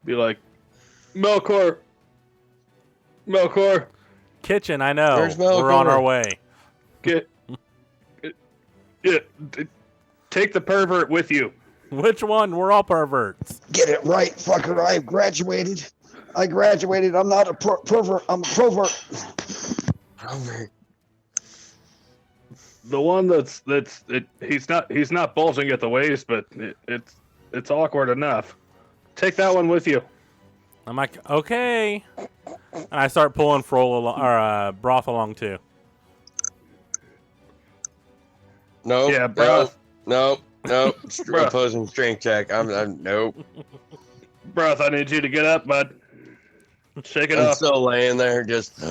Be like, Melkor. Kitchen, I know. Where's We're on Melkor? our way. Take the pervert with you. Which one? We're all perverts. Get it right, fucker. I graduated. I'm not a pervert. I'm a pervert. The one he's not bulging at the waist, but It's awkward enough. Take that one with you. I'm like, okay. And I start pulling Broth along too. Nope. Yeah, bro. Nope. Bruh. Opposing strength check. I'm nope. Broth, I need you to get up, bud. Shake it I'm off. still laying there, just. You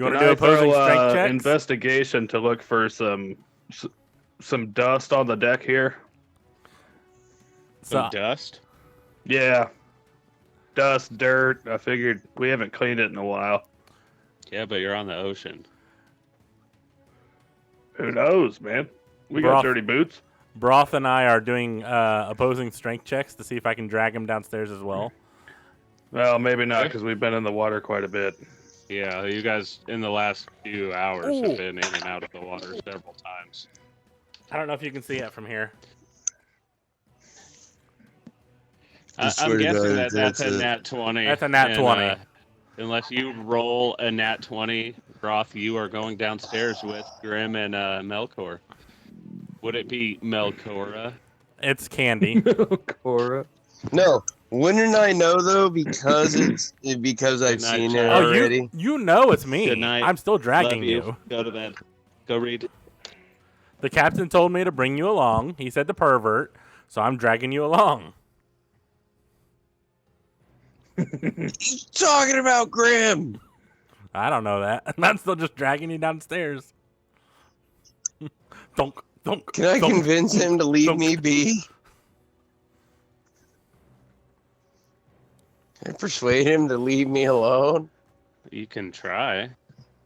want Can to do I opposing throw, strength checks? investigation to look for some dust on the deck here? Some dust. Yeah. Dust, dirt. I figured we haven't cleaned it in a while. Yeah, but you're on the ocean. Who knows, man? We Broth. got dirty boots. Broth and I are doing opposing strength checks to see if I can drag him downstairs as well. Well, maybe not because we've been in the water quite a bit. Yeah, you guys in the last few hours Ooh. have been in and out of the water several times. I don't know if you can see it from here. I swear I'm to guessing God, that's that's a it. nat 20. That's a nat 20. Unless you roll a nat 20, Broth, you are going downstairs with Grim and Melkor. Would it be Melkora? It's Candy. Cora. No, wouldn't I know though? Because I've Good night, seen it child. Oh, already. you know it's me. Good night. I'm still dragging Love you. Go to bed. Go read. The captain told me to bring you along. He said to pervert, so I'm dragging you along. Talking about Grim. I don't know that. I'm still just dragging you downstairs. Thunk, thunk, Can I thunk. convince him to leave Thunk. me be? Can I persuade him to leave me alone? You can try.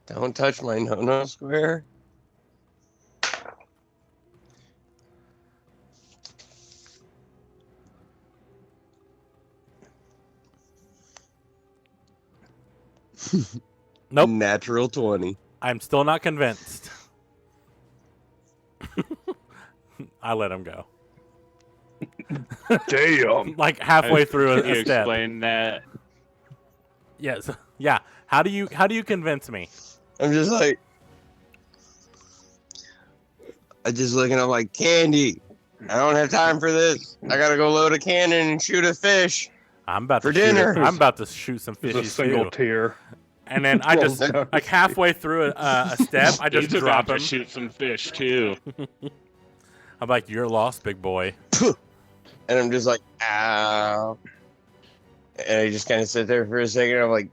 Don't touch my no-no square. Nope. Natural 20. I'm still not convinced. I let him go. Damn. Like halfway through Can you a step. explain that? Yes. Yeah. How do you convince me? I'm just like, I just looking up like, Candy, I don't have time for this. I gotta go load a cannon and shoot a fish. I'm about For to shoot dinner. I'm about to shoot some There's a fishies single too. tear. And then I just like halfway through a step, I just He's drop about him. to shoot some fish too. I'm like, "You're lost, big boy." And I'm just like, ow. And I just kind of sit there for a second. I'm like,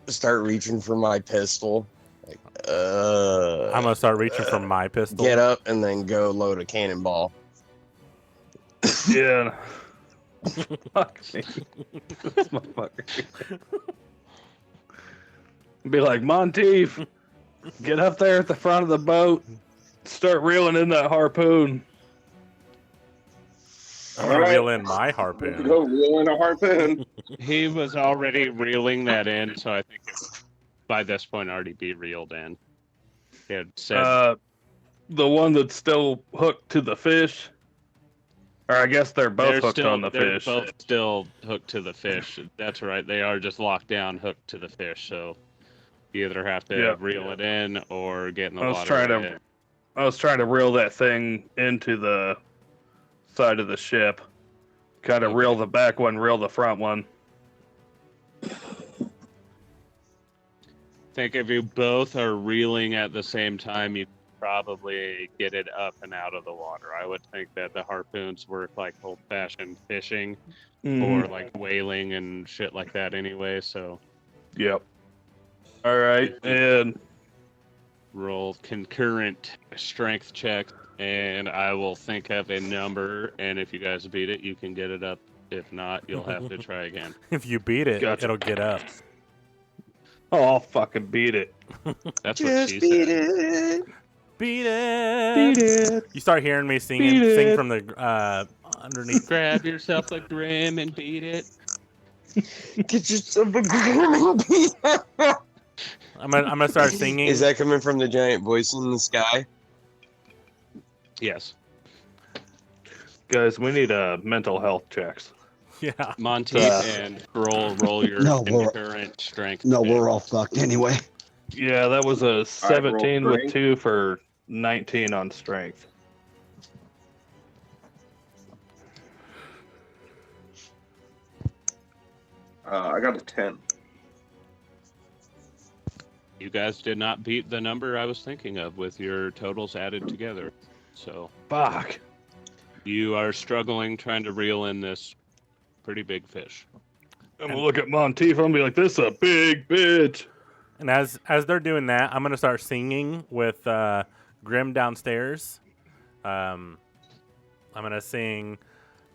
start reaching for my pistol. Like, I'm gonna start reaching for my pistol. get up and then go load a cannonball. Yeah. Fuck me. This motherfucker. Be like, Monteith, get up there at the front of the boat. Start reeling in that harpoon. I'm gonna Alright. reel in my harpoon. Go reel in a harpoon. He was already reeling that in, so I think it would, by this point already be reeled in. He had said The one that's still hooked to the fish. Or I guess they're both hooked on the they're fish. both still hooked to the fish. That's right. They are just locked down, hooked to the fish. So you either have to Yeah. reel it in or get in the I was water. trying to- with it. I was trying to reel that thing into the side of the ship. Kind of Okay. reel the back one, reel the front one. Think if you both are reeling at the same time, you probably get it up and out of the water. I would think that the harpoons work like old-fashioned fishing or like whaling and shit like that anyway. So Yep. All right, and roll concurrent strength check, and I will think of a number. And if you guys beat it, you can get it up. If not, you'll have to try again. If you beat it, Gotcha. it'll get up. oh, I'll fucking beat it. That's what she said. it. Beat it. it. You start hearing me sing it. from the underneath. Grab yourself a Grim and beat it. Get yourself a Grim. I'm gonna start singing. Is that coming from the giant voice in the sky? Yes. Guys, we need mental health checks. Yeah. Monteith and roll your No, we're- concurrent strength. No, check. we're all fucked anyway. Yeah, that was a roll 17 with strength. 2 for 19 on strength. I got a 10. You guys did not beat the number I was thinking of with your totals added together. So Fuck. you are struggling trying to reel in this pretty big fish. I'm gonna look at Monteith. I'm gonna be like, "This is a big bitch." And as they're doing that, I'm gonna start singing with Grim downstairs. I'm gonna sing,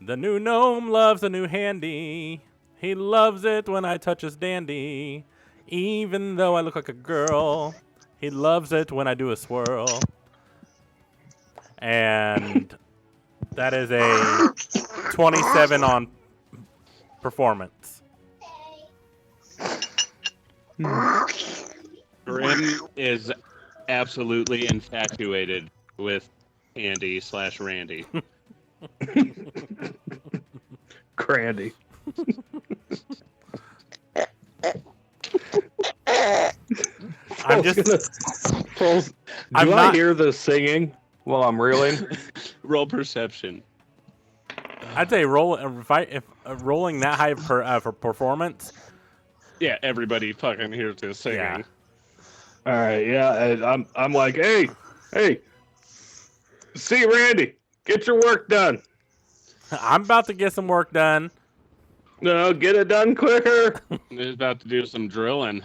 "The new gnome loves a new handy. He loves it when I touch his dandy. Even though I look like a girl, he loves it when I do a swirl." And that is a 27 on performance. Grim is absolutely infatuated with Andy/Randy. Crandy. I'm just. Do I'm I not- hear the singing while I'm reeling? Roll perception. I'd say if rolling that high for performance. Yeah, everybody fucking hears this singing. Yeah. All right, yeah. And I'm like, hey, see Randy, get your work done. I'm about to get some work done. No, get it done quicker. He's about to do some drilling.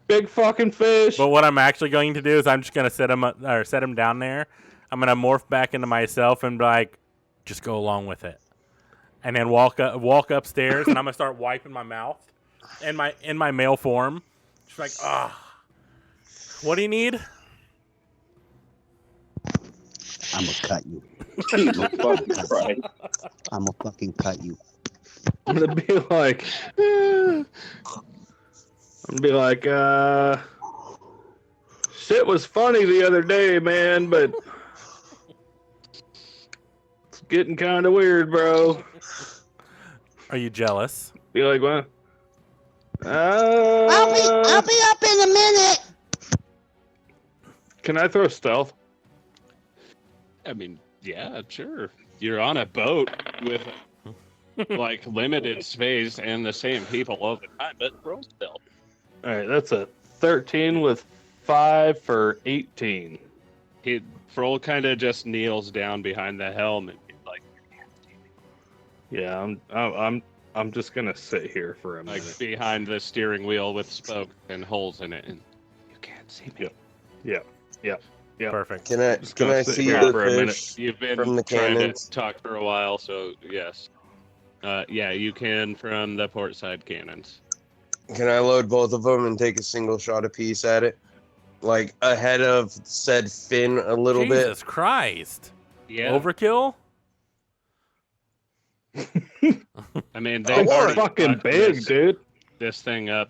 Big fucking fish. But what I'm actually going to do is I'm just going to set him down there. I'm going to morph back into myself and be like, just go along with it. And then walk upstairs, and I'm going to start wiping my mouth in my male form. Just like, what do you need? I'm gonna cut you. Jesus fucking Christ. I'm gonna fucking cut you. I'm gonna be like, shit was funny the other day, man, but it's getting kind of weird, bro. Are you jealous? Be like, what? I'll be up in a minute. Can I throw stealth? I mean, yeah, sure. You're on a boat with like limited space and the same people all the time, but roll stealth. All right, that's a 13 with 5 for 18. Froll kind of just kneels down behind the helm and like Yeah, I'm just gonna sit here for a minute. behind the steering wheel with spokes and holes in it, and you can't see me. Yeah. Perfect. Can I Just gonna sit see here the for a minute. fish You've been from the trying cannons? to talk for a while, so yes. Yeah, you can from the port side cannons. Can I load both of them and take a single shot apiece at it? Like ahead of said fin a little Jesus Christ. Yeah. Overkill? I mean, Oh, they've what? already Fucking fucked big, dude. this thing up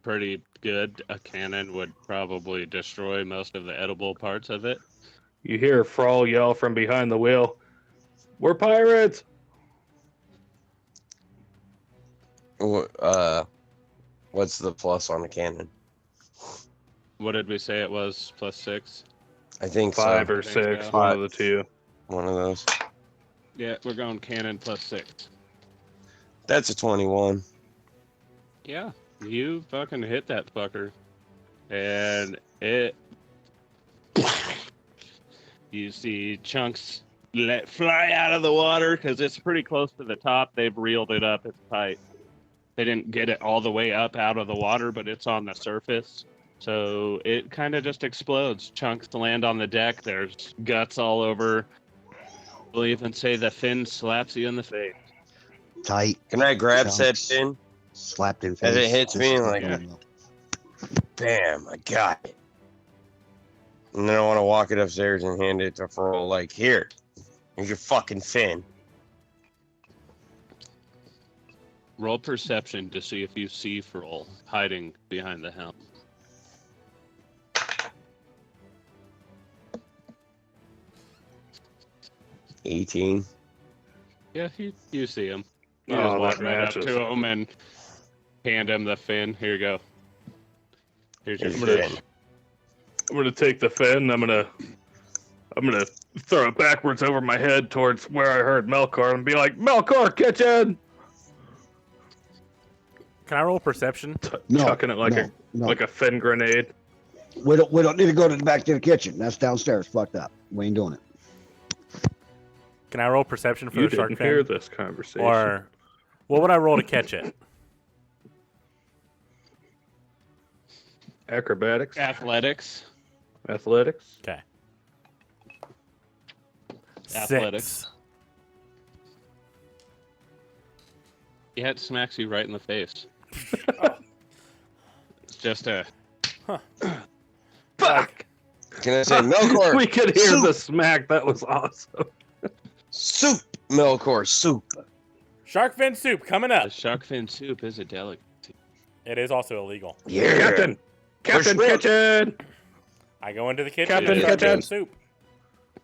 pretty good. A cannon would probably destroy most of the edible parts of it. You hear Frall yell from behind the wheel, "We're pirates!" bit. What's the plus on a cannon? What did we say it was? +6? I think 5 so. or I think 6, so. one of the two. One of those. Yeah, we're going cannon +6. That's a 21. Yeah, you fucking hit that fucker. And it... You see chunks let fly out of the water because it's pretty close to the top. They've reeled it up. It's tight. They didn't get it all the way up out of the water, but it's on the surface. So it kind of just explodes. Chunks land on the deck. There's guts all over. We'll even say the fin slaps you in the face. Tight. Can I grab Chunks. said fin? Slapped in As face. it hits me, like- Yeah. Bam! I got it. And then I want to walk it upstairs and hand it to Froll. Like, here's your fucking fin. Roll perception to see if you see Froll hiding behind the helm. $18. Yeah, you see him. You Oh, just walk that right up matches. to him and hand him the fin. Here you go. Here's your Here's I'm your gonna- fin. I'm gonna take the fin. I'm gonna throw it backwards over my head towards where I heard Melkor and be like, "Melkor, kitchen!" Can I roll perception? No, Chucking it like no. a fin grenade. We don't need to go to the back to the kitchen. That's downstairs. Fucked up. We ain't doing it. Can I roll perception for You the shark didn't fin? hear this conversation. Or what would I roll to catch it? Acrobatics, Athletics. athletics. Okay. Athletics. 6. Yeah, it smacks you right in the face. It's just a. Fuck! Can I say Melkor? We could hear soup. the smack. That was awesome. Soup, Melkor, soup. Shark fin soup coming The up. shark fin soup is a delicacy. It is also illegal. Yeah. Captain shrimp. Kitchen. I go into the kitchen Captain and shark fin Kitchen. soup.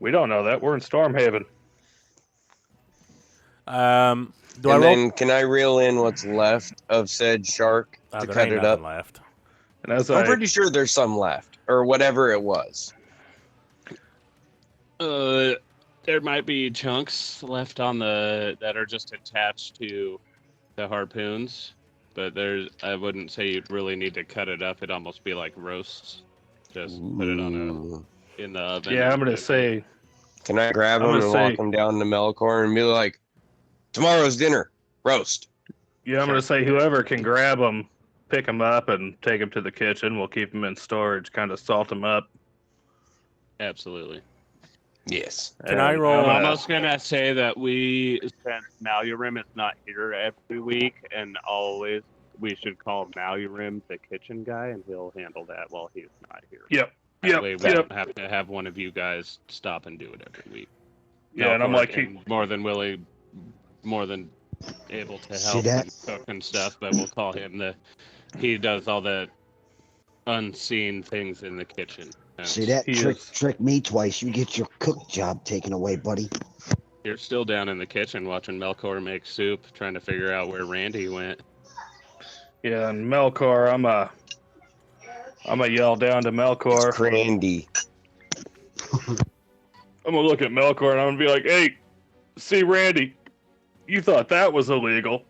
We don't know that. We're in Stormhaven. Do I And roll? then can I reel in what's left of said shark to There cut ain't it up? nothing left. And as I'm pretty sure there's some left, or whatever it was. There might be chunks left on that are just attached to the harpoons, but I wouldn't say you'd really need to cut it up. It'd almost be like roasts. Just put it on Ooh. in the oven. yeah, I'm and gonna say Can I grab I'm him gonna and say- walk him down to Melkor and be like, tomorrow's dinner, roast. I'm gonna say whoever can grab them, pick them up, and take them to the kitchen. We'll keep them in storage, kind of salt them up. Absolutely. Yes. Can I And roll- I'm I'm gonna- almost gonna say that since Malurim is not here every week, and always we should call Malurim the kitchen guy, and he'll handle that while he's not here. Yep. That way we Yep. don't have to have one of you guys stop and do it every week. Yeah, and I'm Melkor like, can more than able to See help that? and cook and stuff, but we'll call him he does all the unseen things in the kitchen. And See that? He Trick, is. trick me twice. You get your cook job taken away, buddy. You're still down in the kitchen watching Melkor make soup, trying to figure out where Randy went. Yeah, and Melkor, I'm a yell down to It's Melkor. Crandy. I'm gonna look at Melkor and I'm gonna be like, "Hey, see Randy, you thought that was illegal?"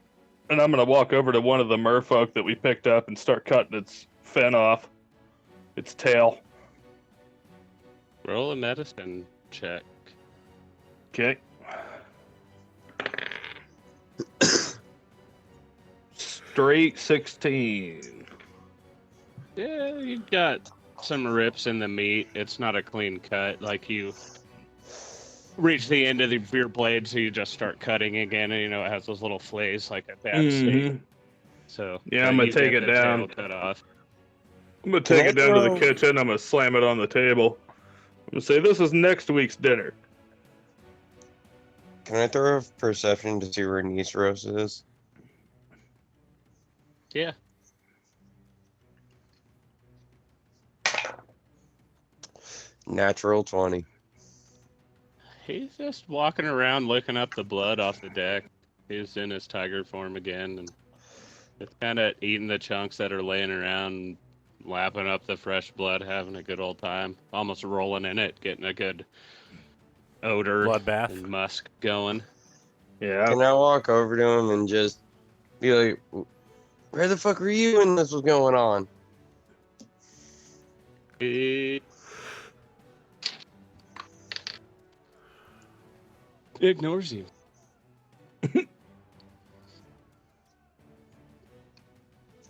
And I'm gonna walk over to one of the merfolk that we picked up and start cutting its fin off, its tail. Roll a medicine check. Okay. Straight 16. Yeah, you got some rips in the meat. It's not a clean cut. Like you reach the end of your blade, so you just start cutting again, and it has those little flays like a bad steak. So Yeah, I'm gonna you take get it the down. tail cut off. I'm gonna take Can I it down to the throw- kitchen. I'm gonna slam it on the table. I'm gonna say, "This is next week's dinner." Can I throw a perception to see where Nisros is? Yeah. Natural 20. He's just walking around licking up the blood off the deck. He's in his tiger form again, and just kind of eating the chunks that are laying around, lapping up the fresh blood, having a good old time. Almost rolling in it, getting a good odor Bloodbath. and musk going. Yeah. Can I walk over to him and just be like, where the fuck were you when this was going on? He ignores you.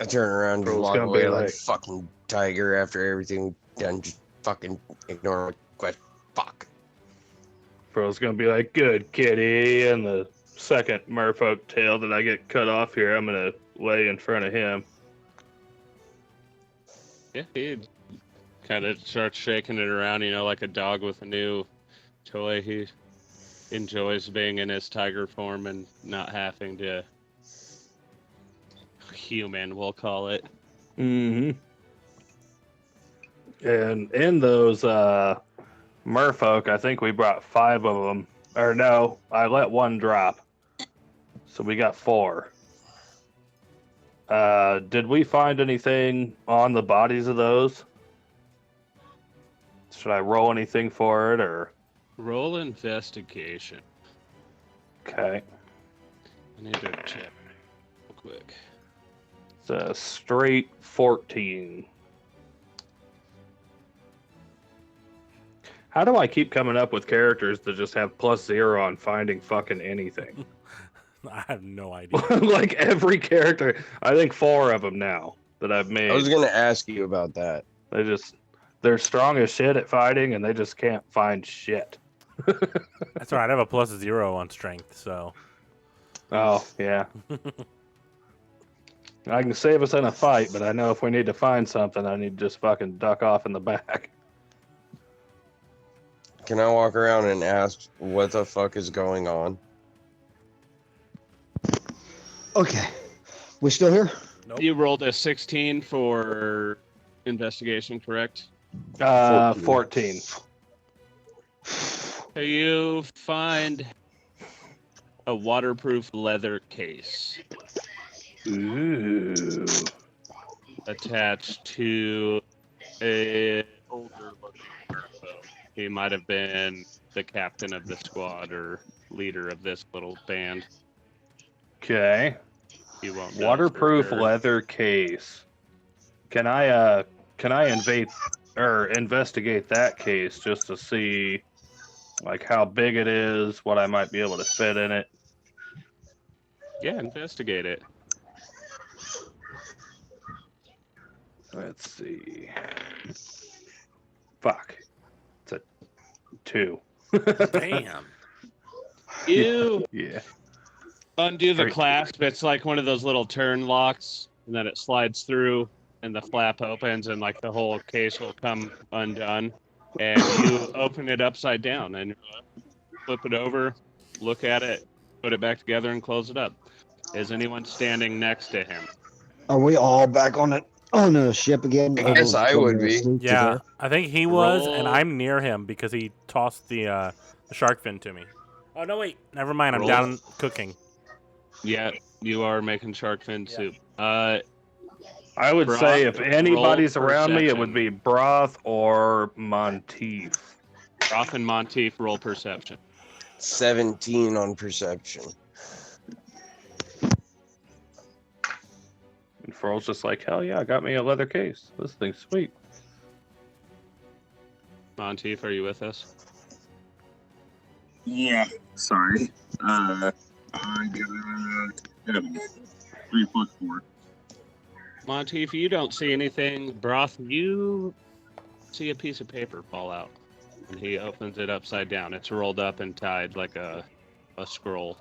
I turn around and Bro's walk gonna away be like like- fucking tiger after everything we've done. Just fucking ignore my question. Fuck. Bro's gonna be like, "Good kitty," and the second merfolk tail that I get cut off here, I'm gonna lay in front of him. Yeah, he kind of starts shaking it around, like a dog with a new toy. He enjoys being in his tiger form and not having to human, we'll call it. Mm-hmm. And in those merfolk, I think we brought 5 of them. Or no, I let 1 drop. So we got 4. Did we find anything on the bodies of those? Should I roll anything for it, or? Roll investigation. Okay. I need to check real quick. Just a straight 14. How do I keep coming up with characters that just have +0 on finding fucking anything? I have no idea. Like every character, I think 4 of them now that I've made. I was gonna ask you about that. They're strong as shit at fighting, and they just can't find shit. That's all right. I have a +0 on strength, so. Oh yeah. I can save us in a fight, but I know if we need to find something, I need to just fucking duck off in the back. Can I walk around and ask what the fuck is going on? Okay. We still here? Nope. You rolled a 16 for investigation, correct? 14. So you find a waterproof leather case Ooh. attached to a older looking merfolk. He might have been the captain of the squad or leader of this little band. Okay. You won't know for Waterproof sure. leather case. Can I investigate that case just to see like how big it is, what I might be able to fit in it? Yeah, investigate it. Let's see. Fuck. It's a 2. Damn. You Yeah. undo the Great. clasp. It's like one of those little turn locks, and then it slides through, and the flap opens, and like the whole case will come undone. And you open it upside down and flip it over, look at it, put it back together, and close it up. Is anyone standing next to him? Are we all back on the ship again? I guess I would be. Sleep Yeah, together? I think he was, and Roll. I'm near him because he tossed the shark fin to me. Oh no, wait, never mind. I'm Roll. down cooking. Yeah, you are making shark fin Yeah. soup. I would Broth, say if anybody's roll around me, it perception. would be Broth or Monteith. Roth and Monteith roll perception. 17 on perception. And Froll's just like, hell yeah, I got me a leather case. This thing's sweet. Monteith, are you with us? Yeah, sorry. I got 7. 3 plus 4. Monteith, you don't see anything. Broth, you see a piece of paper fall out. And he opens it upside down. It's rolled up and tied like a scroll.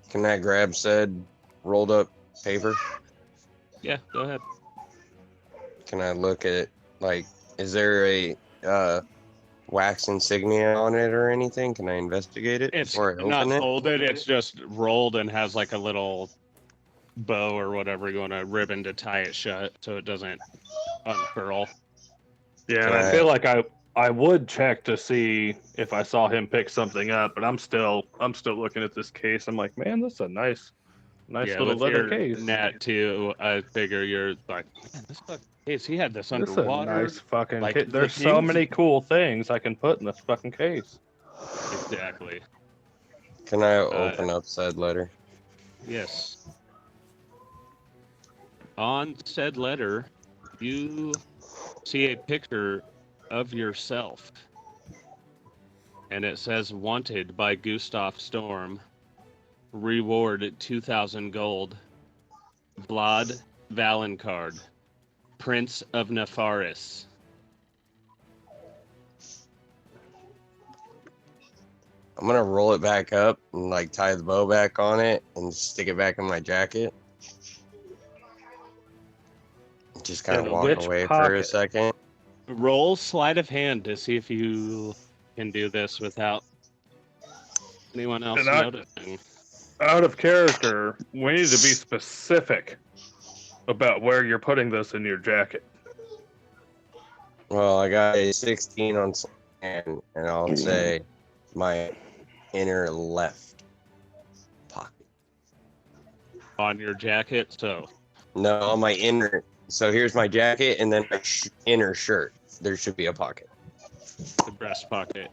Can I grab said rolled up paper? Yeah, go ahead. Can I look at it? Like, is there a wax insignia on it or anything? Can I investigate it It's before I not open it? folded. It's just rolled and has like a little bow or whatever you want, a ribbon to tie it shut so it doesn't unfurl. Yeah, and I feel like I would check to see if I saw him pick something up, but I'm still looking at this case. I'm like, man, this is a nice Yeah, little with leather your case. net too, I figure you're like, man, this fucking case, he had this This is a underwater. nice fucking Like, case. the There's so kings- many cool things I can put in this fucking case. Exactly. Can I open up said letter? Yes. On said letter, you see a picture of yourself. And it says, wanted by Gustav Storm. Reward 2,000 gold. Vlad Valencard, Prince of Nefaris. I'm gonna roll it back up and like tie the bow back on it and stick it back in my jacket. Just kind of In walk which away for a pocket? second. Roll sleight of hand to see if you can do this without anyone else And I- noticing. Out of character, we need to be specific about where you're putting this in your jacket. Well, I got a 16 on sand, and I'll say my inner left pocket. On your jacket, so No, on my inner. So here's my jacket, and then my inner shirt. There should be a pocket. the breast pocket.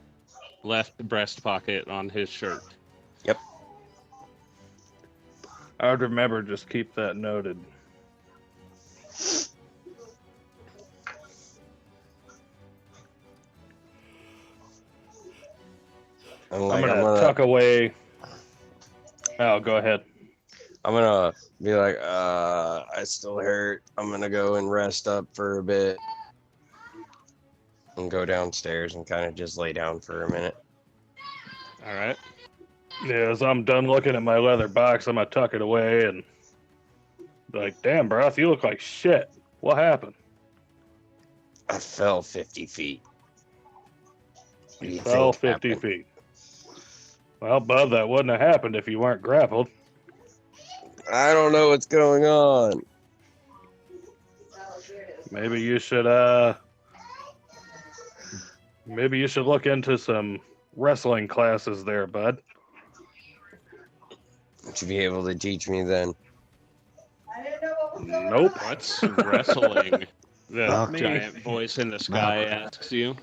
Left breast pocket on his shirt. I would remember. Just keep that noted. I'm I'm like, gonna tuck away. Oh, go ahead. I'm gonna be like, I still hurt. I'm gonna go and rest up for a bit and go downstairs and kind of just lay down for a minute. All right. Yeah, as I'm done looking at my leather box, I'm gonna tuck it away and be like, damn, Broth, you look like shit. What happened? I fell 50 feet. What do You you fell think 50 happened? feet. Well, bud, that wouldn't have happened if you weren't grappled. I don't know what's going on. Maybe you should look into some wrestling classes there, bud. Would you be able to teach me then? Nope. What's wrestling? The Not giant voice in the sky asks you.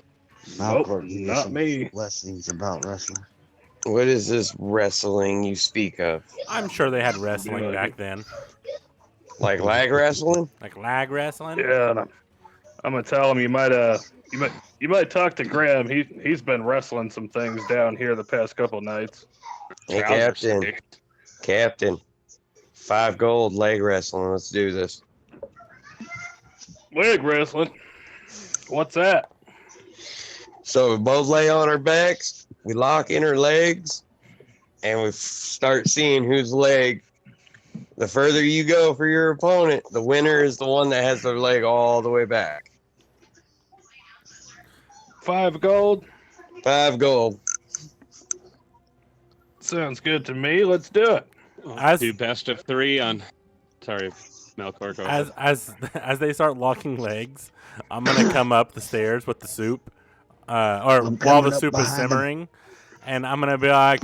Malcolm, Nope, you get not some me. lessons about wrestling. What is this wrestling you speak of? I'm sure they had wrestling back then, Like lag wrestling? like lag wrestling. Yeah, and I'm gonna tell him you might talk to Graham. He's been wrestling some things down here the past couple nights. Hey, Trouser stick. Captain. 5 gold leg wrestling. Let's do this. Leg wrestling. What's that? So we both lay on our backs, we lock in our legs, and we start seeing whose leg. The further you go for your opponent, the winner is the one that has their leg all the way back. 5 gold. 5 gold. Sounds good to me. Let's do it. As- Do best of 3 on. Sorry, Melkor. Go ahead. As they start locking legs, I'm gonna come up the stairs with the soup, or I'm while the coming up soup is behind 'em. simmering, and I'm gonna be like,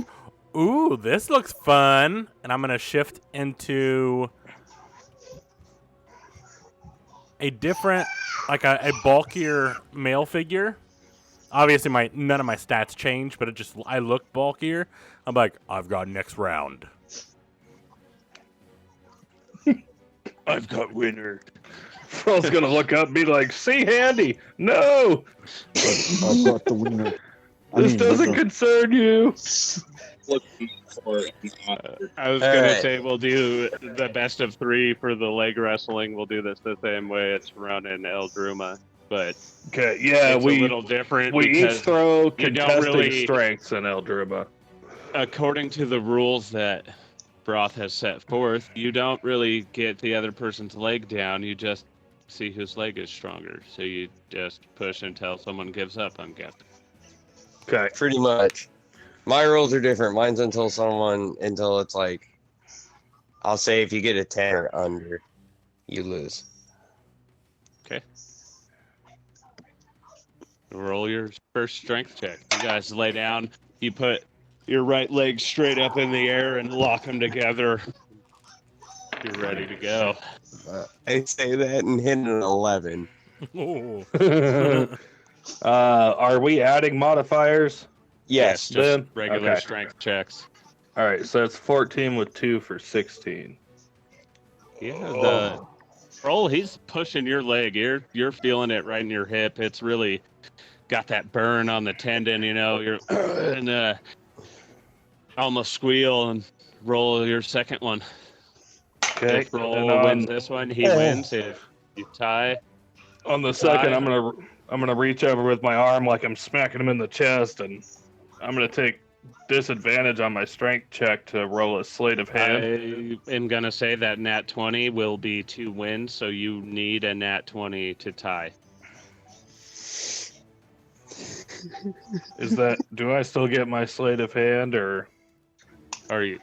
"Ooh, this looks fun," and I'm gonna shift into a different, like a bulkier male figure. Obviously, none of my stats change, but I look bulkier. I'm like, I've got next round. I've got winner. Fro's gonna look up and be like, "See, Handy, no, I've got the winner. this doesn't concern you." Looking for I was All gonna right. say we'll do the best of 3 for the leg wrestling. We'll do this the same way it's run in Eldruma, but Okay, yeah, it's a little different we because each throw you don't contesting really- strengths in Eldruma. according to the rules that Broth has set forth, you don't really get the other person's leg down. You just see whose leg is stronger. So you just push until someone gives up, I'm guessing. Okay, Pretty much. My rules are different. Mine's until it's like, I'll say if you get a 10 or under, you lose. Roll your first strength check. You guys lay down. You put your right leg straight up in the air and lock them together. You're ready to go. I say that and hit an 11. Ooh. are we adding modifiers? Yes. Just then- regular okay. strength checks. All right, so it's 14 with 2 for 16. Yeah, the roll, he's pushing your leg. You're feeling it right in your hip. It's really got that burn on the tendon, you know. You're and almost squeal and roll your second one. Okay, If roll and wins this one, he wins. If you tie, on the second, Tie. I'm gonna reach over with my arm like I'm smacking him in the chest, and I'm gonna take disadvantage on my strength check to roll a sleight of hand. I am gonna say that nat 20 will be 2 wins, so you need a nat 20 to tie. Is that? Do I still get my sleight of hand, or Are you?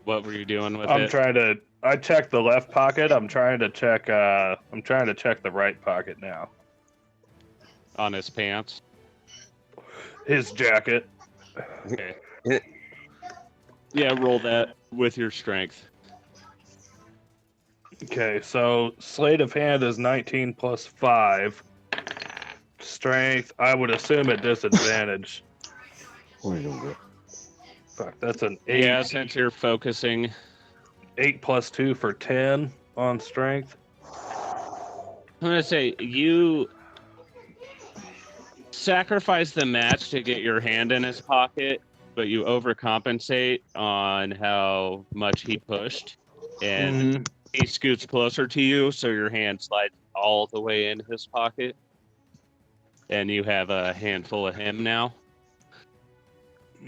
What were you doing with I'm it? trying to? I checked the left pocket. I'm trying to check. I'm trying to check the right pocket now. On his pants. His jacket. Okay. Yeah, roll that with your strength. Okay, so sleight of hand is 19 plus 5. Strength, I would assume at disadvantage. Wait a minute. Fuck, that's an 8. Yeah, since you're focusing. 8 plus 2 for 10 on strength. I'm going to say you sacrifice the match to get your hand in his pocket, but you overcompensate on how much he pushed. And he scoots closer to you, so your hand slides all the way in his pocket. And you have a handful of him now.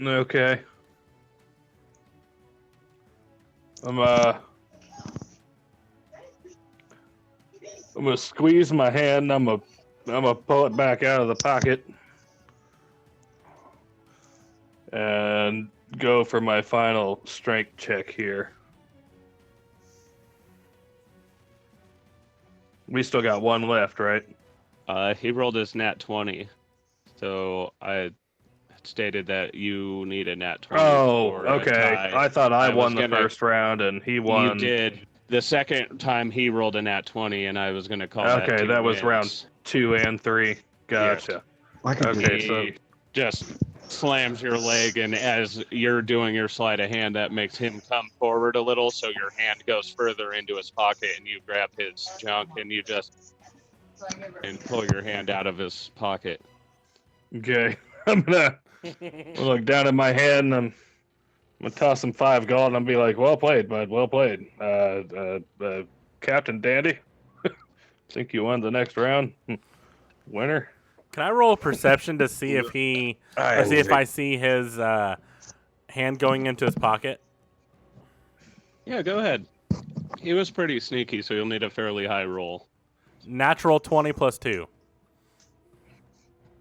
Okay. I'm gonna squeeze my hand. I'm gonna pull it back out of the pocket and go for my final strength check here. We still got one left, right? He rolled his nat 20, so I stated that you need a nat 20. Oh, for a okay. tie. I thought I was won the gonna- first round and he won. You did. The second time he rolled a nat 20, and I was going to call that Okay, two that was wins. round 2 and 3. Gotcha. I can do Okay, He so just slams your leg, and as you're doing your sleight of hand, that makes him come forward a little, so your hand goes further into his pocket, and you grab his junk, and you just and pull your hand out of his pocket. okay, I'm gonna look down at my head and I'm gonna toss him 5 gold and I'll be like, "Well played, bud. Well played, Captain Dandy. Think you won the next round, winner." Can I roll a perception to see if he, or see if I see his hand going into his pocket? Yeah, go ahead. He was pretty sneaky, so you'll need a fairly high roll. Natural 20 plus 2.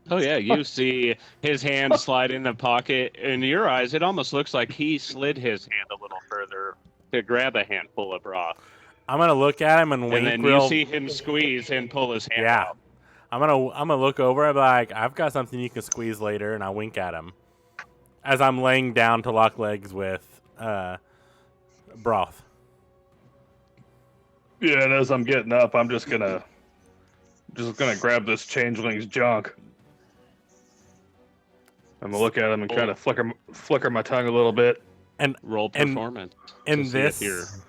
Oh yeah, you see his hand slide in the pocket. In your eyes, it almost looks like he slid his hand a little further to grab a handful of broth. I'm gonna look at him and wink And then real. you see him squeeze and pull his hand Yeah. out. I'm gonna look over and be like, I've got something you can squeeze later, and I wink at him as I'm laying down to lock legs with broth. Yeah, and as I'm getting up, I'm just gonna grab this changeling's junk. I'm gonna look at him and kind of flicker my tongue a little bit. Roll And performance. In to see if you're this,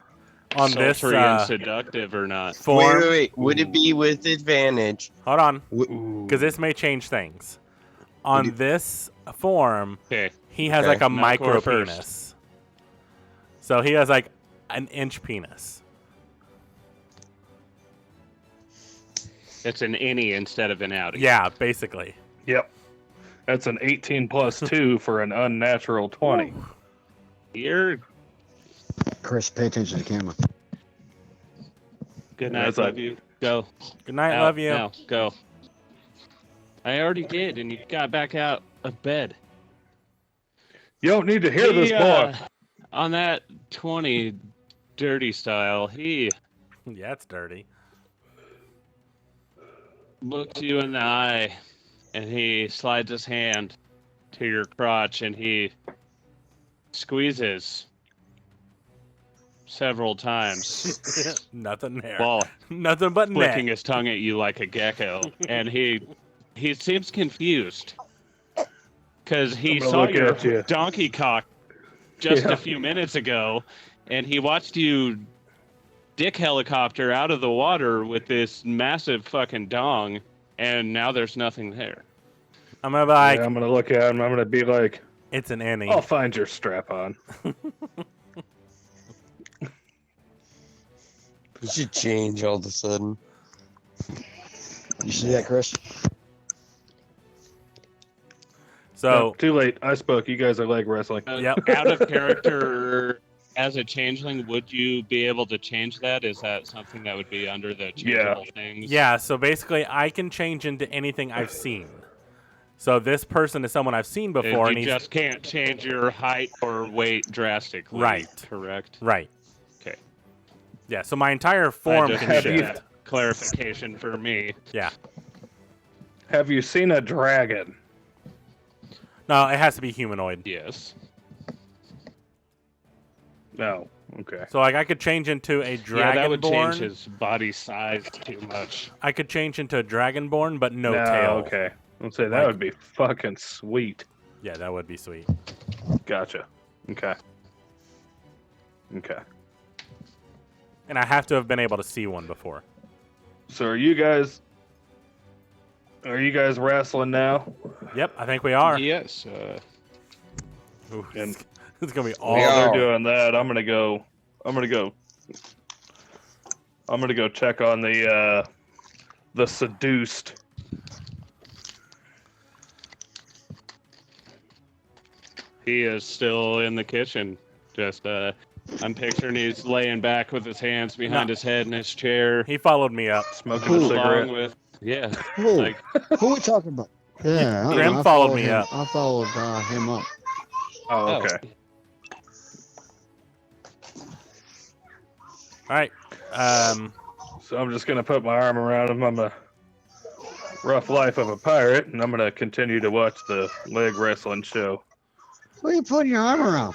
on this sultry and seductive or not. form, Wait. Would it be with advantage? hold on, Ooh. because this may change things. On this form, Okay. he has Okay. like a Not micro core first. penis. So he has like an inch penis. It's an innie instead of an outie. Yeah, basically. Yep. That's an 18 plus 2 for an unnatural 20. You're Chris, pay attention to the camera. good night. That's Love like- you. Go. Good night, Out love you. Now. Go. I already did, and you got back out of bed. You don't need to hear this, boy. On that 20 dirty style, he Yeah, it's dirty. looked you in the eye, and he slides his hand to your crotch, and he squeezes several times Nothing there. while Nothing but flicking neck. his tongue at you like a gecko. And he seems confused because he I'm gonna saw look your at you. donkey cock just Yeah. a few minutes ago, and he watched you dick helicopter out of the water with this massive fucking dong, and now there's nothing there. I'm gonna be like, Yeah, I'm gonna look at him. I'm gonna be like, it's an innie. "I'll find your strap on." You should change all of a sudden. You see that, Chris? So, Too late. I spoke. You guys are leg wrestling. Yep. Out of character as a changeling, would you be able to change that? Is that something that would be under the changeable things? yeah, so basically I can change into anything I've seen. So this person is someone I've seen before, and You he's just can't change your height or weight drastically. Right. Correct. right. Okay. Yeah, so my entire form I just can have need you- shift. that clarification for me. Yeah. Have you seen a dragon? No, it has to be humanoid. Yes. No. Okay. So like I could change into a Yeah, that would change dragonborn. his body size too much. I could change into a dragonborn, but no tail. Okay. I'll say that Like- would be fucking sweet. Yeah, that would be sweet. Gotcha. Okay. Okay. And I have to have been able to see one before. So are you guys wrestling now? Yep, I think we are. Yes. Ooh, And it's gonna be all. while are. they're doing that, I'm gonna go check on the seduced. He is still in the kitchen. Just, I'm picturing he's laying back with his hands behind No. his head in his chair. He followed me up. Smoking a Ooh. cigarette. Along with, yeah. Who? Like, Who we talking about? Yeah, Grim I followed me him. up. I followed him up. Oh, okay. All right. So I'm just gonna put my arm around him. I'm a rough life of a pirate, and I'm gonna continue to watch the leg wrestling show. Who are you putting your arm around?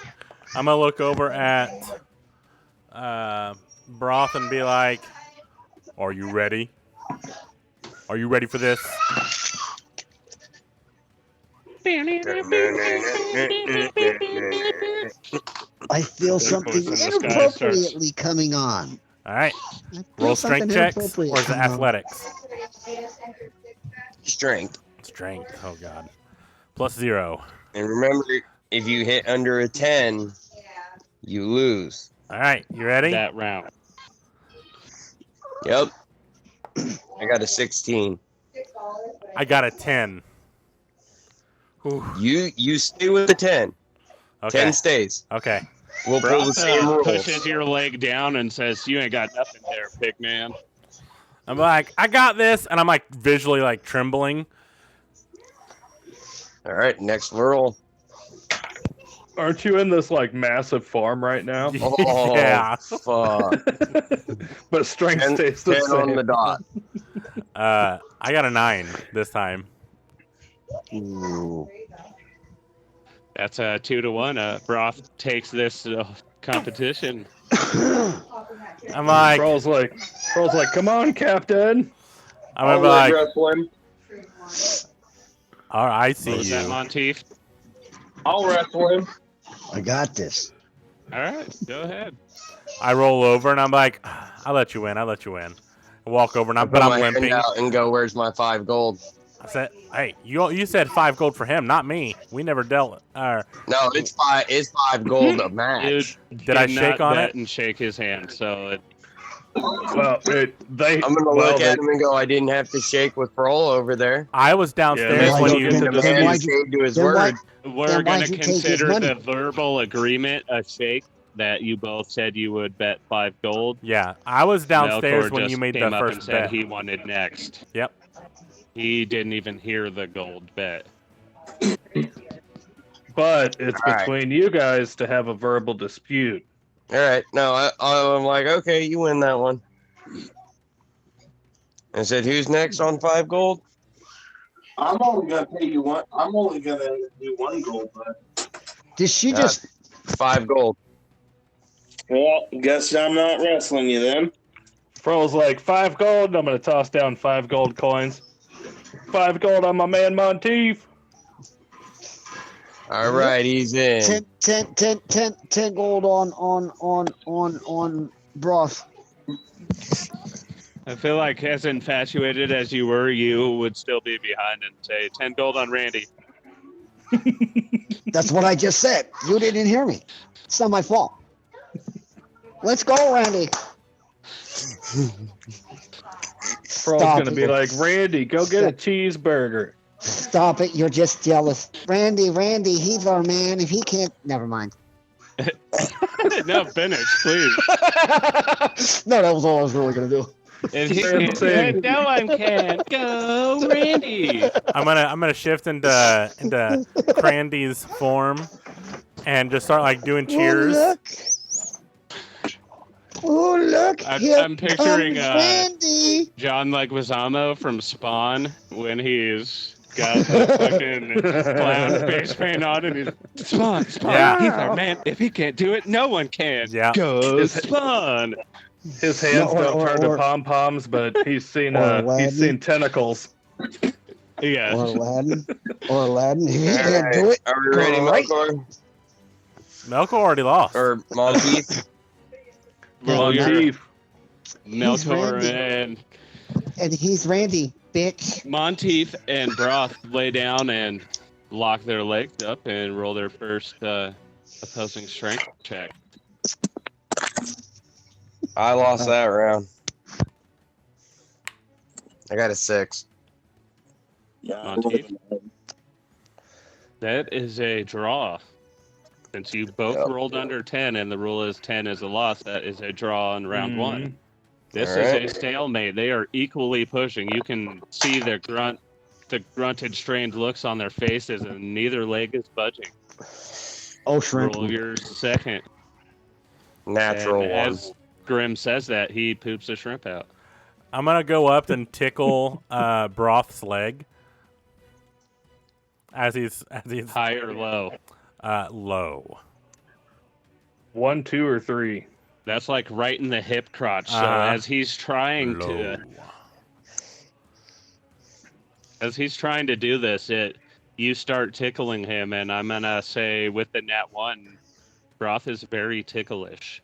I'm gonna look over at Broth and be like, "Are you ready? Are you ready for this?" I feel something voice in the sky starts. inappropriately coming on. All right. I feel Roll something strength checks, inappropriate or is it coming on. athletics? Strength. Strength. Oh God. +0. And remember, if you hit under a 10, you lose. All right. You ready? that round. Yep. I got a 16. I got a 10. Ooh. You stay with the 10. Okay. 10 stays. Okay. We'll pull the same rules. Pushes your leg down and says, "You ain't got nothing there, pig man." I'm like, I got this, and I'm like visually like trembling. All right, next roll. Aren't you in this like massive farm right now? Oh, Yeah. fuck. But strength 10, stays the 10 on same. the dot. I got a 9 this time. Ooh. That's a 2-1. Broth takes this competition. I'm like, Bro's like, come on, Captain. I'm I'll like, wrestle him. all right, I see What was that, you. Monteith? I'll wrestle him. I got this. All right, go ahead. I roll over and I'm like, I'll let you win. I'll let you win. I walk over and I but put I'm my hand limping. out and go, "Where's my 5 gold?" I said, hey, you said 5 gold for him, not me. We never dealt. No, it's 5. It's 5 gold a match. Did I shake on it? And shake his hand, so Well, I'm gonna look at him and go, "I didn't have to shake with Pearl over there." I was downstairs Yeah, when don't you. get to Then And why'd he you- stayed to his then why- word. we're Then going why'd to you take his consider money? the verbal agreement a shake that you both said you would bet 5 gold. Yeah, I was downstairs Melkor when you just made came the up and first said bet. he wanted next. Yep. He didn't even hear the gold bet. But it's All right. between you guys to have a verbal dispute. All right, no, I'm like, okay, you win that one. I said, "Who's next on 5 gold?" I'm only gonna pay you one. I'm only gonna do 1 gold, but Did she just? 5 gold. well, guess I'm not wrestling you then. Bro's like, 5 gold, and I'm gonna toss down 5 gold coins. 5 gold on my man Monteith. All right, he's in. 10 gold on Broth. I feel like as infatuated as you were, you would still be behind and say 10 gold on Randy. That's what I just said. You didn't hear me. It's not my fault. Let's go, Randy. Bro's Stop gonna be it. like, Randy, go get a cheeseburger. Stop it. You're just jealous. Randy, he's our man. If he can't, never mind. No, finish, please. No, that was all I was really going to do. If he Same can't, thing. no one can. Go, Randy. I'm gonna shift into Crandy's form and just start like doing cheers. Oh, look. Oh, look. I'm Here picturing, comes Randy. John Leguizamo from Spawn when he's got the fucking clown face paint on and he's Spawn. Yeah. He's our man. If he can't do it, no one can. Yeah. Go, Spawn. His hands No, don't turn or- to pom poms, but he's seen or Aladdin. he's seen tentacles. Yeah. Or Aladdin. If he All can't right. do it, Are we ready, All right. Melkor? Melko already lost. Or Monteith. Roll your Monteith. Melkor Randy. and he's Randy, bitch. Monteith and Broth lay down and lock their legs up and roll their first opposing strength check. I lost that round. I got a 6. Monteith. That is a draw. Since you both Yep. rolled under 10 and the rule is 10 is a loss, that is a draw in round one. This All is right. a stalemate. They are equally pushing. You can see the grunted, strained looks on their faces, and neither leg is budging. Oh, shrimp. Roll your second. Natural And one. as Grim says that, he poops a shrimp out. I'm gonna go up and tickle Broth's leg as he's High or low? low. 1, 2, or 3. That's like right in the hip crotch. So Uh-huh. as he's trying Low. to do this, you start tickling him, and I'm gonna say with the nat 1, Broth is very ticklish,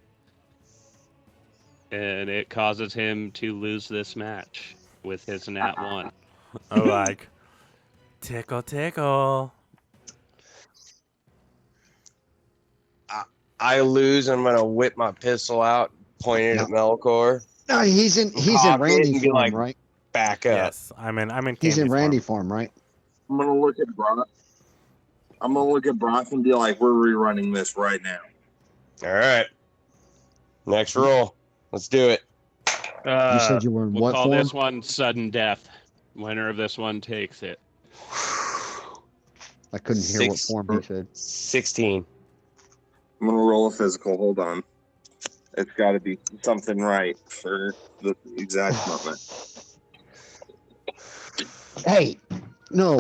and it causes him to lose this match with his nat 1. Oh, like tickle, tickle. I lose. I'm gonna whip my pistol out, point it at Melkor. No, he's in Cock it Randy and be form, like- right? Back up. Yes, I'm in. He's in Candy's Randy farm. form, right? I'm gonna look at Brock. I'm gonna look at Brock and be like, "We're rerunning this right now." All right. Next roll. Let's do it. You said you were in We'll what call form? this one sudden death. Winner of this one takes it. I couldn't hear what 6 form he said. 16. I'm gonna roll a physical. Hold on. It's got to be something right for the exact moment. Hey, no.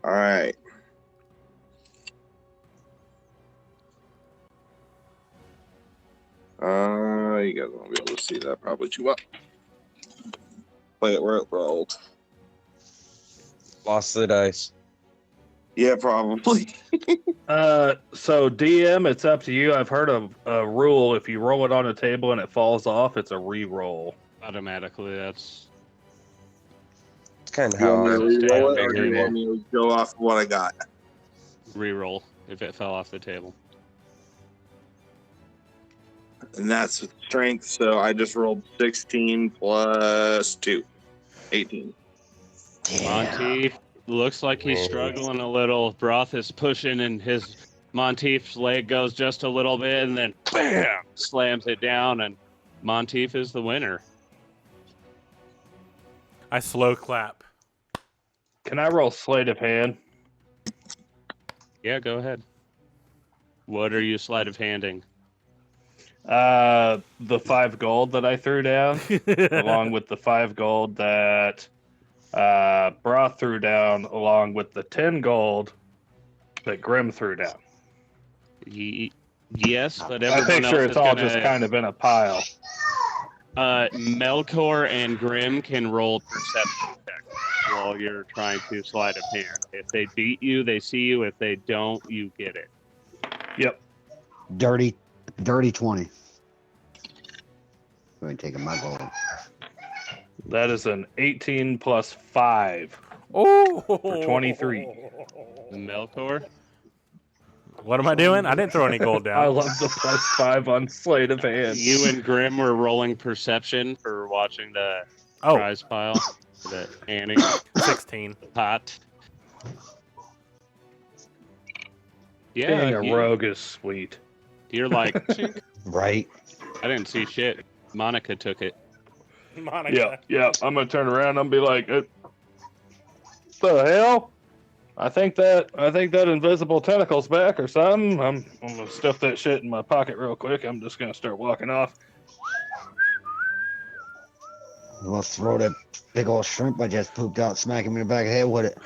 All right. You guys won't be able to see that probably too well. Play it where it rolled. Lost the dice. Yeah, probably. So DM, it's up to you. I've heard of a rule: if you roll it on a table and it falls off, it's a re-roll. Automatically, that's It's kind of You how want me I to was re-roll it, staying or do you bigger. want me to go off of what I got? reroll if it fell off the table. And that's with strength, so I just rolled 16 plus 2. 18. Monteith looks like he's struggling a little. Broth is pushing, and his Monteith's leg goes just a little bit, and then bam, slams it down, and Monteith is the winner. I slow clap. Can I roll sleight of hand? Yeah, go ahead. What are you sleight of handing? The 5 gold that I threw down, along with the 5 gold that Broth threw down, along with the 10 gold that Grim threw down. Yes, but I everyone picture else it's is all gonna, just kind of in a pile. Melkor and Grim can roll perception checks while you're trying to sleight of hand. If they beat you, they see you. If they don't, you get it. Yep. Dirty 20. Go ahead, taking my gold. That is an 18 plus 5 Oh, for 23. Melkor? What am I doing? I didn't throw any gold I down. love the plus 5 on sleight of hand. You and Grim were rolling perception for watching the Oh, prize pile. The Annie 16. pot. Being Yeah, a rogue is sweet. you're like, "Chink." Right? I didn't see shit. Monica took it. Monica. Yeah. I'm gonna turn around and be like, the hell? I think that invisible tentacle's back or something. I'm gonna stuff that shit in my pocket real quick. I'm just gonna start walking off. I'm gonna throw that big old shrimp I just pooped out, smack him in the back of the head with it.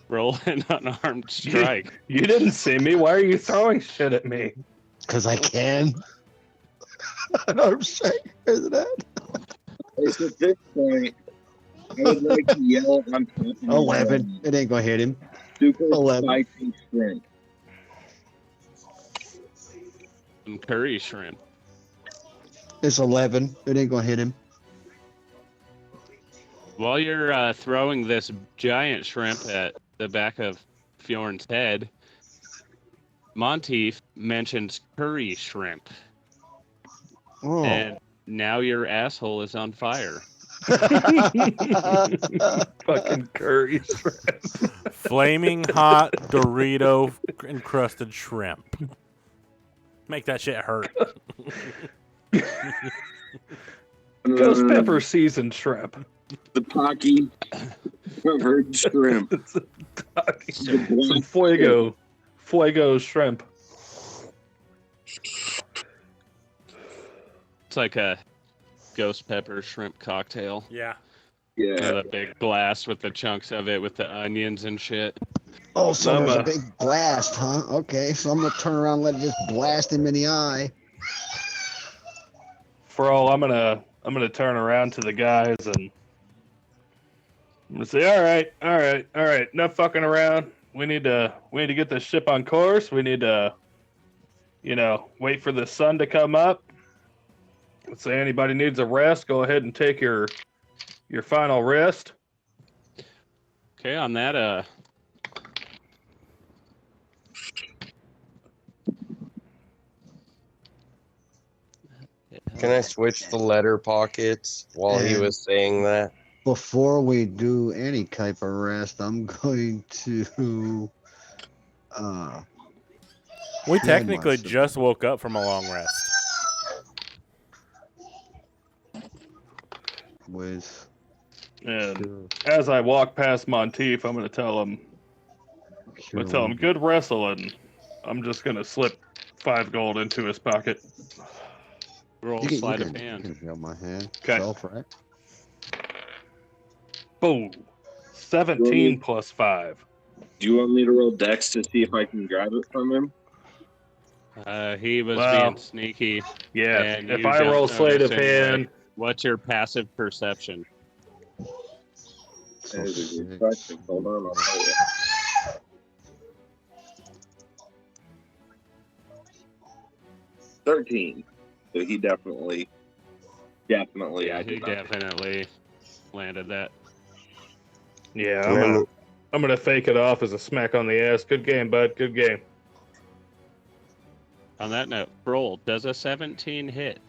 Roll an unarmed strike. You didn't see me. Why are you throwing shit at me? Because I can. I'm saying, isn't that? It's at this point, I would like to yell on top of 11. It ain't gonna hit him. super 11. spicy shrimp. Some curry shrimp. It's 11. It ain't gonna hit him. While you're throwing this giant shrimp at the back of Fjorn's head, Monteith mentions curry shrimp, Oh. and now your asshole is on fire. Fucking curry shrimp. Flaming hot Dorito encrusted shrimp. Make that shit hurt. Ghost pepper seasoned shrimp. The Pocky covered shrimp. Some fuego shrimp. It's like a ghost pepper shrimp cocktail. Yeah. Yeah. With a big blast with the chunks of it with the onions and shit. Oh, so there's a Mama. big blast, huh? Okay, so I'm gonna turn around and let it just blast him in the eye. For all, I'm gonna turn around to the guys and I'm gonna say, all right, enough fucking around. We need to get this ship on course. We need to, wait for the sun to come up. Let's say anybody needs a rest, go ahead and take your final rest. Okay, on that, Can I switch the letter pockets while he was saying that? Before we do any type of rest, I'm going to We Yeah, technically myself. just woke up from a long rest. with And as I walk past Monteith, I'm gonna tell him, good wrestling. I'm just gonna slip 5 gold into his pocket. roll You can, sleight you of can, hand. You can feel my hand. 'Kay. Self, right? Boom. 17 plus 5. Do you want me to roll dex to see if I can grab it from him? He was Wow. being sneaky. Yeah. And If you I don't roll sleight of notice anyway. hand, What's your passive perception? So That is a sick. good question. Hold on, I'll tell you. $13. So he definitely. Yeah, I he did not. definitely landed that. yeah, Can I move- I'm gonna fake it off as a smack on the ass. Good game, bud. Good game. On that note, roll. Does a 17 hit?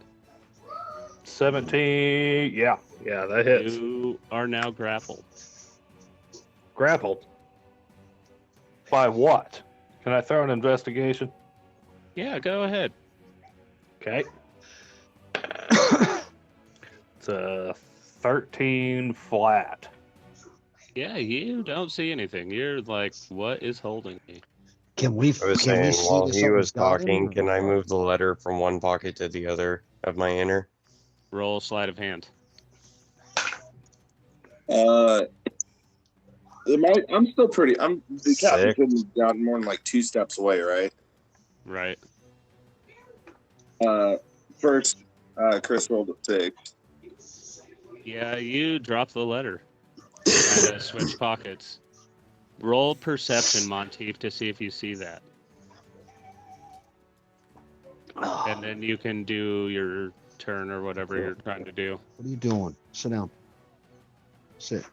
17. Yeah, that hits. You are now grappled. Grappled. By what? Can I throw an investigation? Yeah, go ahead. Okay. It's a 13 flat. Yeah, you don't see anything. You're like, what is holding me? Can we? I was Can we saying see while that he something's was got him, talking, or can I what? move the letter from one pocket to the other of my inner? Roll sleight of hand. I'm still pretty. The captain Sick. couldn't have gotten more than like 2 steps away, right? Right. First, Chris rolled a 6. Yeah, you drop the letter. Kind of switch pockets. Roll perception, Monteith, to see if you see that. And then you can do your turn or whatever you're trying to do. What are you doing? Sit down. Sit.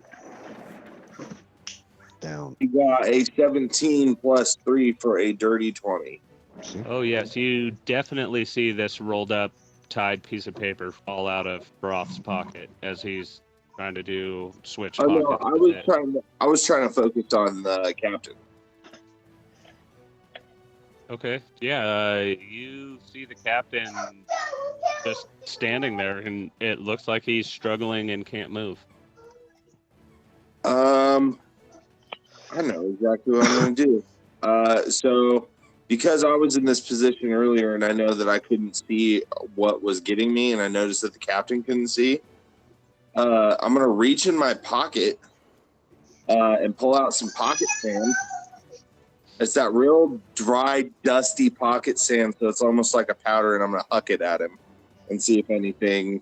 Down. He got a 17 plus 3 for a dirty 20. See? Oh, yes, you definitely see this rolled up, tied piece of paper fall out of Broth's pocket as he's trying to do switch Oh no, pockets. I was trying to focus on the captain. Okay, yeah, you see the captain just standing there, and it looks like he's struggling and can't move. I know exactly what I'm going to do. So, because I was in this position earlier and I know that I couldn't see what was getting me and I noticed that the captain couldn't see, I'm going to reach in my pocket and pull out some pocket sand. It's that real dry, dusty pocket sand, so it's almost like a powder, and I'm going to huck it at him and see if anything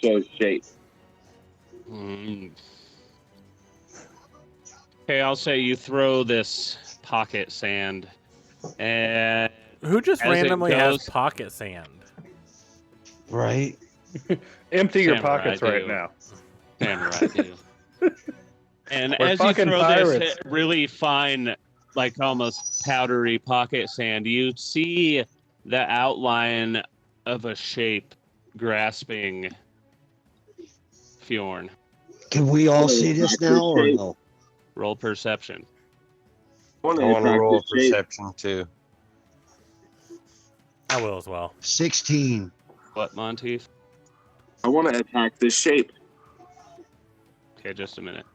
shows shape. Okay, I'll say you throw this pocket sand, and Who just As it randomly has goes- pocket sand? Right? Empty your Samurai pockets right do. now. Samurai do. And We're as you fucking throw pirates. this really fine, like almost powdery pocket sand, you see the outline of a shape grasping Fjorn. Can we all see this now or no? Roll perception. I want to roll a perception too. I will as well. 16. What, Monteith? I want to attack this shape. Okay, just a minute.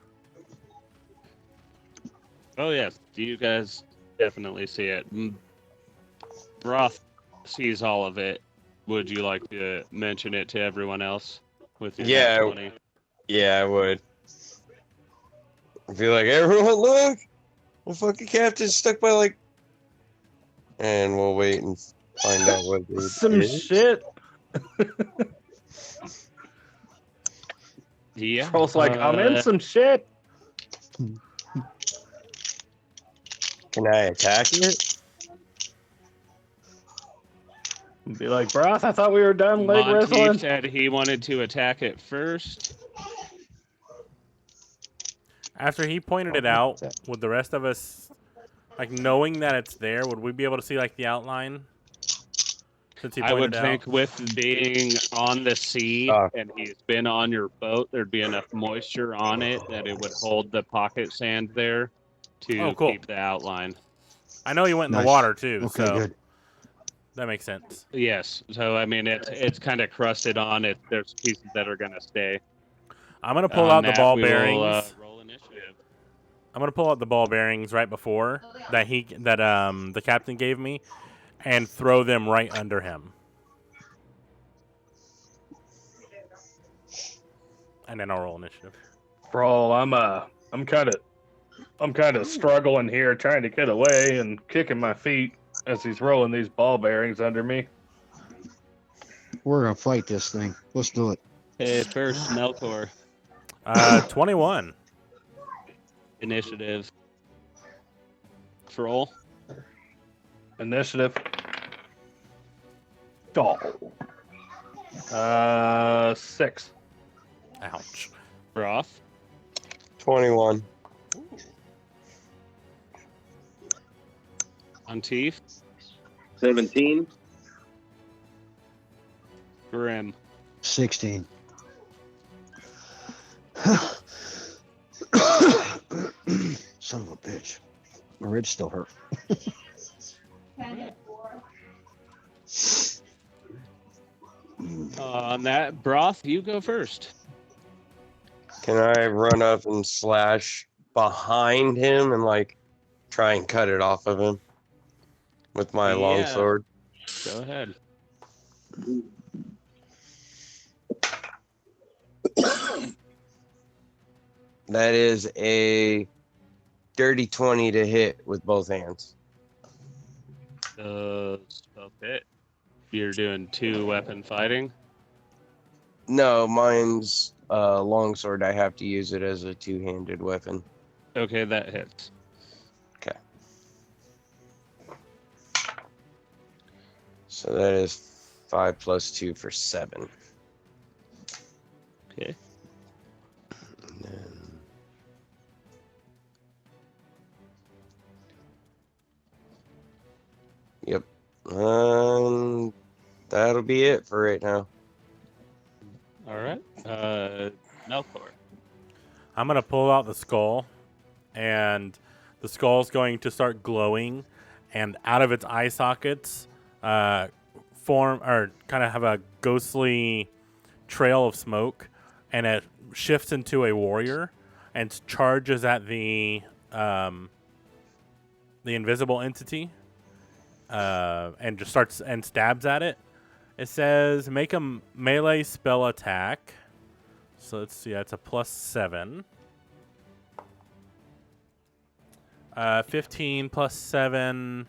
Oh, yes. You guys definitely see it. Broth sees all of it. Would you like to mention it to everyone else with your Yeah. nat 20? Yeah, I would. I'd be like, everyone, look! The fucking captain's stuck by like. And we'll wait and find out what it Some is. shit. Yeah. Troll's like, I'm in some shit. Can I attack it? Be like, Broth, I thought we were done leg Monteith wrestling. said he wanted to attack it first. After he pointed it out, would the rest of us, like knowing that it's there, would we be able to see like the outline? Since he I pointed would it out. think with being on the sea and he's been on your boat, there'd be enough moisture on it that it would hold the pocket sand there to Oh, cool. keep the outline. I know he went in Nice. the water too, Okay, so good. that makes sense. Yes. So I mean, it's kind of crusted on it. There's pieces that are gonna stay. I'm gonna pull On out the that, ball we will, bearings. roll initiative. I'm gonna pull out the ball bearings right before that the captain gave me, and throw them right under him. And then I'll roll initiative. Bro, I'm kind of struggling here, trying to get away and kicking my feet as he's rolling these ball bearings under me. We're going to fight this thing. Let's do it. Okay, first Melkor 21. initiative. Troll. Initiative. Oh. 6. Ouch. Broth. 21. Monteith. 17. Grim. 16. Son of a bitch. My ribs still hurt. On that, Broth, you go first. Can I run up and slash behind him and like try and cut it off of him with my Yeah. longsword? Go ahead. That is a dirty 20 to hit with both hands. Okay. You're doing 2-weapon fighting. No, mine's longsword. I have to use it as a two-handed weapon. Okay, that hits. Okay. So that is 5 plus 2 for 7. Okay. And then... Yep. That'll be it for right now. All right. Melkor. I'm gonna pull out the skull, and the skull's going to start glowing, and out of its eye sockets, form or kind of have a ghostly trail of smoke, and it shifts into a warrior and charges at the invisible entity, and just starts and stabs at it. It says make a melee spell attack. So let's see, that's a +7. 15 plus 7,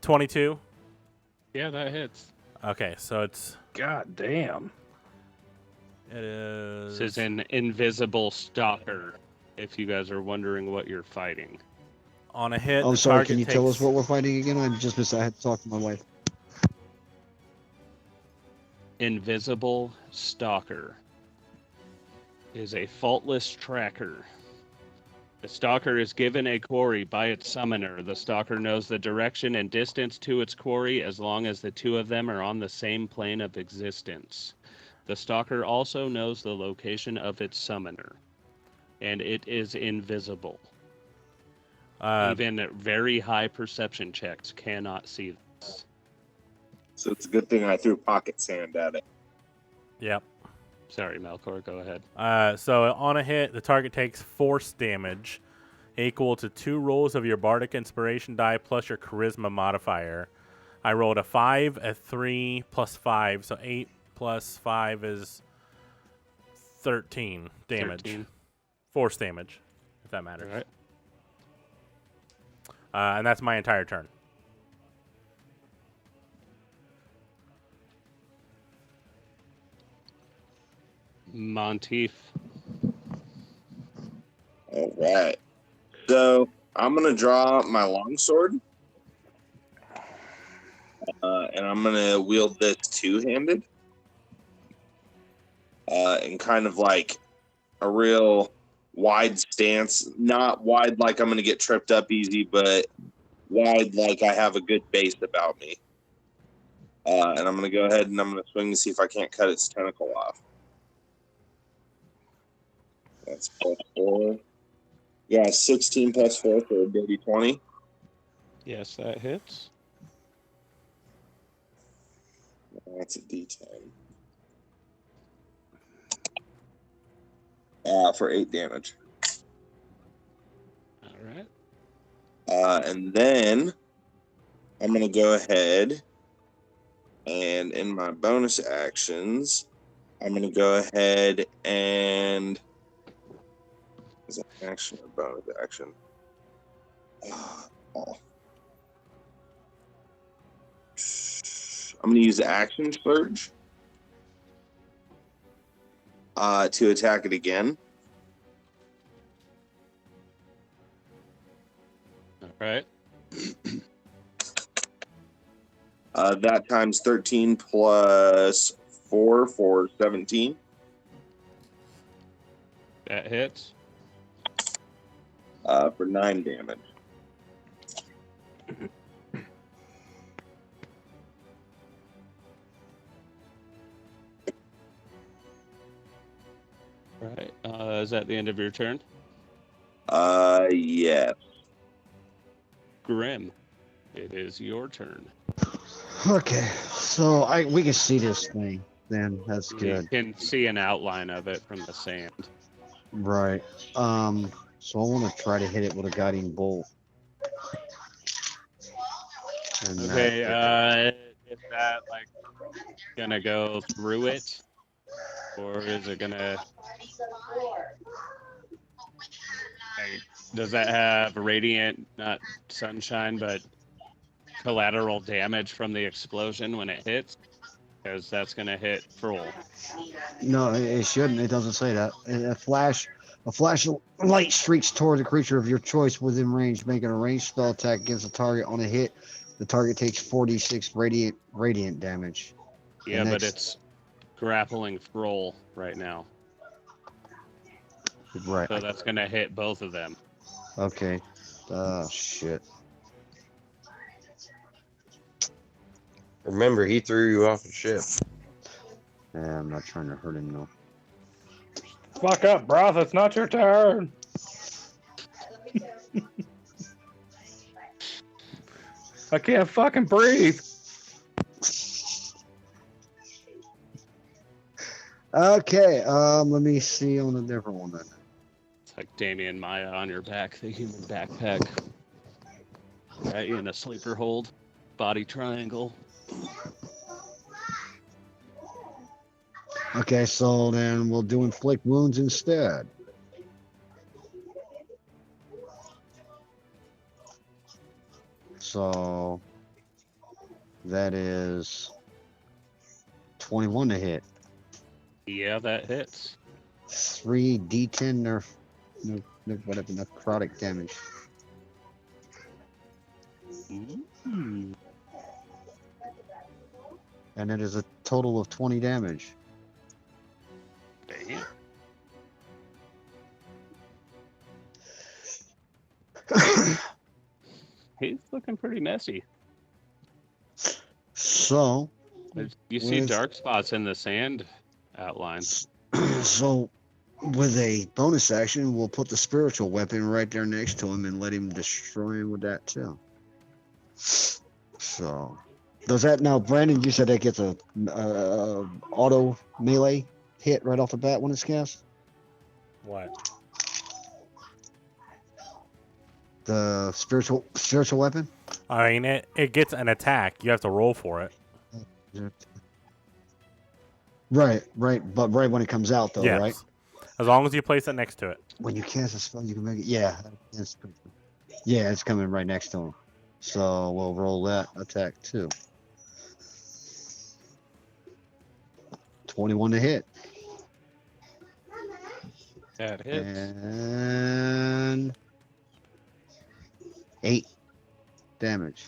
22. Yeah, that hits. Okay, so it God damn. is. This is an invisible stalker if you guys are wondering what you're fighting. On a hit, I'm the sorry, target can you takes... tell us what we're fighting again? I just missed. I had to talk to my wife. Invisible Stalker is a faultless tracker. The Stalker is given a quarry by its summoner. The Stalker knows the direction and distance to its quarry as long as the two of them are on the same plane of existence. The Stalker also knows the location of its summoner, and it is invisible. Even very high perception checks cannot see this. So it's a good thing I threw pocket sand at it. Yep. Sorry, Melkor, go ahead. So on a hit, the target takes force damage equal to 2 rolls of your Bardic Inspiration die plus your Charisma modifier. I rolled a 5, a 3, plus 5, so 8 plus 5 is 13 damage. 13. Force damage, if that matters. All right. And that's my entire turn. Monteith. All right. So I'm going to draw my longsword. And I'm going to wield this two-handed. And kind of like a real wide stance. Not wide like I'm going to get tripped up easy, but wide like I have a good base about me. And I'm going to go ahead and I'm going to swing to see if I can't cut its tentacle off. That's plus 4. Yeah, 16 plus 4 for a dirty 20. Yes, that hits. That's a D10. For 8 damage. All right. And then I'm going to go ahead and in my bonus actions, I'm going to go ahead and... Is that action or bonus action? Oh. I'm going to use the action surge to attack it again. All right. That times 13 plus 4 for 17. That hits. For 9 damage. All right. Is that the end of your turn? Yes. Grim, it is your turn. Okay, so we can see this thing. Then that's You good. can see an outline of it from the sand. Right. So I want to try to hit it with a guiding bolt. And Okay. Is that like gonna go through it, or is it gonna? Like, does that have radiant, not sunshine, but collateral damage from the explosion when it hits? Because that's gonna hit Frohl. No, it shouldn't. It doesn't say that. A flash of light streaks toward a creature of your choice within range, making a ranged spell attack against a target. On a hit, the target takes 46 radiant damage. Yeah, but it's grappling Frohl right now, Right. so that's gonna hit both of them. Okay. Oh shit. Remember, he threw you off the ship. Yeah, I'm not trying to hurt him though. Fuck up, Broth. It's not your turn. I can't fucking breathe. Okay. Let me see on a different one then. It's like Damien Maya on your back, the human backpack. Got you in a sleeper hold, body triangle. Okay, so then we'll do inflict wounds instead. So that is 21 to hit. Yeah, that hits. 3d10 whatever necrotic damage. Mm. And it is a total of 20 damage. Damn. He's looking pretty messy. So, You see with- dark spots in the sand outline. so with a bonus action, we'll put the spiritual weapon right there next to him and let him destroy him with that too. So, does that now, Brandon? You said that gets a auto melee hit right off the bat when it's cast. What? The spiritual weapon. I mean, it gets an attack. You have to roll for it. Right, but right when it comes out though, Yes. right? As long as you place it next to it. When you cast a spell, you can make it. Yeah, it's coming right next to him. So we'll roll that attack too. 21 to hit. That hits. And 8 damage.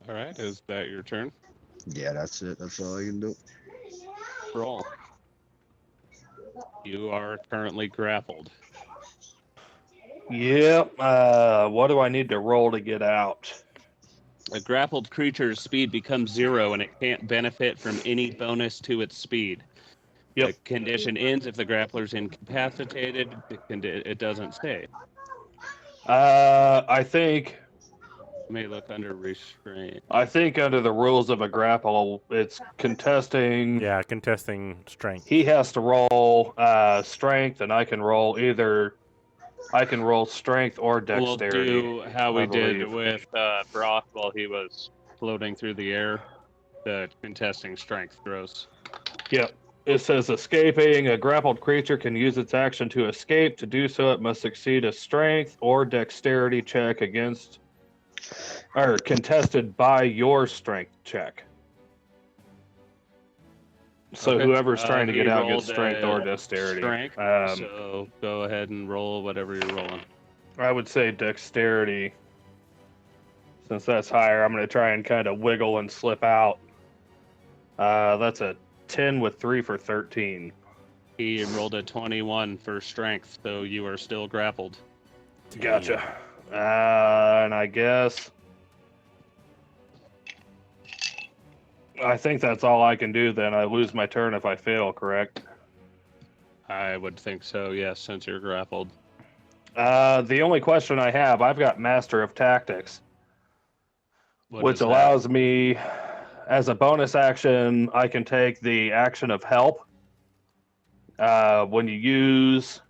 All right, is that your turn? Yeah, that's it. That's all I can do. Roll. You are currently grappled. Yep. What do I need to roll to get out? A grappled creature's speed becomes 0 and it can't benefit from any bonus to its speed. Yep. The condition ends if the grappler's incapacitated. It doesn't stay. I think May look under restraint. under the rules of a grapple, it's contesting. Yeah, contesting strength. He has to roll strength, and I can roll strength or dexterity. We'll do how we I did believe. with Brock while he was floating through the air. The contesting strength throws. Yep. It says escaping. A grappled creature can use its action to escape. To do so, it must succeed a strength or dexterity check against or contested by your strength check. So Okay. whoever's trying to He get out rolled gets strength a or dexterity. Strength. Um, So go ahead and roll whatever you're rolling. I would say dexterity. Since that's higher, I'm going to try and kind of wiggle and slip out. That's a 10 with 3 for 13. He rolled a 21 for strength, so you are still grappled. Gotcha. And I guess I think that's all I can do then. I lose my turn if I fail, correct? I would think so, yes, since you're grappled. The only question I have, I've got Master of Tactics, What which is that? allows me, as a bonus action, I can take the action of help. When you use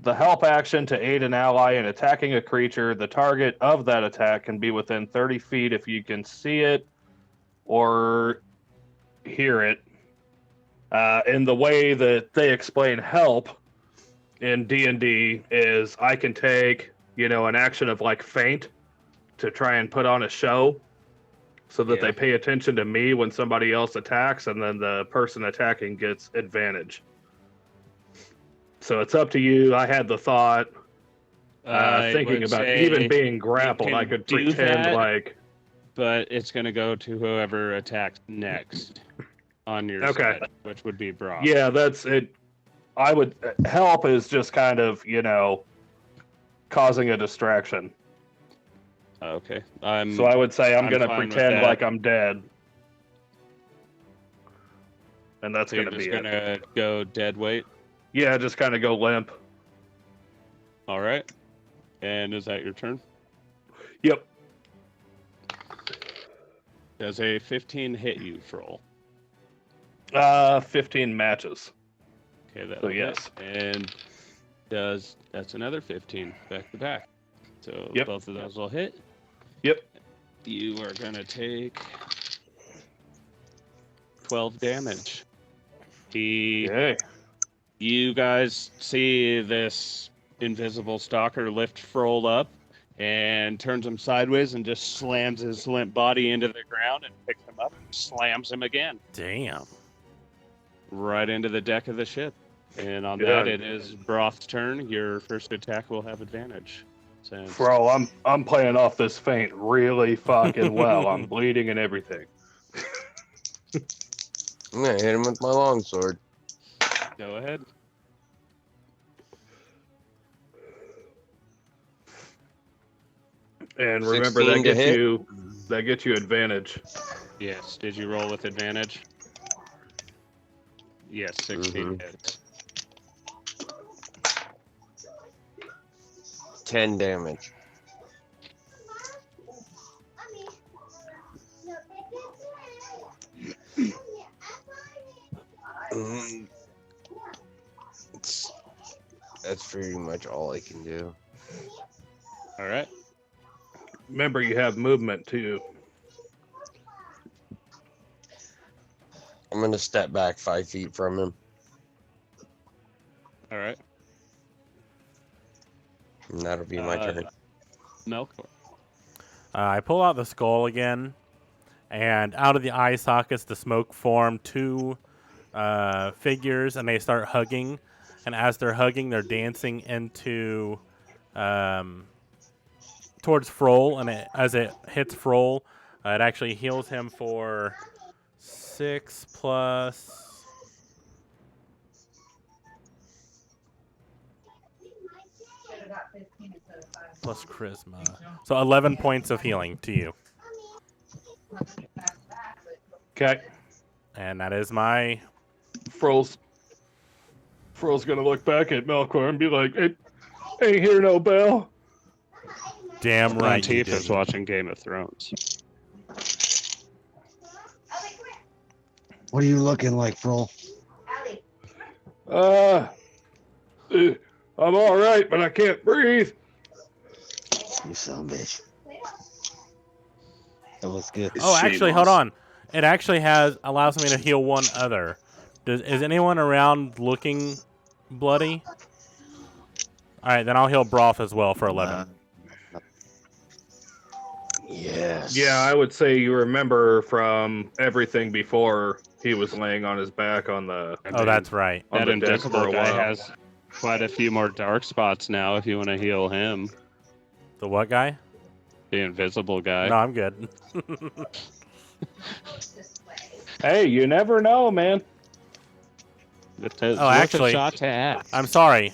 the help action to aid an ally in attacking a creature, the target of that attack can be within 30 feet if you can see it or hear it. And the way that they explain help in D&D is I can take, an action of like feint to try and put on a show so that Yeah. they pay attention to me when somebody else attacks, and then the person attacking gets advantage. So it's up to you. I had the thought, thinking would about say even being grappled, can I could do pretend that. like, But it's going to go to whoever attacks next on your Okay. side, which would be Brock. yeah, that's it. I would help is just kind of, causing a distraction. Okay. So I would say I'm I'm going to fine with pretend that. like I'm dead. And that's So you're going to just be going it. to go dead weight. Yeah, just kind of go limp. All right. And is that your turn? Yep. Does a 15 hit you, Troll? 15 matches. Okay, that So yes. And that's another 15 back to back. So Yep. both of those will hit. Yep. You are going to take 12 damage. Yay. You guys see this invisible stalker lift Froll up. and turns him sideways and just slams his limp body into the ground and picks him up and slams him again. Damn. Right into the deck of the ship. And on Yeah. that, it is Broth's turn. Your first attack will have advantage. Since Bro, I'm playing off this feint really fucking well. I'm bleeding and everything. I'm gonna hit him with my longsword. Go ahead. And remember 16 to hit? that gets you advantage. Yes. Did you roll with advantage? Yes, 16 Mhm. hits. 10 damage. Mm. That's pretty much all I can do. All right. Remember, you have movement too. I'm gonna step back 5 feet from him. All right. And that'll be my turn. Melkor. I pull out the skull again, and out of the eye sockets, the smoke form two figures, and they start hugging. And as they're hugging, they're dancing into towards Froll, and as it hits Froll, it actually heals him for 6 plus. Plus charisma. So 11 points of healing to you. Okay. And that is my... Froll's gonna look back at Melkor and be like, "Hey, ain't hear no bell." Damn right you Monteith is didn't. watching Game of Thrones. What are you looking like, Fro? I'm all right, but I can't breathe. You son of a bitch. That was good. Oh, actually, hold on. It actually allows me to heal one other. Is anyone around looking bloody? All right, then I'll heal Broth as well for 11. Yes. Yeah, I would say you remember from everything before he was laying on his back on the. Oh, that's right. on That the deck for invisible a guy while. has quite a few more dark spots now if you want to heal him. The what guy? The invisible guy. No, I'm good. Hey, you never know, man. It's Oh, worth actually, a shot to ask. I'm sorry.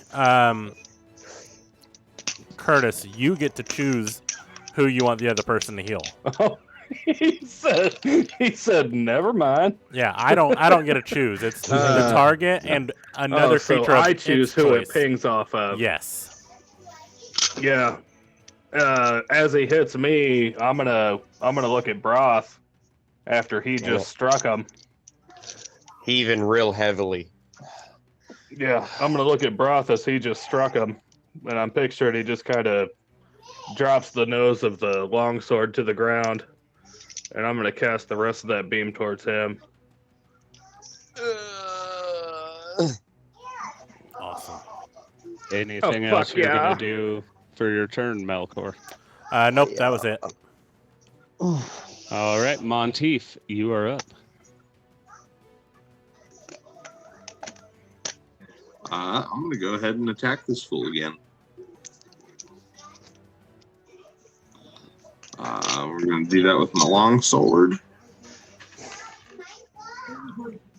Curtis, you get to choose who you want the other person to heal. Oh, he said, never mind. Yeah, I don't get to choose. It's the target and another so creature of I choose its who choice. it pings off of. Yes. Yeah. As he hits me, I'm gonna look at Broth after he just struck him. Heaving real heavily. Yeah, I'm gonna look at Broth as he just struck him, and I'm picturing he just kind of drops the nose of the longsword to the ground, and I'm gonna cast the rest of that beam towards him. Awesome. Anything Oh, else fuck you're yeah. going to do for your turn, Melkor? Nope, that was it. All right, Monteith, you are up. I'm going to go ahead and attack this fool again. We're going to do that with my long sword.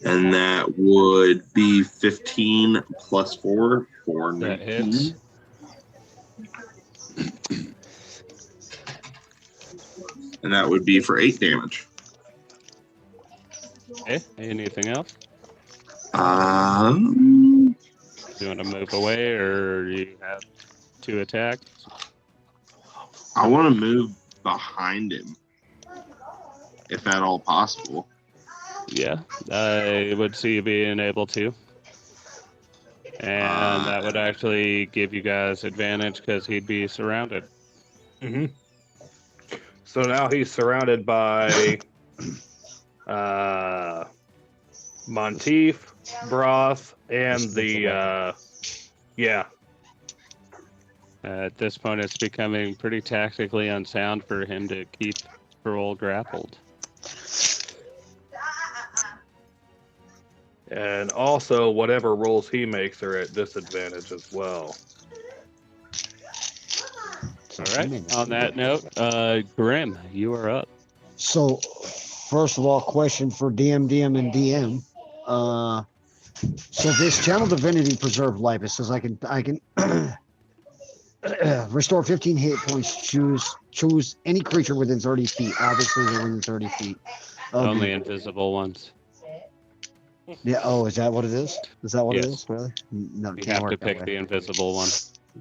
And that would be 15 plus 4 for That 19. hits. And that would be for 8 damage. Okay, anything else? Um, Do you want to move away, or do you have 2 attacks? I want to move behind him, if at all possible. Yeah, I would see you being able to. And that would actually give you guys advantage because he'd be surrounded. Mm-hmm. So now he's surrounded by Monteith, Broth, and the yeah. At this point, it's becoming pretty tactically unsound for him to keep Pearl grappled. And also, whatever rolls he makes are at disadvantage as well. So All right. On that note, Grim, you are up. So, first of all, question for DM, and DM. So this channel divinity preserve life. It says I can restore 15 hit points. Choose any creature within 30 feet. Obviously, they're within 30 feet. Only invisible ones. Yeah. Oh, is that what it is? Is that what it Yes. is? Really? No, it You can't have to work that pick way. the invisible one.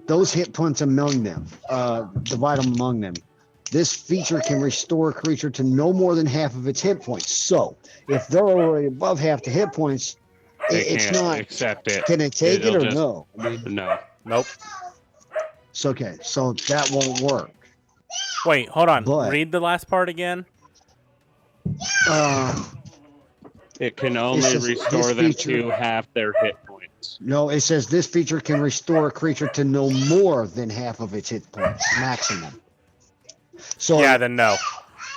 Those hit points among them. Divide them among them. This feature can restore a creature to no more than half of its hit points. So, if they're already above half the hit points, They it's can't not. accept it. Can they take it It'll or just- no? I mean, No. Nope. it's okay. So that won't work. Wait, hold on. But- Read the last part again. It can only says restore this them feature- to half their hit points. No, it says this feature can restore a creature to no more than half of its hit points maximum. So Yeah, then no.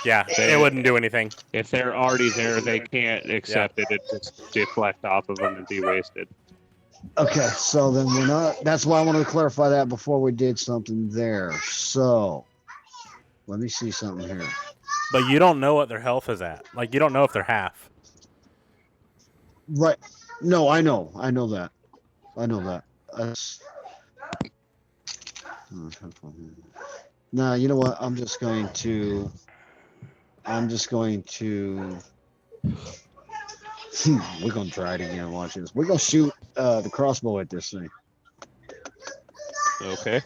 Yeah, They- it wouldn't do anything. If they're already there, they can't accept it. It just deflect off of them and be wasted. okay, so then we're not. That's why I wanted to clarify that before we did something there. So let me see something here. But you don't know what their health is at. Like, you don't know if they're half. Right? No, I know that. I know that. That's... Nah, you know what? I'm just going to. We're gonna try it again. Watch this. We're gonna shoot the crossbow at this thing. Okay.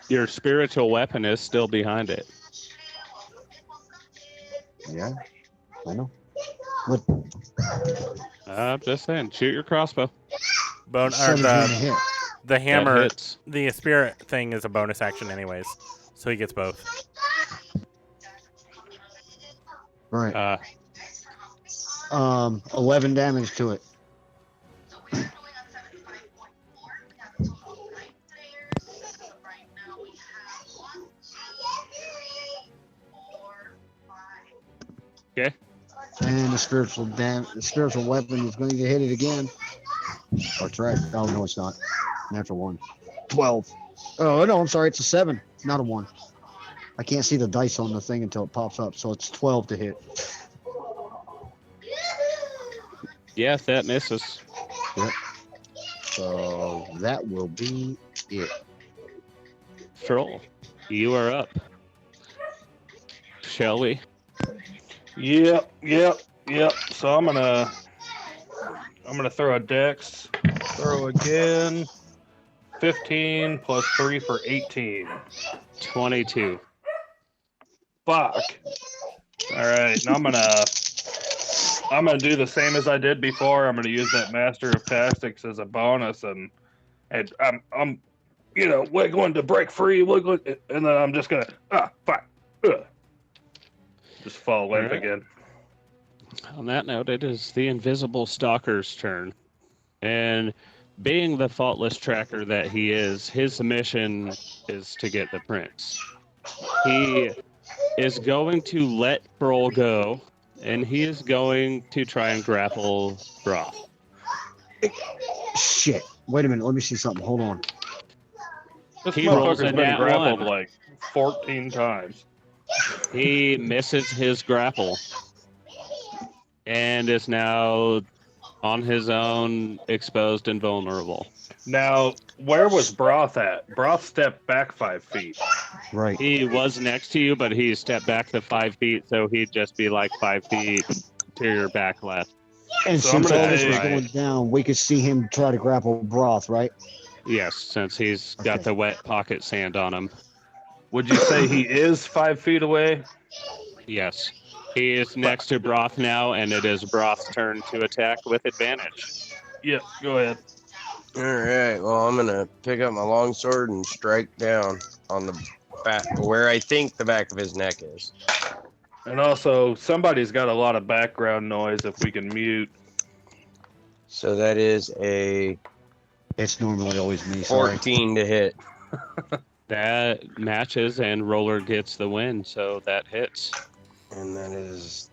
Your spiritual weapon is still behind it. Yeah, I know. What? I'm just saying, shoot your crossbow. Or 17 to hit. the That hammer, hits. the spirit thing is a bonus action anyways. So he gets both. Right. 11 11 damage to it. Okay. And the spiritual weapon is going to hit it again. Or try. Oh no, it's not. Natural one. 12. Oh no, I'm sorry. It's a 7, not a 1. I can't see the dice on the thing until it pops up, so it's 12 to hit. Yeah, that misses. So that will be it. Troll, you are up. Shall we? Yep. So I'm gonna throw a dex. Throw again. 15 plus 3 for 18. 22. Fuck. All right, now I'm gonna do the same as I did before. I'm gonna use that Master of Tactics as a bonus, and I'm wiggling to break free, wiggling, and then I'm just gonna fuck, just fall limp All right. again. On that note, it is the invisible stalker's turn. And being the faultless tracker that he is, his mission is to get the prince. He is going to let Pearl go, and he is going to try and grapple Broth. Shit. Wait a minute. Let me see something. Hold on. This He rolls motherfucker's a been nat grappled one. like 14 times. He misses his grapple and is now on his own, exposed and vulnerable. Now, where was Broth at? Broth stepped back 5 feet. Right. He was next to you, but he stepped back to 5 feet, so he'd just be like 5 feet to your back left. And So I'm since gonna all this was take- going down, we could see him try to grapple Broth, right? Yes, since he's got Okay. the wet pocket sand on him. Would you say he is 5 feet away? Yes. He is next to Broth now, and it is Broth's turn to attack with advantage. Yep, go ahead. All right. Well, I'm gonna pick up my longsword and strike down on the back where I think the back of his neck is. And also, somebody's got a lot of background noise if we can mute. So that is a It's normally always me. Sorry. 14 to hit. That matches, and Roller gets the win, so that hits. And that is,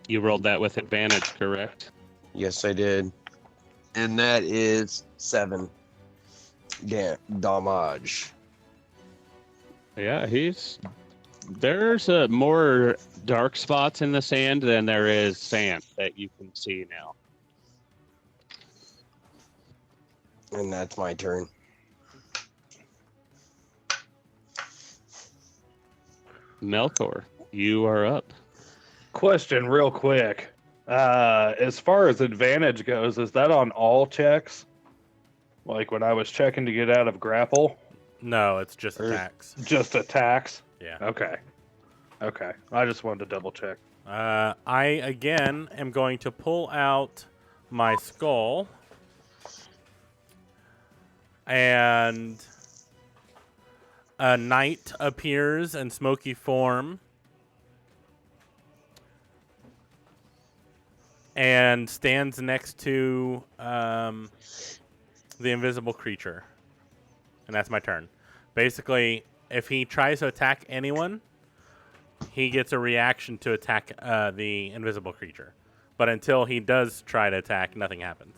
You rolled that with advantage, correct? yes, I did. And that is 7 damage. Yeah, there's more dark spots in the sand than there is sand that you can see now. And that's my turn. Melkor, you are up. Question real quick. As far as advantage goes, is that on all checks? Like when I was checking to get out of grapple? No, it's just Or- attacks. Just attacks? Yeah. Okay. Okay. I just wanted to double check. I again am going to pull out my skull, and a knight appears in smoky form and stands next to the invisible creature, and that's my turn. Basically, if he tries to attack anyone, he gets a reaction to attack the invisible creature. But until he does try to attack, nothing happens.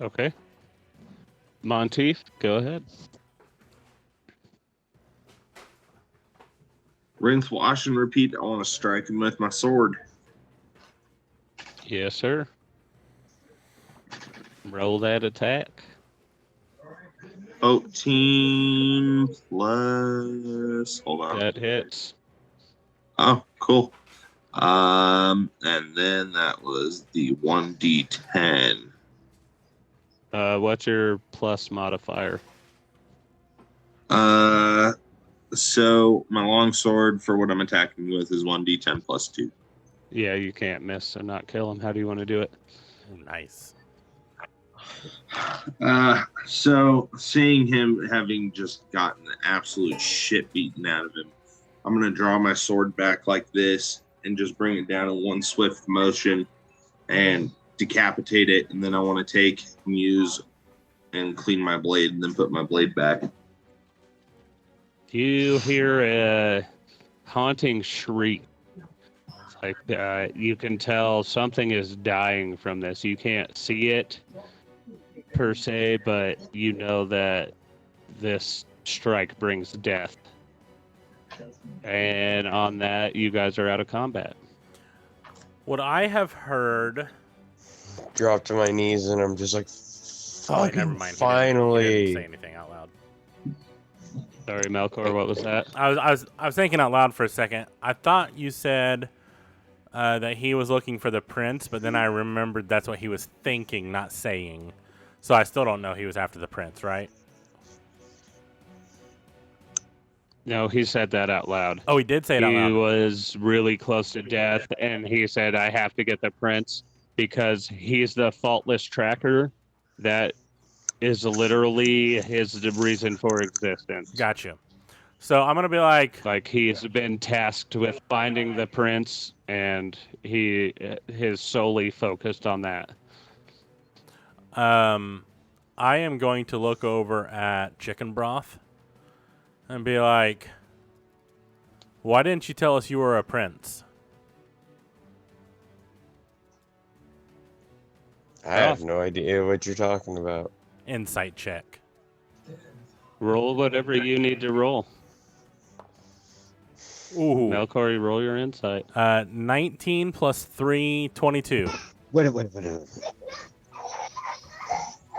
Okay. Monteith, go ahead. Rinse, wash, and repeat. I want to strike him with my sword. Yes, sir. Roll that attack. 14 plus. Hold on. That hits. Oh, cool. And then that was the 1d10. What's your plus modifier? So my long sword for what I'm attacking with is 1d10 plus 2. Yeah, you can't miss, so not kill him. How do you want to do it? Ooh, nice. So seeing him having just gotten the absolute shit beaten out of him, I'm gonna draw my sword back like this and just bring it down in one swift motion and decapitate it, and then I want to take and use and clean my blade and then put my blade back. You hear a haunting shriek. Like you can tell something is dying from this. You can't see it per se, but you know that this strike brings death. And on that, you guys are out of combat. What I have heard. Drop to my knees, and I'm just like, Oh, wait, fucking never mind. He finally. didn't say anything out loud. Sorry, Melkor, what was that? I was thinking out loud for a second. I thought you said that he was looking for the prince, but then I remembered that's what he was thinking, not saying. So I still don't know he was after the prince, right? No, he said that out loud. Oh, he did say it out He loud. was really close to death, and he said, I have to get the prince because he's the faultless tracker that is literally the reason for existence. Got you. So I'm gonna be like, He's been tasked with finding the prince, and he is solely focused on that. I am going to look over at Chicken Broth and be like, why didn't you tell us you were a prince? I have no idea what you're talking about. Insight check. Roll whatever you need to roll. Ooh. Melkor, roll your insight. 19 plus 3, 22. Wait a minute.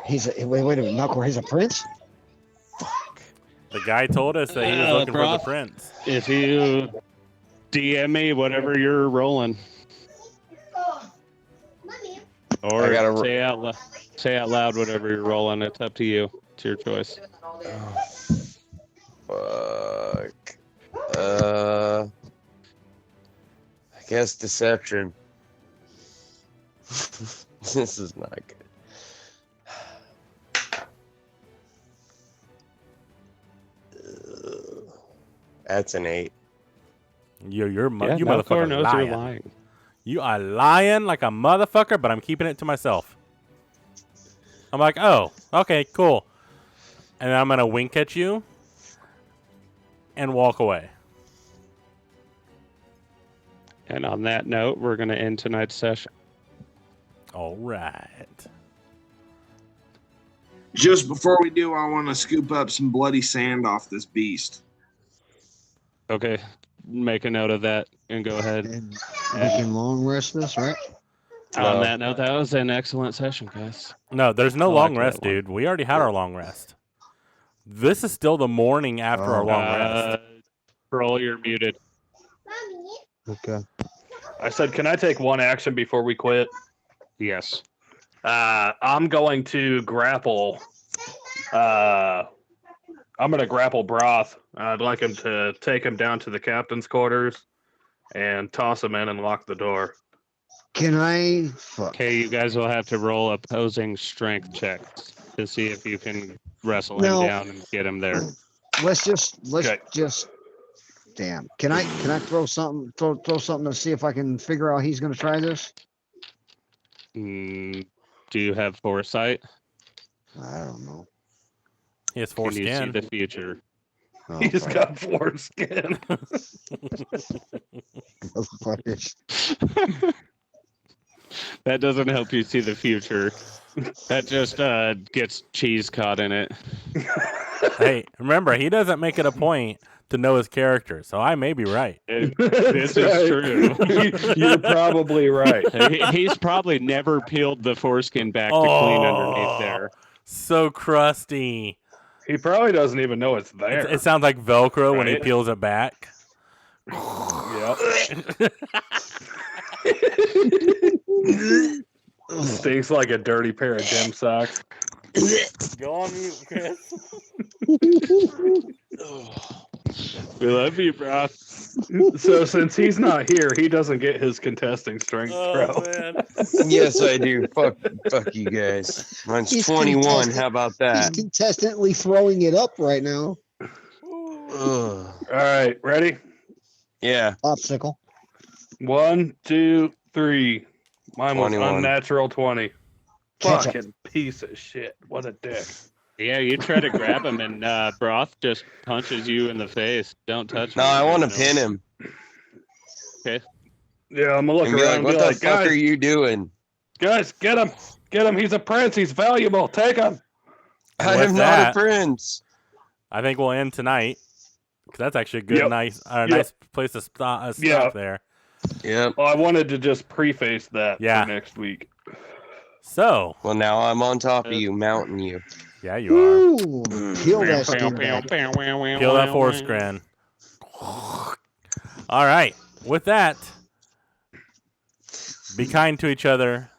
Wait a minute, Melkor, he's a prince? The guy told us that he was looking for the prince. If you DM me whatever you're rolling. Or I gotta say out loud whatever you're rolling. It's up to you. It's your choice. Fuck. I guess deception. This is not good. That's an 8. You Melkor motherfucker knows lying. you're lying. You are lying like a motherfucker, but I'm keeping it to myself. I'm like, oh, okay, cool. And I'm going to wink at you and walk away. And on that note, we're going to end tonight's session. All right. Just before we do, I want to scoop up some bloody sand off this beast. Okay, make a note of that and go ahead. And we can long rest this, right? On that note, that was an excellent session, guys. No, there's no I long like that rest, one. dude. We already had our long rest. This is still the morning after our long rest. Troll, you're muted. Okay. I said, can I take one action before we quit? Yes. I'm going to grapple. I'm going to grapple Broth. I'd like him to take him down to the captain's quarters and toss him in and lock the door. Can I? Fuck. Okay, you guys will have to roll opposing strength checks to see if you can wrestle No. him down and get him there. Let's just. Okay. Damn. Can I throw something? Throw something to see if I can figure out he's gonna try this. Do you have foresight? I don't know. He has Can you see foreskin. the future? Oh, He's fuck. got foreskin. Motherfuckers. That doesn't help you see the future. That just gets cheese caught in it. Hey, remember, he doesn't make it a point to know his character, so I may be right. This is true. You're probably right. He's probably never peeled the foreskin back to clean underneath there. So crusty. He probably doesn't even know it's there. It sounds like Velcro when he Right. peels it back. Yep. Stinks like a dirty pair of gym socks. Go on mute, Chris. We love you, bro. So since he's not here, he doesn't get his contesting strength throw. Man. Yes, I do. Fuck you guys. Mine's He's 21. contestant. How about He's that? contestantly throwing it up right now. Ugh. All right, ready? Yeah. Popsicle. 1, 2, 3. Mine was 21. unnatural 20. Catch up. Fucking piece of shit. What a dick. Yeah, you try to grab him and Broth just punches you in the face. Don't touch him. No, I want to No. pin him Yeah, I'm gonna look and be around like, and "What be the like, fuck guys, are you doing?" guys, get him. Get him. He's a prince. He's valuable. Take him. And I with am that- not a prince. I think we'll end tonight. 'Cause that's actually a good, Yep. nice place to stop Yeah. there. Yep. Well, I wanted to just preface that Yeah. for next week. So, Well, now I'm on top of you, mounting you. yeah, you are. Ooh, peel that Pew, skin pew, back. pew, pew, pew, Peel that pew, foreskin. All right. With that, be kind to each other.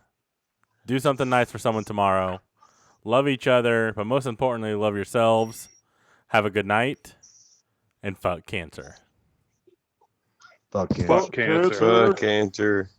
Do something nice for someone tomorrow. Love each other, but most importantly, love yourselves. Have a good night. And fuck cancer. Fuck yeah. Fuck cancer. Fuck, Cantor.